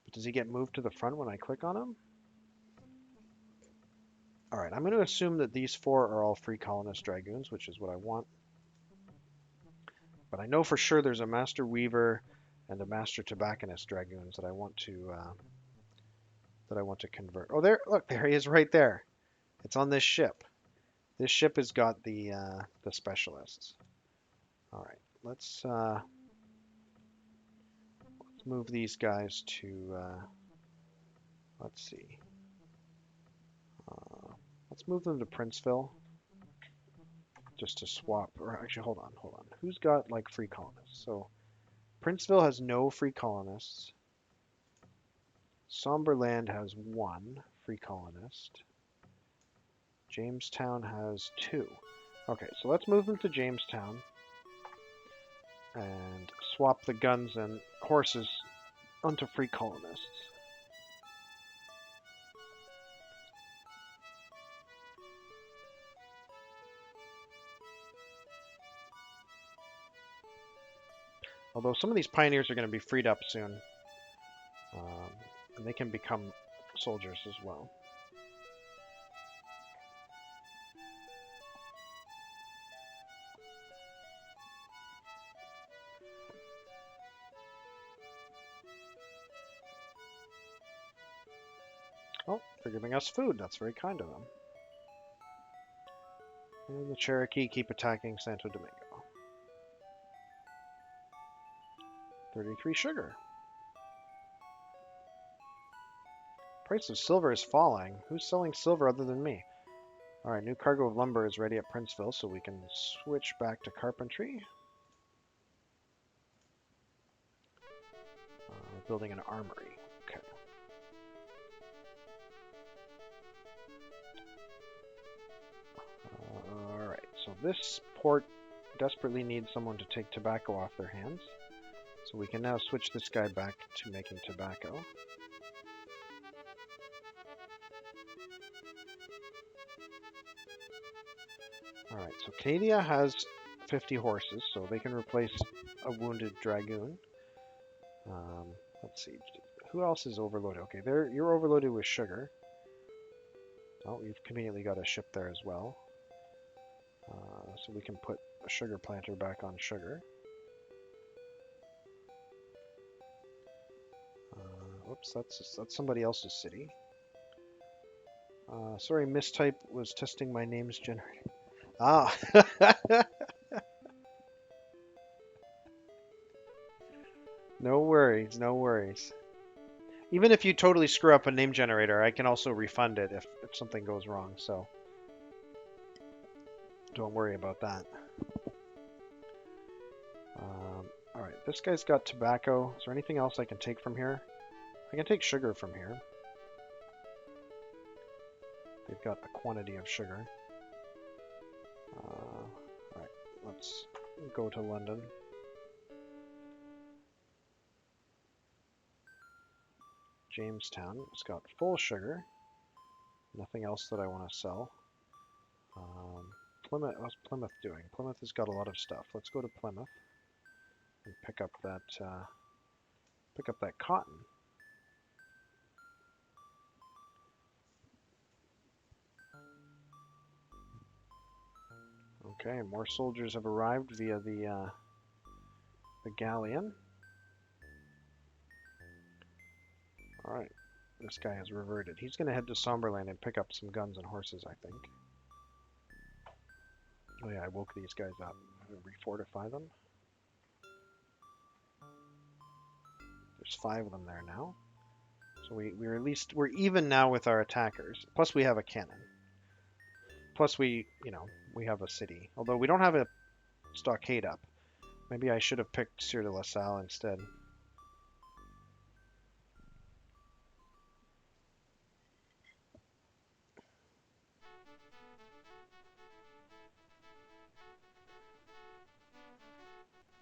But does he get moved to the front when I click on him? Alright, I'm going to assume that these four are all free colonist dragoons, which is what I want. But I know for sure there's a master weaver and a master tobacconist dragoons that I want to convert. Oh, there! Look, there he is, right there. It's on this ship. This ship has got the specialists. All right, let's move these guys to. Let's see. Let's move them to Princeville. Just to swap, or actually, hold on. Who's got like free colonists? So, Princeville has no free colonists. Somberland has 1 free colonist. Jamestown has 2. Okay, so let's move them to Jamestown and swap the guns and horses onto free colonists. Although some of these pioneers are going to be freed up soon. And they can become soldiers as well. Oh, they're giving us food. That's very kind of them. And the Cherokee keep attacking Santo Domingo. 33 sugar. Price of silver is falling. Who's selling silver other than me? Alright, new cargo of lumber is ready at Princeville, so we can switch back to carpentry. We're building an armory. Okay. Alright, so this port desperately needs someone to take tobacco off their hands. So we can now switch this guy back to making tobacco. Alright, so Canada has 50 horses, so they can replace a wounded dragoon. Let's see, who else is overloaded? Okay, you're overloaded with sugar. Oh, you've conveniently got a ship there as well. So we can put a sugar planter back on sugar. Oops, that's somebody else's city. Sorry, mistype was testing my name's generator. Ah! No worries, no worries. Even if you totally screw up a name generator, I can also refund it if something goes wrong, so don't worry about that. Alright, this guy's got tobacco. Is there anything else I can take from here? I can take sugar from here. They've got a quantity of sugar. Alright, let's go to London. Jamestown, it's got full sugar. Nothing else that I want to sell. Plymouth, what's Plymouth doing? Plymouth has got a lot of stuff. Let's go to Plymouth and pick up that cotton. Okay, more soldiers have arrived via the galleon. Alright, this guy has reverted. He's going to head to Somberland and pick up some guns and horses, I think. Oh yeah, I woke these guys up. Refortify them. There's 5 of them there now. So we're even now with our attackers. Plus we have a cannon. Plus we have a city. Although we don't have a stockade up. Maybe I should have picked Sieur de La Salle instead.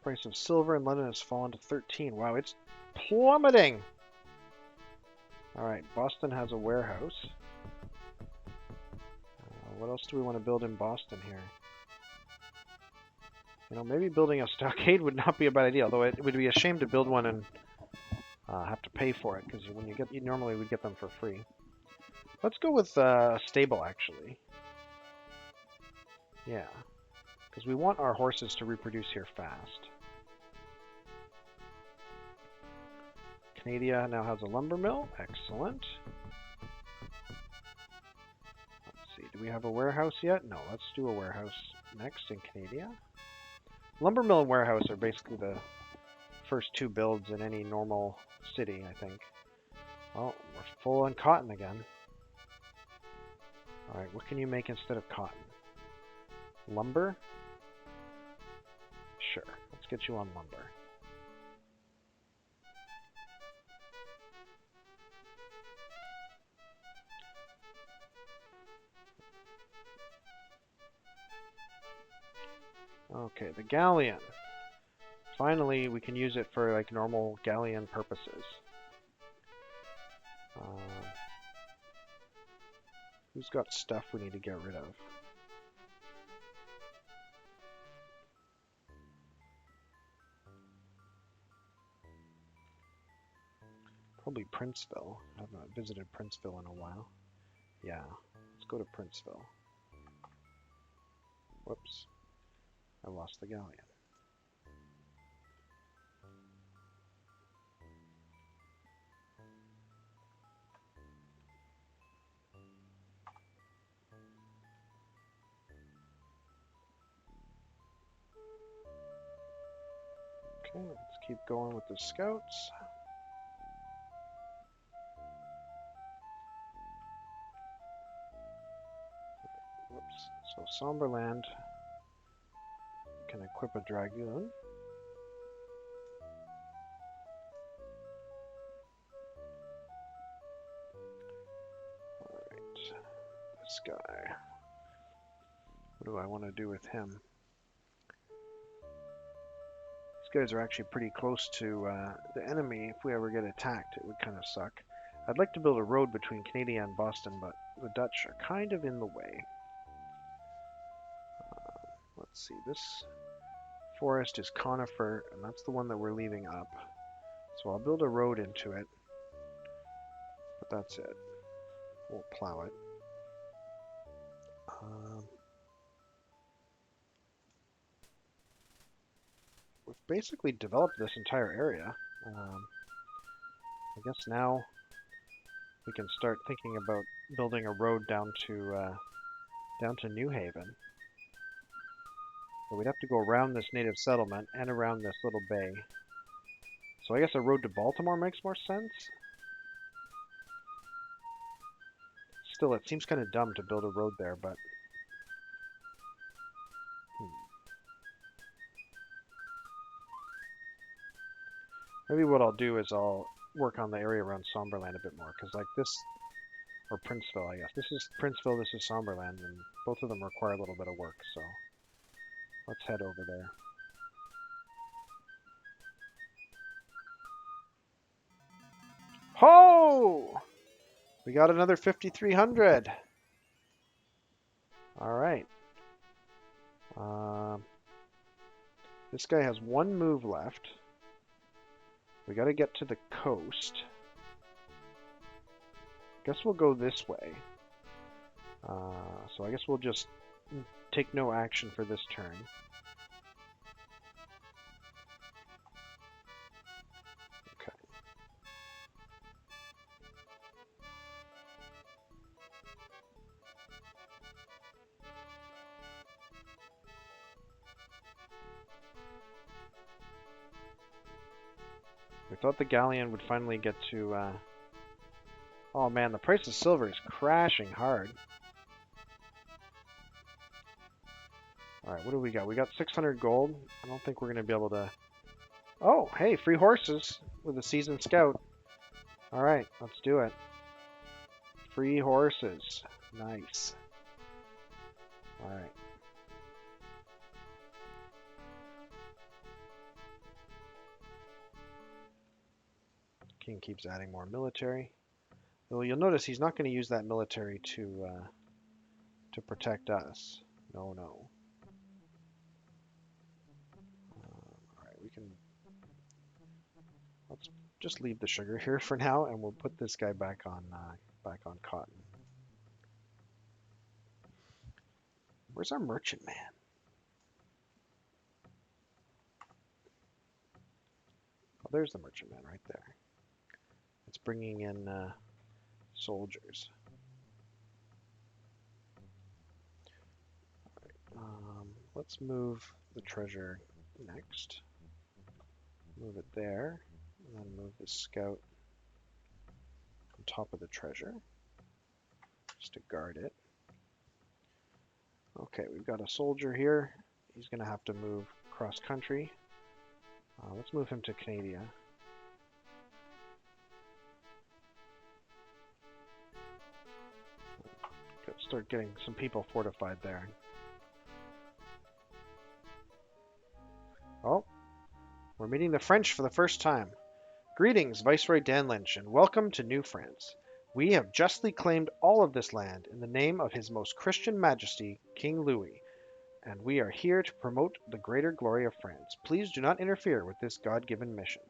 Price of silver in London has fallen to 13. Wow, it's plummeting! Alright, Boston has a warehouse. What else do we want to build in Boston here? Maybe building a stockade would not be a bad idea, although it would be a shame to build one and have to pay for it, because when you normally would get them for free. Let's go with stable, actually. Yeah, because we want our horses to reproduce here fast. Canada now has a lumber mill. Excellent. Let's see, do we have a warehouse yet? No, let's do a warehouse next in Canada. Lumber mill and warehouse are basically the first 2 builds in any normal city, I think. Oh, we're full on cotton again. Alright, what can you make instead of cotton? Lumber? Sure, let's get you on lumber. Okay, the galleon. Finally, we can use it for like normal galleon purposes. Who's got stuff we need to get rid of? Probably Princeville. I have not visited Princeville in a while. Yeah, let's go to Princeville. Whoops. I lost the galleon. Okay, let's keep going with the scouts. Whoops. So Somberland can equip a dragoon. Alright. This guy. What do I want to do with him? These guys are actually pretty close to the enemy. If we ever get attacked, it would kind of suck. I'd like to build a road between Canada and Boston, but the Dutch are kind of in the way. Let's see, this forest is conifer, and that's the one that we're leaving up. So I'll build a road into it, but that's it. We'll plow it. We've basically developed this entire area. I guess now we can start thinking about building a road down to New Haven. But we'd have to go around this native settlement and around this little bay. So I guess a road to Baltimore makes more sense. Still, it seems kind of dumb to build a road there, but... Maybe what I'll do is I'll work on the area around Somberland a bit more, because like this... Or Princeville, I guess. This is Princeville, this is Somberland, and both of them require a little bit of work, so... Let's head over there. Ho! We got another 5,300. Alright. This guy has 1 move left. We gotta get to the coast. Guess we'll go this way. So I guess we'll just take no action for this turn. Okay. We thought the galleon would finally get to... Oh man, the price of silver is crashing hard. Alright, what do we got? We got 600 gold. I don't think we're going to be able to... Oh, hey, free horses with a seasoned scout. Alright, let's do it. Free horses. Nice. Alright. King keeps adding more military. Well, you'll notice he's not going to use that military to protect us. No, no. Alright, we can... Let's just leave the sugar here for now, and we'll put this guy back on cotton. Where's our merchant man? Oh, there's the merchant man right there. It's bringing in soldiers. Right, let's move the treasure next. Move it there, and then move the scout on top of the treasure, just to guard it. Okay, we've got a soldier here. He's going to have to move cross country. Let's move him to Canada. Start getting some people fortified there. Oh, we're meeting the French for the first time. Greetings, Viceroy Dan Lynch, and welcome to New France. We have justly claimed all of this land in the name of His Most Christian Majesty, King Louis, and we are here to promote the greater glory of France. Please do not interfere with this God-given mission.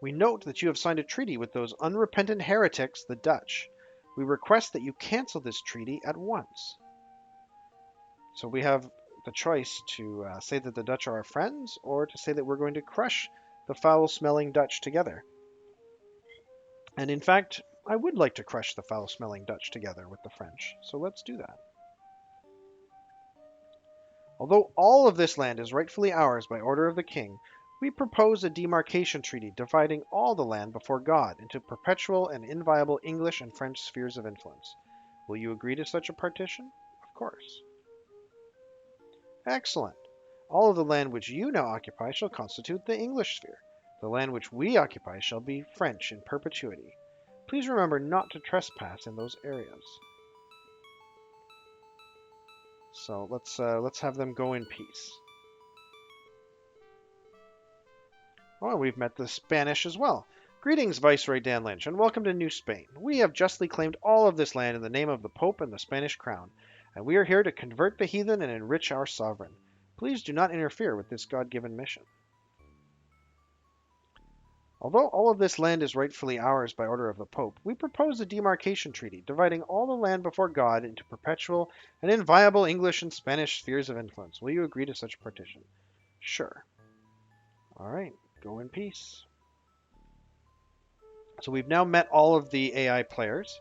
We note that you have signed a treaty with those unrepentant heretics, the Dutch. We request that you cancel this treaty at once. So we have the choice to say that the Dutch are our friends, or to say that we're going to crush the foul-smelling Dutch together. And in fact, I would like to crush the foul-smelling Dutch together with the French, so let's do that. Although all of this land is rightfully ours by order of the king, we propose a demarcation treaty dividing all the land before God into perpetual and inviolable English and French spheres of influence. Will you agree to such a partition? Of course. Excellent. All of the land which you now occupy shall constitute the English sphere. The land which we occupy shall be French in perpetuity. Please remember not to trespass in those areas. So let's have them go in peace. Oh, we've met the Spanish as well. Greetings, Viceroy Dan Lynch, and welcome to New Spain. We have justly claimed all of this land in the name of the Pope and the Spanish crown, and we are here to convert the heathen and enrich our sovereign. Please do not interfere with this God-given mission. Although all of this land is rightfully ours by order of the Pope, we propose a demarcation treaty dividing all the land before God into perpetual and inviolable English and Spanish spheres of influence. Will you agree to such a partition? Sure. All right. Go in peace. So we've now met all of the AI players.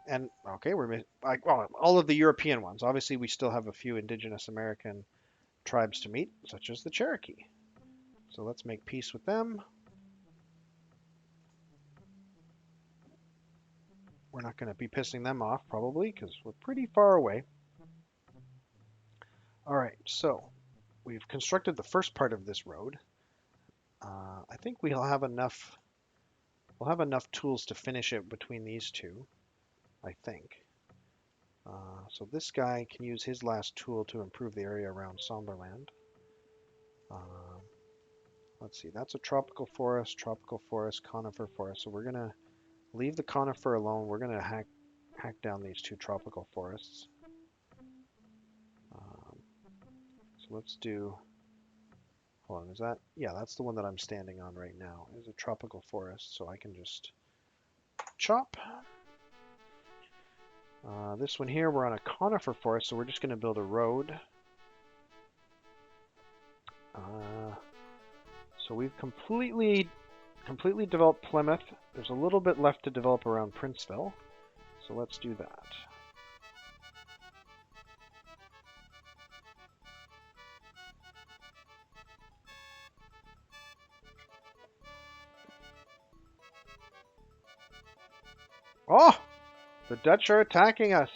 And, okay, all of the European ones. Obviously, we still have a few indigenous American tribes to meet, such as the Cherokee. So let's make peace with them. We're not going to be pissing them off, probably, because we're pretty far away. All right, so we've constructed the first part of this road. I think we'll have enough tools to finish it between these two, I think. So this guy can use his last tool to improve the area around Somberland. Let's see, that's a tropical forest, conifer forest. So we're going to leave the conifer alone. We're going to hack down these two tropical forests. So let's do... Hold on, is that... Yeah, that's the one that I'm standing on right now. It's a tropical forest, so I can just chop. This one here, we're on a conifer forest, so we're just going to build a road. So we've completely developed Plymouth. There's a little bit left to develop around Princeville, so let's do that. Oh! The Dutch are attacking us!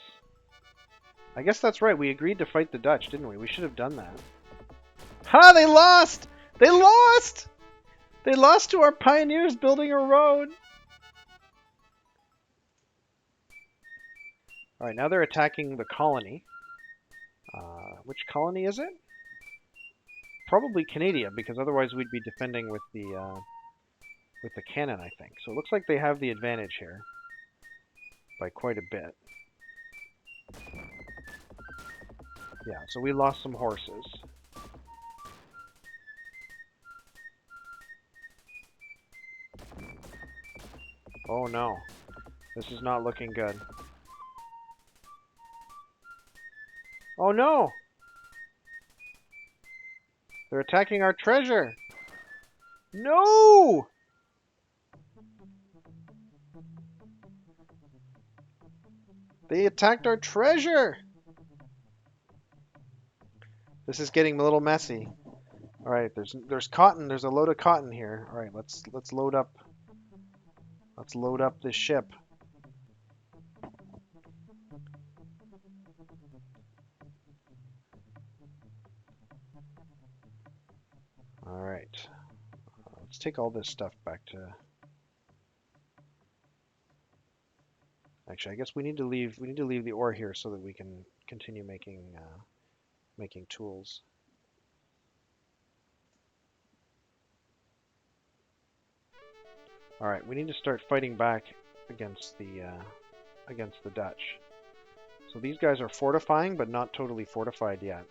I guess that's right. We agreed to fight the Dutch, didn't we? We should have done that. Ha! They lost! They lost! They lost to our pioneers building a road! Alright, now they're attacking the colony. Which colony is it? Probably Canada, because otherwise we'd be defending with the cannon, I think. So it looks like they have the advantage here by quite a bit. Yeah, so we lost some horses. Oh no, this is not looking good. Oh no! They're attacking our treasure! No! They attacked our treasure! This is getting a little messy. All right, there's cotton. There's a load of cotton here. All right, let's load up. Let's load up this ship. All right, let's take all this stuff back to. Actually, I guess we need to leave. We need to leave the ore here so that we can continue making tools. All right, we need to start fighting back against the Dutch. So these guys are fortifying, but not totally fortified yet.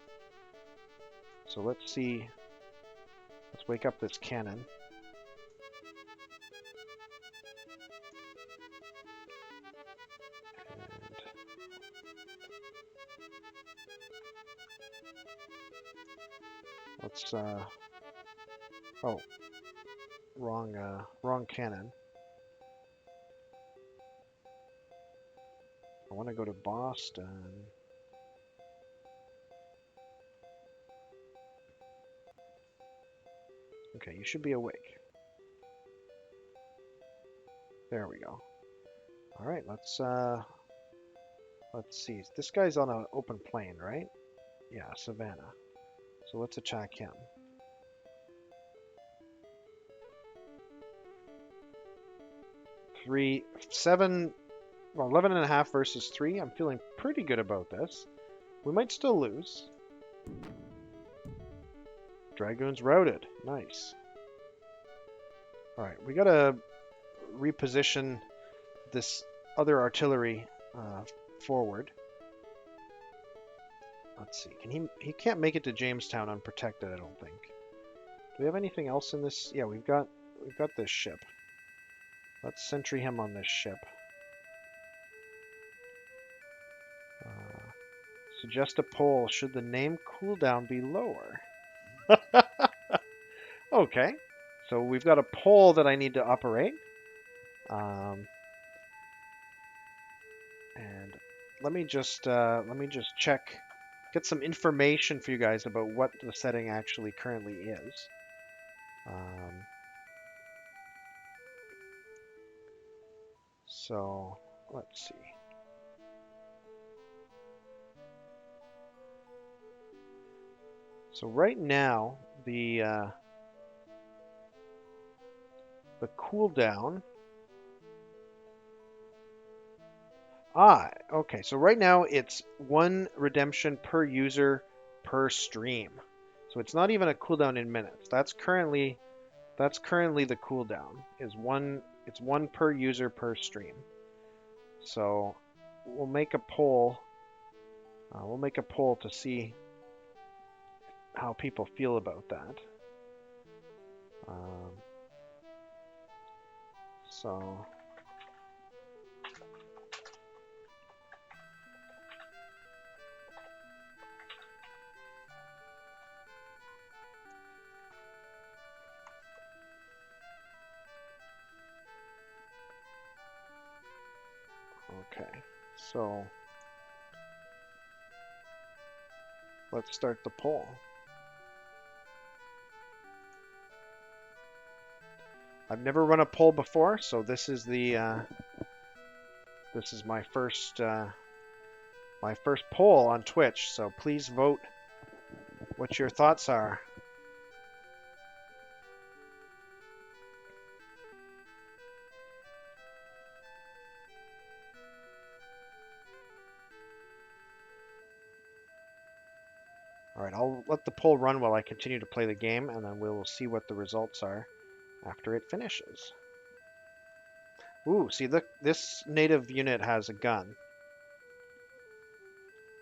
So let's see. Let's wake up this cannon. Let's oh, wrong cannon. I want to go to Boston. Okay, you should be awake. There we go. All right, let's see. This guy's on an open plain, right? Yeah, Savannah. So let's attack him. 11.5 versus 3. I'm feeling pretty good about this. We might still lose. Dragoons routed. Nice. Alright, we gotta reposition this other artillery forward. Let's see. He can't make it to Jamestown unprotected, I don't think. Do we have anything else in this? Yeah, we've got this ship. Let's sentry him on this ship. Suggest a poll. Should the name cooldown be lower? Okay. So we've got a poll that I need to operate. And let me just check, get some information for you guys about what the setting actually currently is. So let's see. So right now the cooldown. Okay. So right now it's 1 redemption per user per stream. So it's not even a cooldown in minutes. That's currently the cooldown. It's 1 per user per stream. So we'll make a poll. We'll make a poll to see how people feel about that. So okay, so let's start the poll. I've never run a poll before, so this is the This is my first poll on Twitch, so please vote what your thoughts are. Alright, I'll let the poll run while I continue to play the game, and then we'll see what the results are after it finishes. Ooh, see, this native unit has a gun.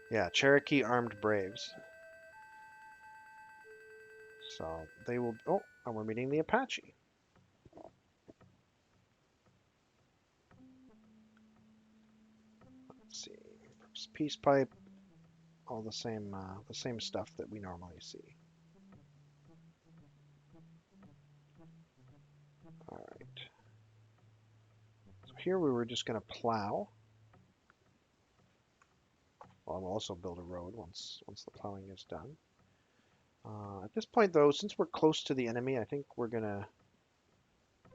Yeah, Cherokee Armed Braves. So they will... Oh, and we're meeting the Apache. Let's see. Peace pipe. All the same stuff that we normally see. All right. So here we were just going to plow. Well, we'll also build a road once the plowing is done. At this point, though, since we're close to the enemy, I think we're gonna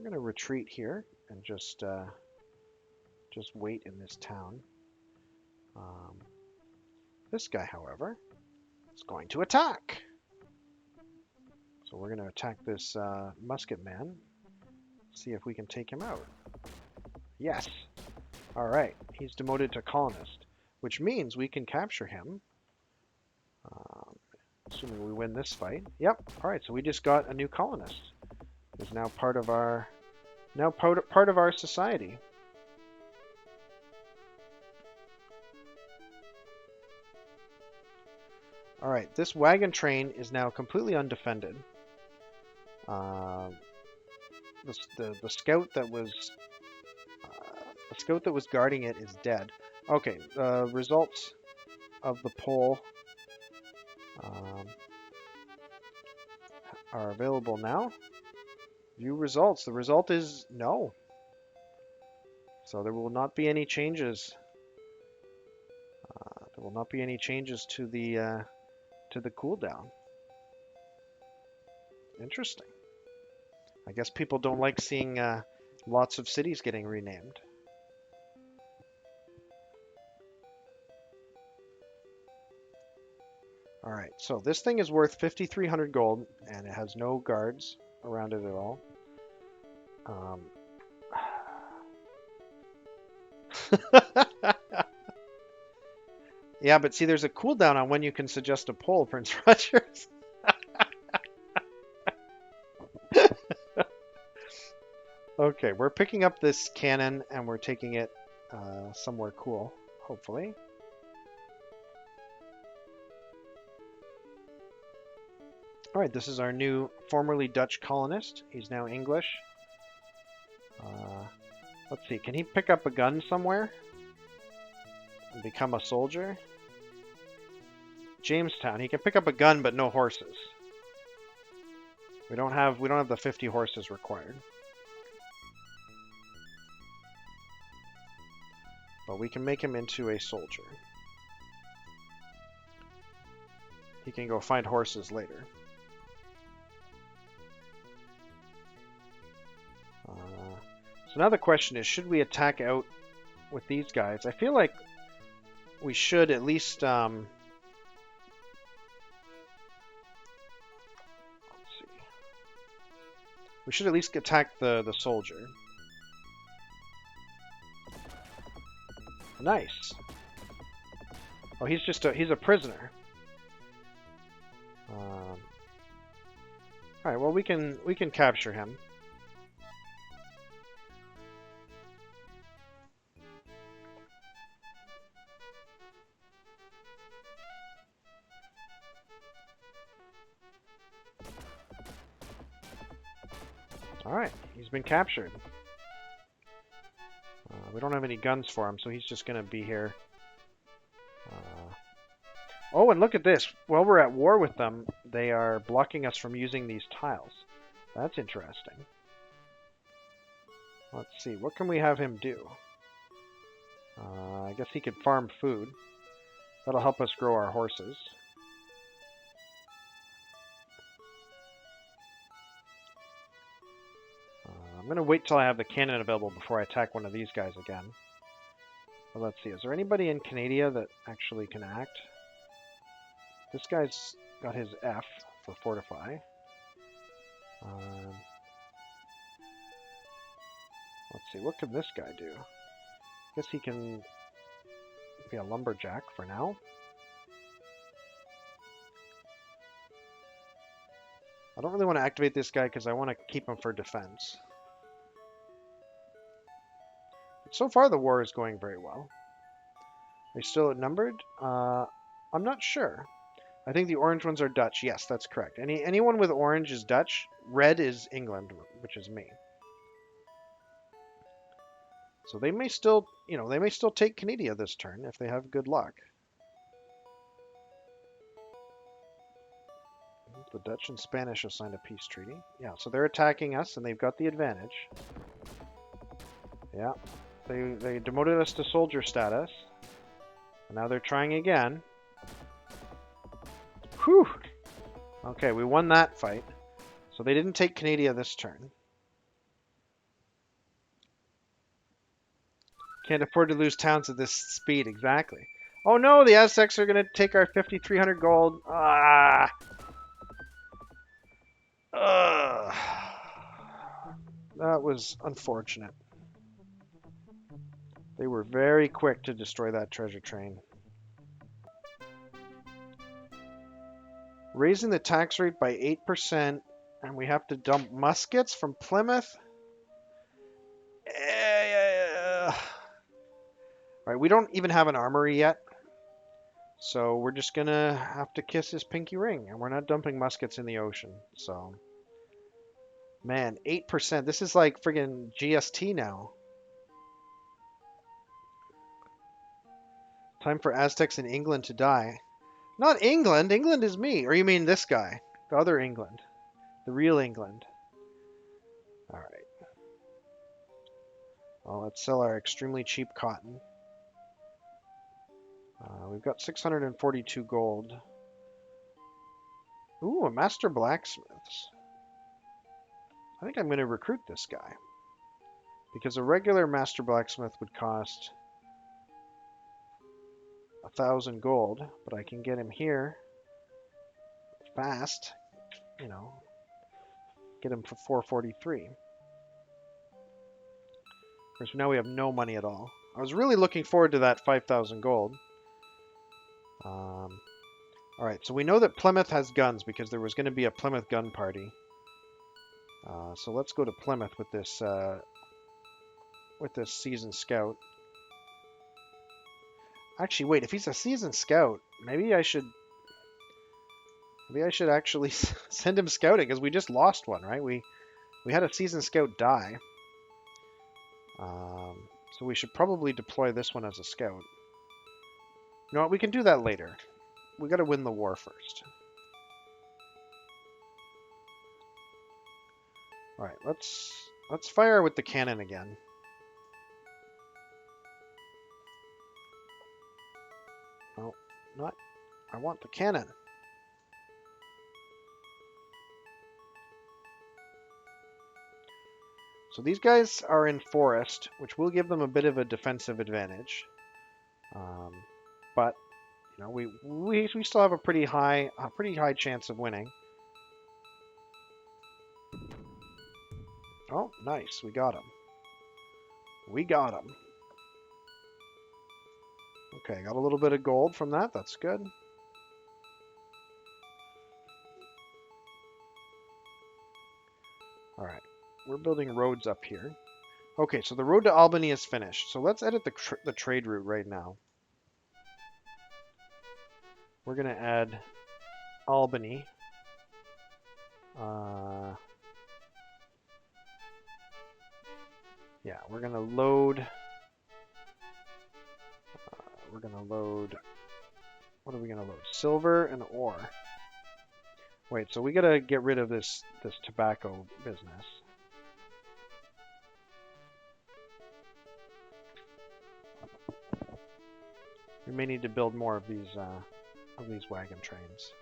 retreat here and just wait in this town. This guy, however, is going to attack. So we're going to attack this musket man. See if we can take him out. Yes. All right. He's demoted to colonist, which means we can capture him. Assuming we win this fight. Yep. All right. So we just got a new colonist. He's now part of our society. All right. This wagon train is now completely undefended. The scout that was guarding it is dead. Okay, the results of the poll are available now. View results. The result is no. So there will not be any changes. There will not be any changes to the cooldown. Interesting. I guess people don't like seeing lots of cities getting renamed. All right, so this thing is worth 5,300 gold, and it has no guards around it at all. Yeah, but see, there's a cooldown on when you can suggest a poll, Prince Rogers. Okay, we're picking up this cannon, and we're taking it somewhere cool, hopefully. All right, this is our new formerly Dutch colonist. He's now English. Let's see, can he pick up a gun somewhere and become a soldier? Jamestown, he can pick up a gun but no horses. We don't have the 50 horses required. But we can make him into a soldier. He can go find horses later. So now the question is, should we attack out with these guys? I feel like we should at least... let's see. We should at least attack the soldier. Nice. Oh, he's a prisoner. All right. Well, we can capture him. All right. He's been captured. We don't have any guns for him, so he's just going to be here. Oh, and look at this. While we're at war with them, they are blocking us from using these tiles. That's interesting. Let's see. What can we have him do? I guess he could farm food. That'll help us grow our horses. I'm going to wait till I have the cannon available before I attack one of these guys again. Well, let's see. Is there anybody in Canada that actually can act? This guy's got his F for fortify. Let's see. What can this guy do? Guess he can be a lumberjack for now. I don't really want to activate this guy because I want to keep him for defense. But so far, the war is going very well. Are they still outnumbered? I'm not sure. I think the orange ones are Dutch. Yes, that's correct. Anyone with orange is Dutch. Red is England, which is me. So they may still, they may still take Canada this turn if they have good luck. The Dutch and Spanish have signed a peace treaty. Yeah, so they're attacking us and they've got the advantage. Yeah, they demoted us to soldier status. And now they're trying again. Whew! Okay, we won that fight. So they didn't take Canada this turn. Can't afford to lose towns at this speed, exactly. Oh no, the Aztecs are going to take our 5,300 gold. Ah! That was unfortunate. They were very quick to destroy that treasure train. Raising the tax rate by 8%, and we have to dump muskets from Plymouth? Alright, we don't even have an armory yet. So we're just gonna have to kiss his pinky ring, and we're not dumping muskets in the ocean, so... Man, 8%. This is like friggin' GST now. Time for Aztecs in England to die. Not England. England is me. Or you mean this guy. The other England. The real England. Alright. Well, let's sell our extremely cheap cotton. We've got 642 gold. Ooh, a master blacksmiths. I think I'm going to recruit this guy. Because a regular master blacksmith would cost 1,000 gold, but I can get him here fast, get him for 443. Of course, now we have no money at all. I was really looking forward to that 5,000 gold. Alright, so we know that Plymouth has guns because there was going to be a Plymouth gun party. So let's go to Plymouth with this seasoned scout. Actually, wait, if he's a seasoned scout, maybe I should actually send him scouting, because we just lost one, right? We had a seasoned scout die. So we should probably deploy this one as a scout. You know what, we can do that later. We gotta win the war first. Alright, let's fire with the cannon again. No, not. I want the cannon. So these guys are in forest, which will give them a bit of a defensive advantage. But we still have a pretty high chance of winning. Oh, nice, we got him. We got him. Okay, got a little bit of gold from that. That's good. All right, we're building roads up here. Okay, so the road to Albany is finished. So let's edit the trade route right now. We're going to add Albany. Yeah, we're going to load... What are we going to load? Silver and ore. Wait, so we got to get rid of this tobacco business. We may need to build more of these wagon trains.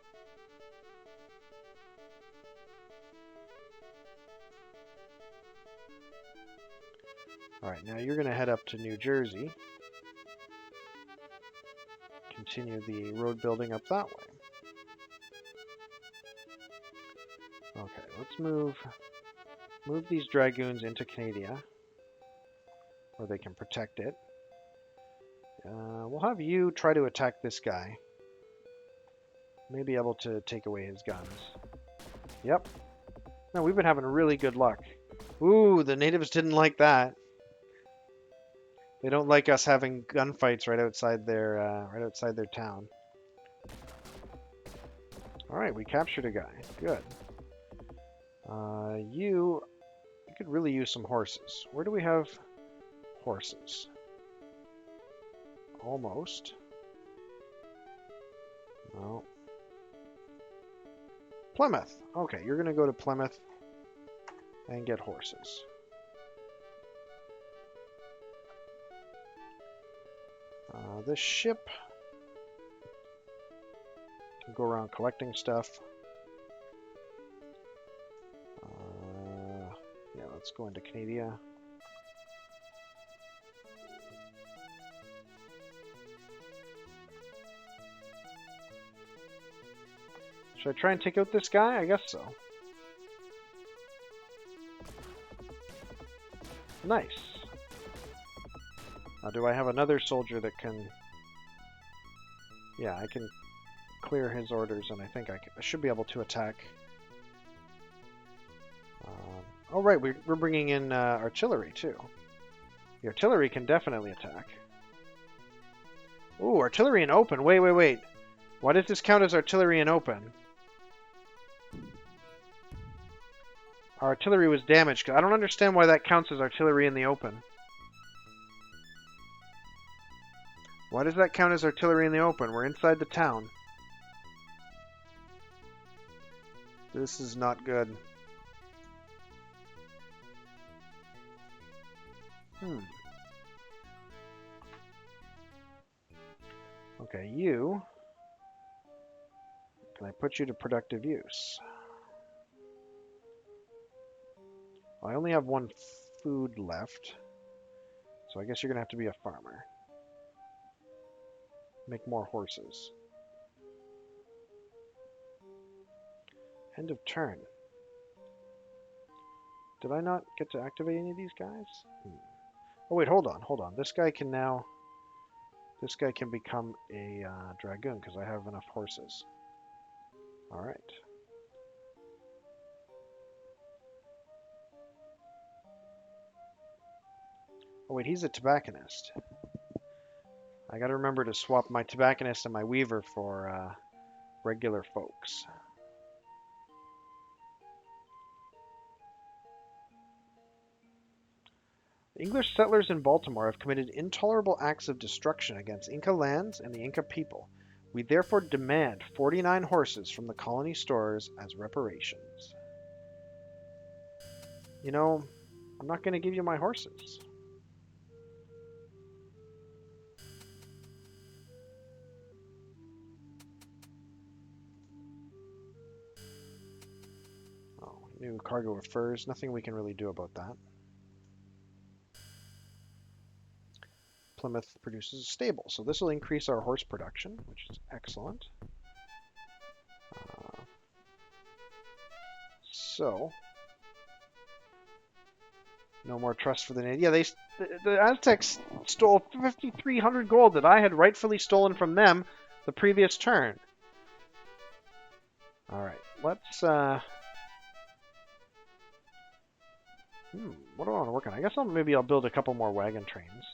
All right, now you're going to head up to New Jersey. continue the road building up that way. Okay, let's move these dragoons into Canada, where they can protect it. We'll have you try to attack this guy. Maybe able to take away his guns. Yep. No, we've been having really good luck. Ooh, the natives didn't like that. They don't like us having gunfights right outside their town. All right, we captured a guy. Good. You could really use some horses. Where do we have horses? Almost. No. Plymouth. Okay, you're going to go to Plymouth and get horses. This ship can go around collecting stuff. Yeah, let's go into Canada. Should I try and take out this guy? I guess so. Nice. Now, do I have another soldier that can... Yeah, I can clear his orders, and I think I should be able to attack. Oh, right, we're bringing in artillery, too. The artillery can definitely attack. Ooh, artillery in open. Wait. Why does this count as artillery in open? Our artillery was damaged. I don't understand why that counts as artillery in the open. Why does that count as artillery in the open? We're inside the town. This is not good. Okay, you... Can I put you to productive use? I only have one food left, so I guess you're going to have to be a farmer. Make more horses. End of turn. Did I not get to activate any of these guys? Oh wait, hold on. This guy can become a dragoon because I have enough horses. All right. Oh wait, he's a tobacconist. I gotta remember to swap my tobacconist and my weaver for regular folks. The English settlers in Baltimore have committed intolerable acts of destruction against Inca lands and the Inca people. We therefore demand 49 horses from the colony stores as reparations. You know, I'm not going to give you my horses. Oh, new cargo of furs. Nothing we can really do about that. Plymouth produces a stable, so this will increase our horse production, which is excellent. So, no more trust for the native. Yeah, the Aztecs stole 5,300 gold that I had rightfully stolen from them the previous turn. All right, let's. What do I want to work on? I guess maybe I'll build a couple more wagon trains.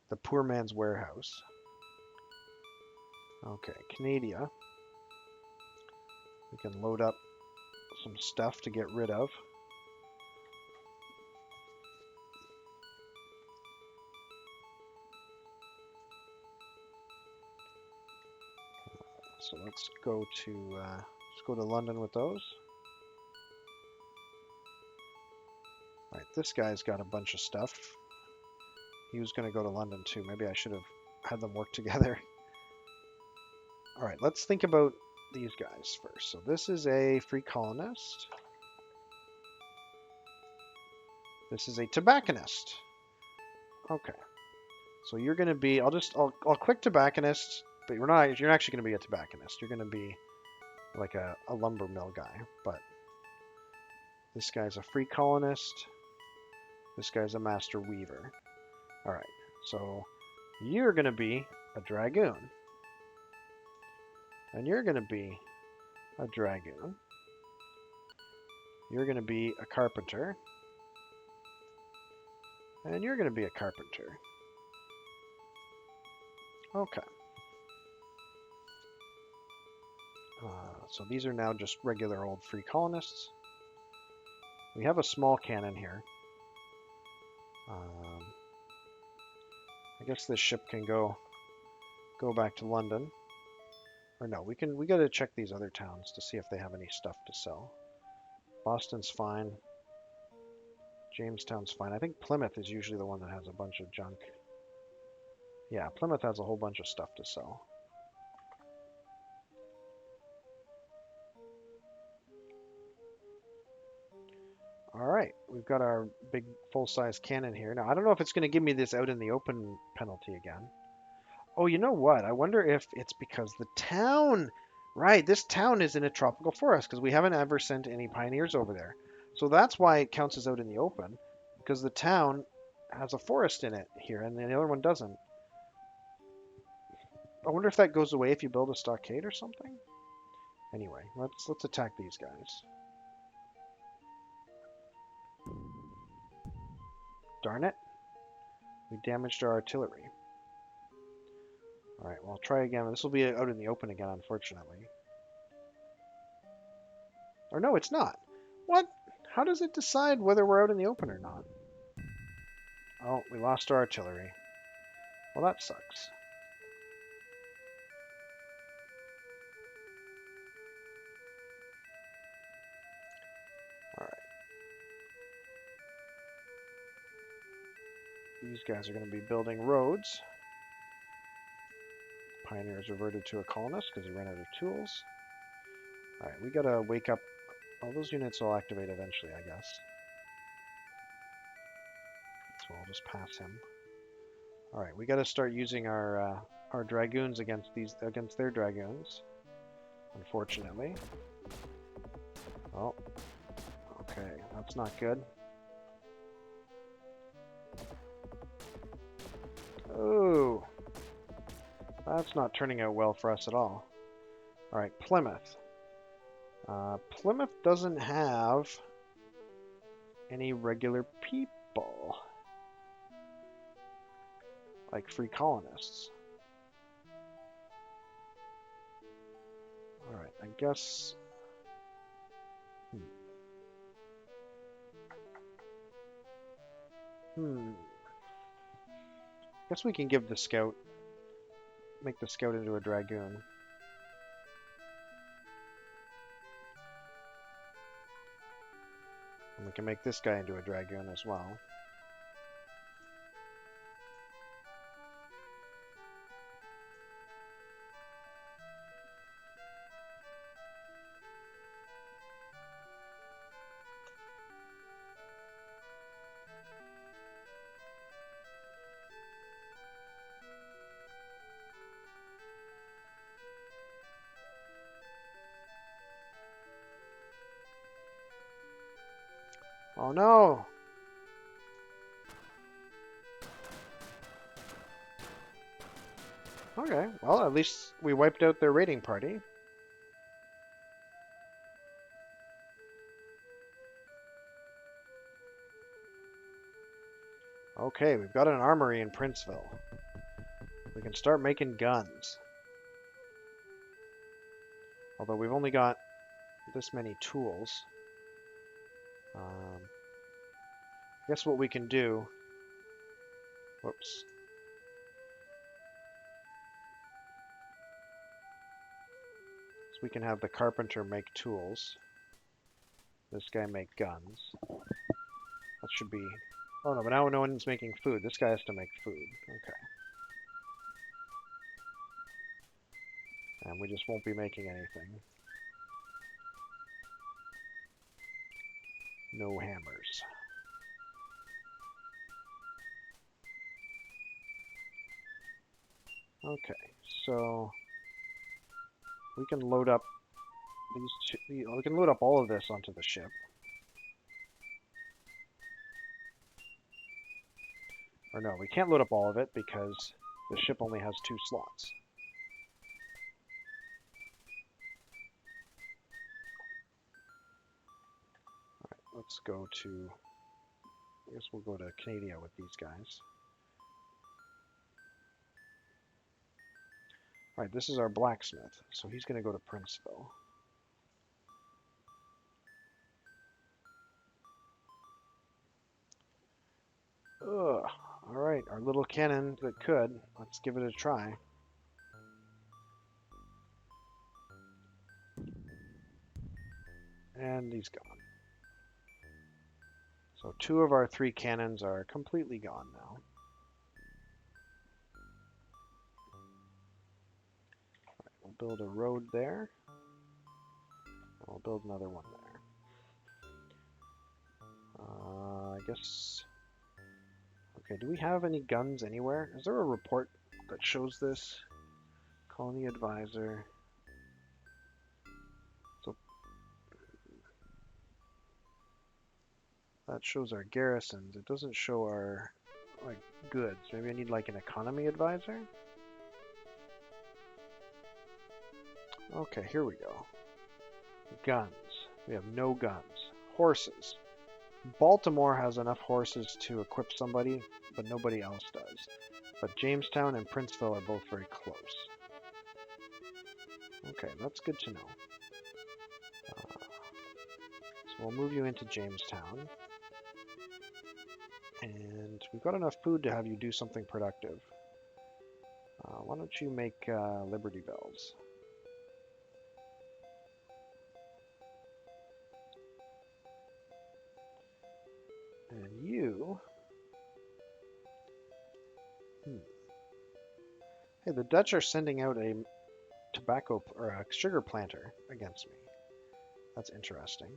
The poor man's warehouse. Okay, Canada. We can load up some stuff to get rid of. So let's go to London with those. All right, this guy's got a bunch of stuff. He was going to go to London too. Maybe I should have had them work together. All right, let's think about these guys first. So this is a free colonist. This is a tobacconist. Okay. So you're going to be, I'll click tobacconist, but you're not actually going to be a tobacconist. You're going to be like a lumber mill guy. But this guy's a free colonist. This guy's a master weaver. All right, so you're going to be a dragoon. And you're going to be a dragoon. You're going to be a carpenter. And you're going to be a carpenter. Okay. So these are now just regular old free colonists. We have a small cannon here. I guess this ship can go back to London. Or no, we got to check these other towns to see if they have any stuff to sell. Boston's fine. Jamestown's fine. I think Plymouth is usually the one that has a bunch of junk. Yeah, Plymouth has a whole bunch of stuff to sell. Alright, we've got our big full-size cannon here. Now, I don't know if it's going to give me this out in the open penalty again. Oh, you know what? I wonder if it's because the town... Right, this town is in a tropical forest because we haven't ever sent any pioneers over there. So that's why it counts as out in the open, because the town has a forest in it here and the other one doesn't. I wonder if that goes away if you build a stockade or something? Anyway, let's attack these guys. Darn it. We damaged our artillery. Alright, well, I'll try again. This will be out in the open again, unfortunately. Or no, it's not. What? How does it decide whether we're out in the open or not? Oh, we lost our artillery. Well, that sucks. Alright. These guys are going to be building roads. Pioneers reverted to a colonist because he ran out of tools. Alright, we gotta wake up. All those units will activate eventually, I guess. So I'll just pass him. Alright, we gotta start using our dragoons against their dragoons. Unfortunately. Oh. Okay, that's not good. Oh. That's not turning out well for us at all. Alright, Plymouth. Plymouth doesn't have any regular people. Like free colonists. Alright, I guess... Guess we can give the scout... Make the scout into a dragoon. And we can make this guy into a dragoon as well. Oh no! Okay, well, at least we wiped out their raiding party. Okay, we've got an armory in Princeville. We can start making guns. Although we've only got this many tools. I guess what we can do... Whoops. So we can have the carpenter make tools. This guy make guns. That should be... Oh no, but now no one's making food. This guy has to make food. Okay. And we just won't be making anything. No hammers. Okay, so we can load up we can load up all of this onto the ship. Or no, we can't load up all of it because the ship only has 2 slots. Alright, let's go to... I guess we'll go to Canada with these guys. Alright, this is our blacksmith, so he's going to go to Princeville. Ugh. Alright, our little cannon that could. Let's give it a try. And he's gone. So 2 of our 3 cannons are completely gone now. Alright, we'll build a road there. And we'll build another one there. I guess... Okay, do we have any guns anywhere? Is there a report that shows this? Colony Advisor. So that shows our garrisons. It doesn't show our like goods. Maybe I need like an economy advisor? Okay, here we go. Guns. We have no guns. Horses. Baltimore has enough horses to equip somebody, but nobody else does. But Jamestown and Princeville are both very close. Okay, that's good to know. So we'll move you into Jamestown. And we've got enough food to have you do something productive. Why don't you make Liberty Bells? And you... Hey, the Dutch are sending out a tobacco or a sugar planter against me. That's interesting.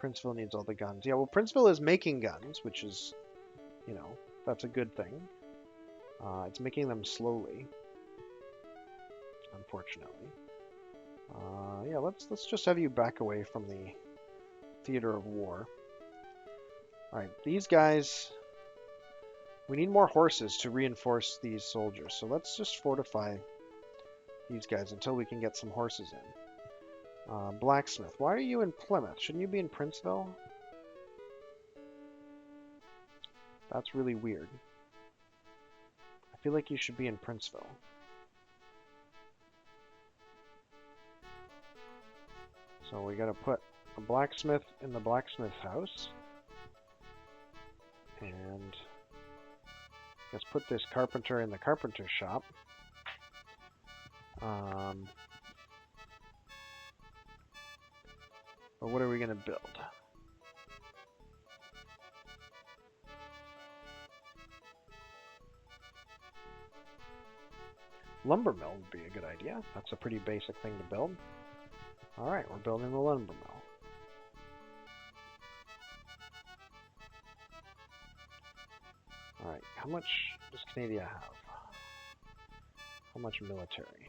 Princeville needs all the guns. Yeah, well, Princeville is making guns, which is, you know, that's a good thing. It's making them slowly, unfortunately. Yeah, let's just have you back away from the theater of war. All right, these guys. We need more horses to reinforce these soldiers, so let's just fortify these guys until we can get some horses in. Blacksmith, why are you in Plymouth? Shouldn't you be in Princeville? That's really weird. I feel like you should be in Princeville. So we gotta put a blacksmith in the blacksmith house. And let's put this carpenter in the carpenter shop. But what are we gonna build? Lumber mill would be a good idea. That's a pretty basic thing to build. Alright, we're building the lumber mill. Alright, how much does Canada have? How much military?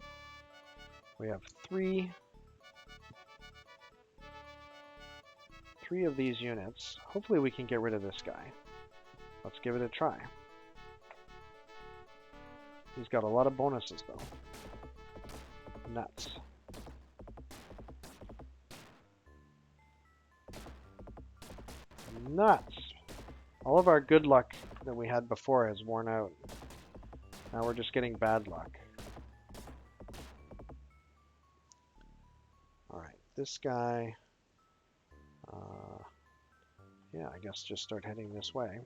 We have three of these units. Hopefully we can get rid of this guy. Let's give it a try. He's got a lot of bonuses though. Nuts. Nuts! All of our good luck that we had before has worn out. Now we're just getting bad luck. Alright, this guy... yeah, I guess just start heading this way.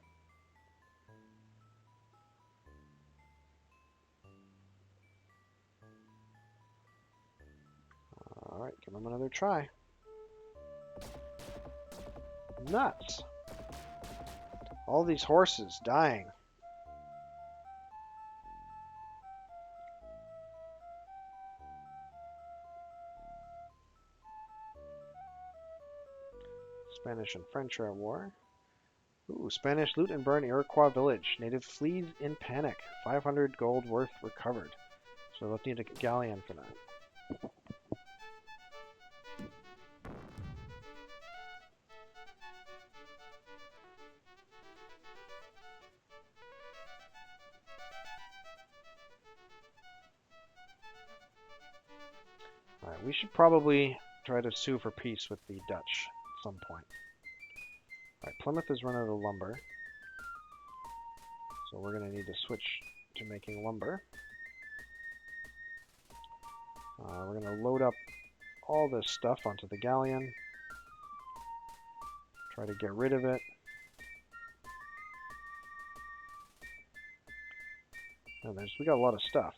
Alright, give him another try. Nuts! All these horses dying. Spanish and French are at war. Ooh, Spanish loot and burn Iroquois village. Native flees in panic. 500 gold worth recovered. So they'll need a galleon for that. Alright, we should probably try to sue for peace with the Dutch at some point. Alright, Plymouth has run out of lumber. So we're going to need to switch to making lumber. We're going to load up all this stuff onto the galleon. Try to get rid of it. And we got a lot of stuff.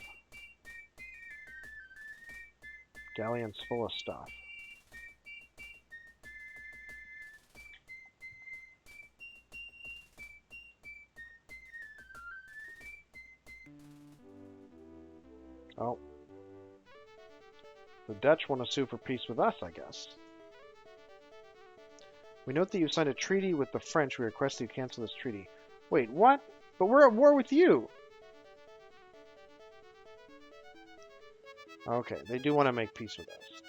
Galleon's full of stuff. Oh. The Dutch want to sue for peace with us, I guess. We note that you signed a treaty with the French. We request that you cancel this treaty. Wait, what? But we're at war with you! Okay, they do want to make peace with us.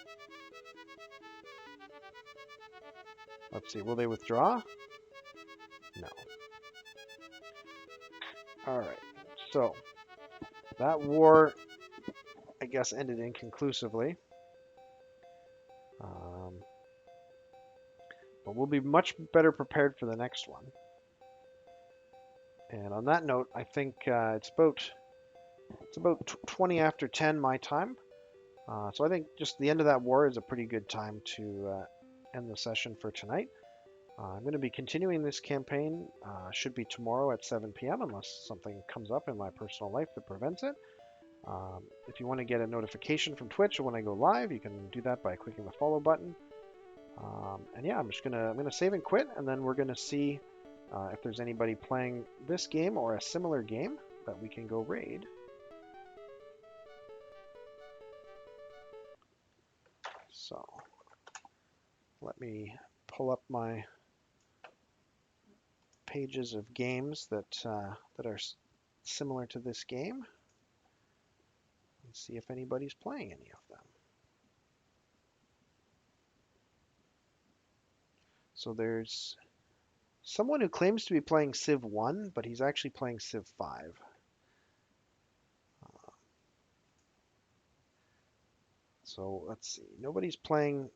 Let's see, will they withdraw? No. Alright, so that war, I guess, ended inconclusively. But we'll be much better prepared for the next one. And on that note, I think it's about 20 after 10 my time. So I think just the end of that war is a pretty good time to end the session for tonight. I'm going to be continuing this campaign. Should be tomorrow at 7 p.m. unless something comes up in my personal life that prevents it. If you want to get a notification from Twitch when I go live, you can do that by clicking the follow button. And yeah, I'm gonna save and quit, and then we're gonna see if there's anybody playing this game or a similar game that we can go raid. So let me pull up my pages of games that are similar to this game and see if anybody's playing any of them. So there's someone who claims to be playing Civ 1, but he's actually playing Civ 5. So let's see. Nobody's playing.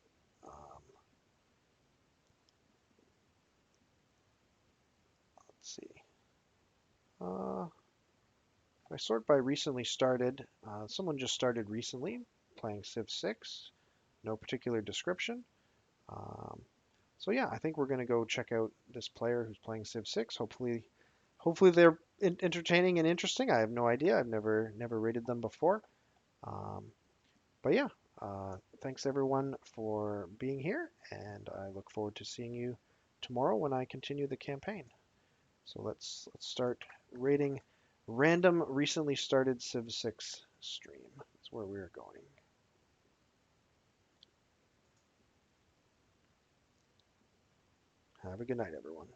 Let's see. If I sort by recently started, someone just started recently playing Civ 6. No particular description. So yeah, I think we're going to go check out this player who's playing Civ 6. Hopefully they're entertaining and interesting. I have no idea. I've never rated them before. But yeah, thanks everyone for being here, and I look forward to seeing you tomorrow when I continue the campaign. So let's start rating random recently started Civ 6 stream. That's where we're going. Have a good night, everyone.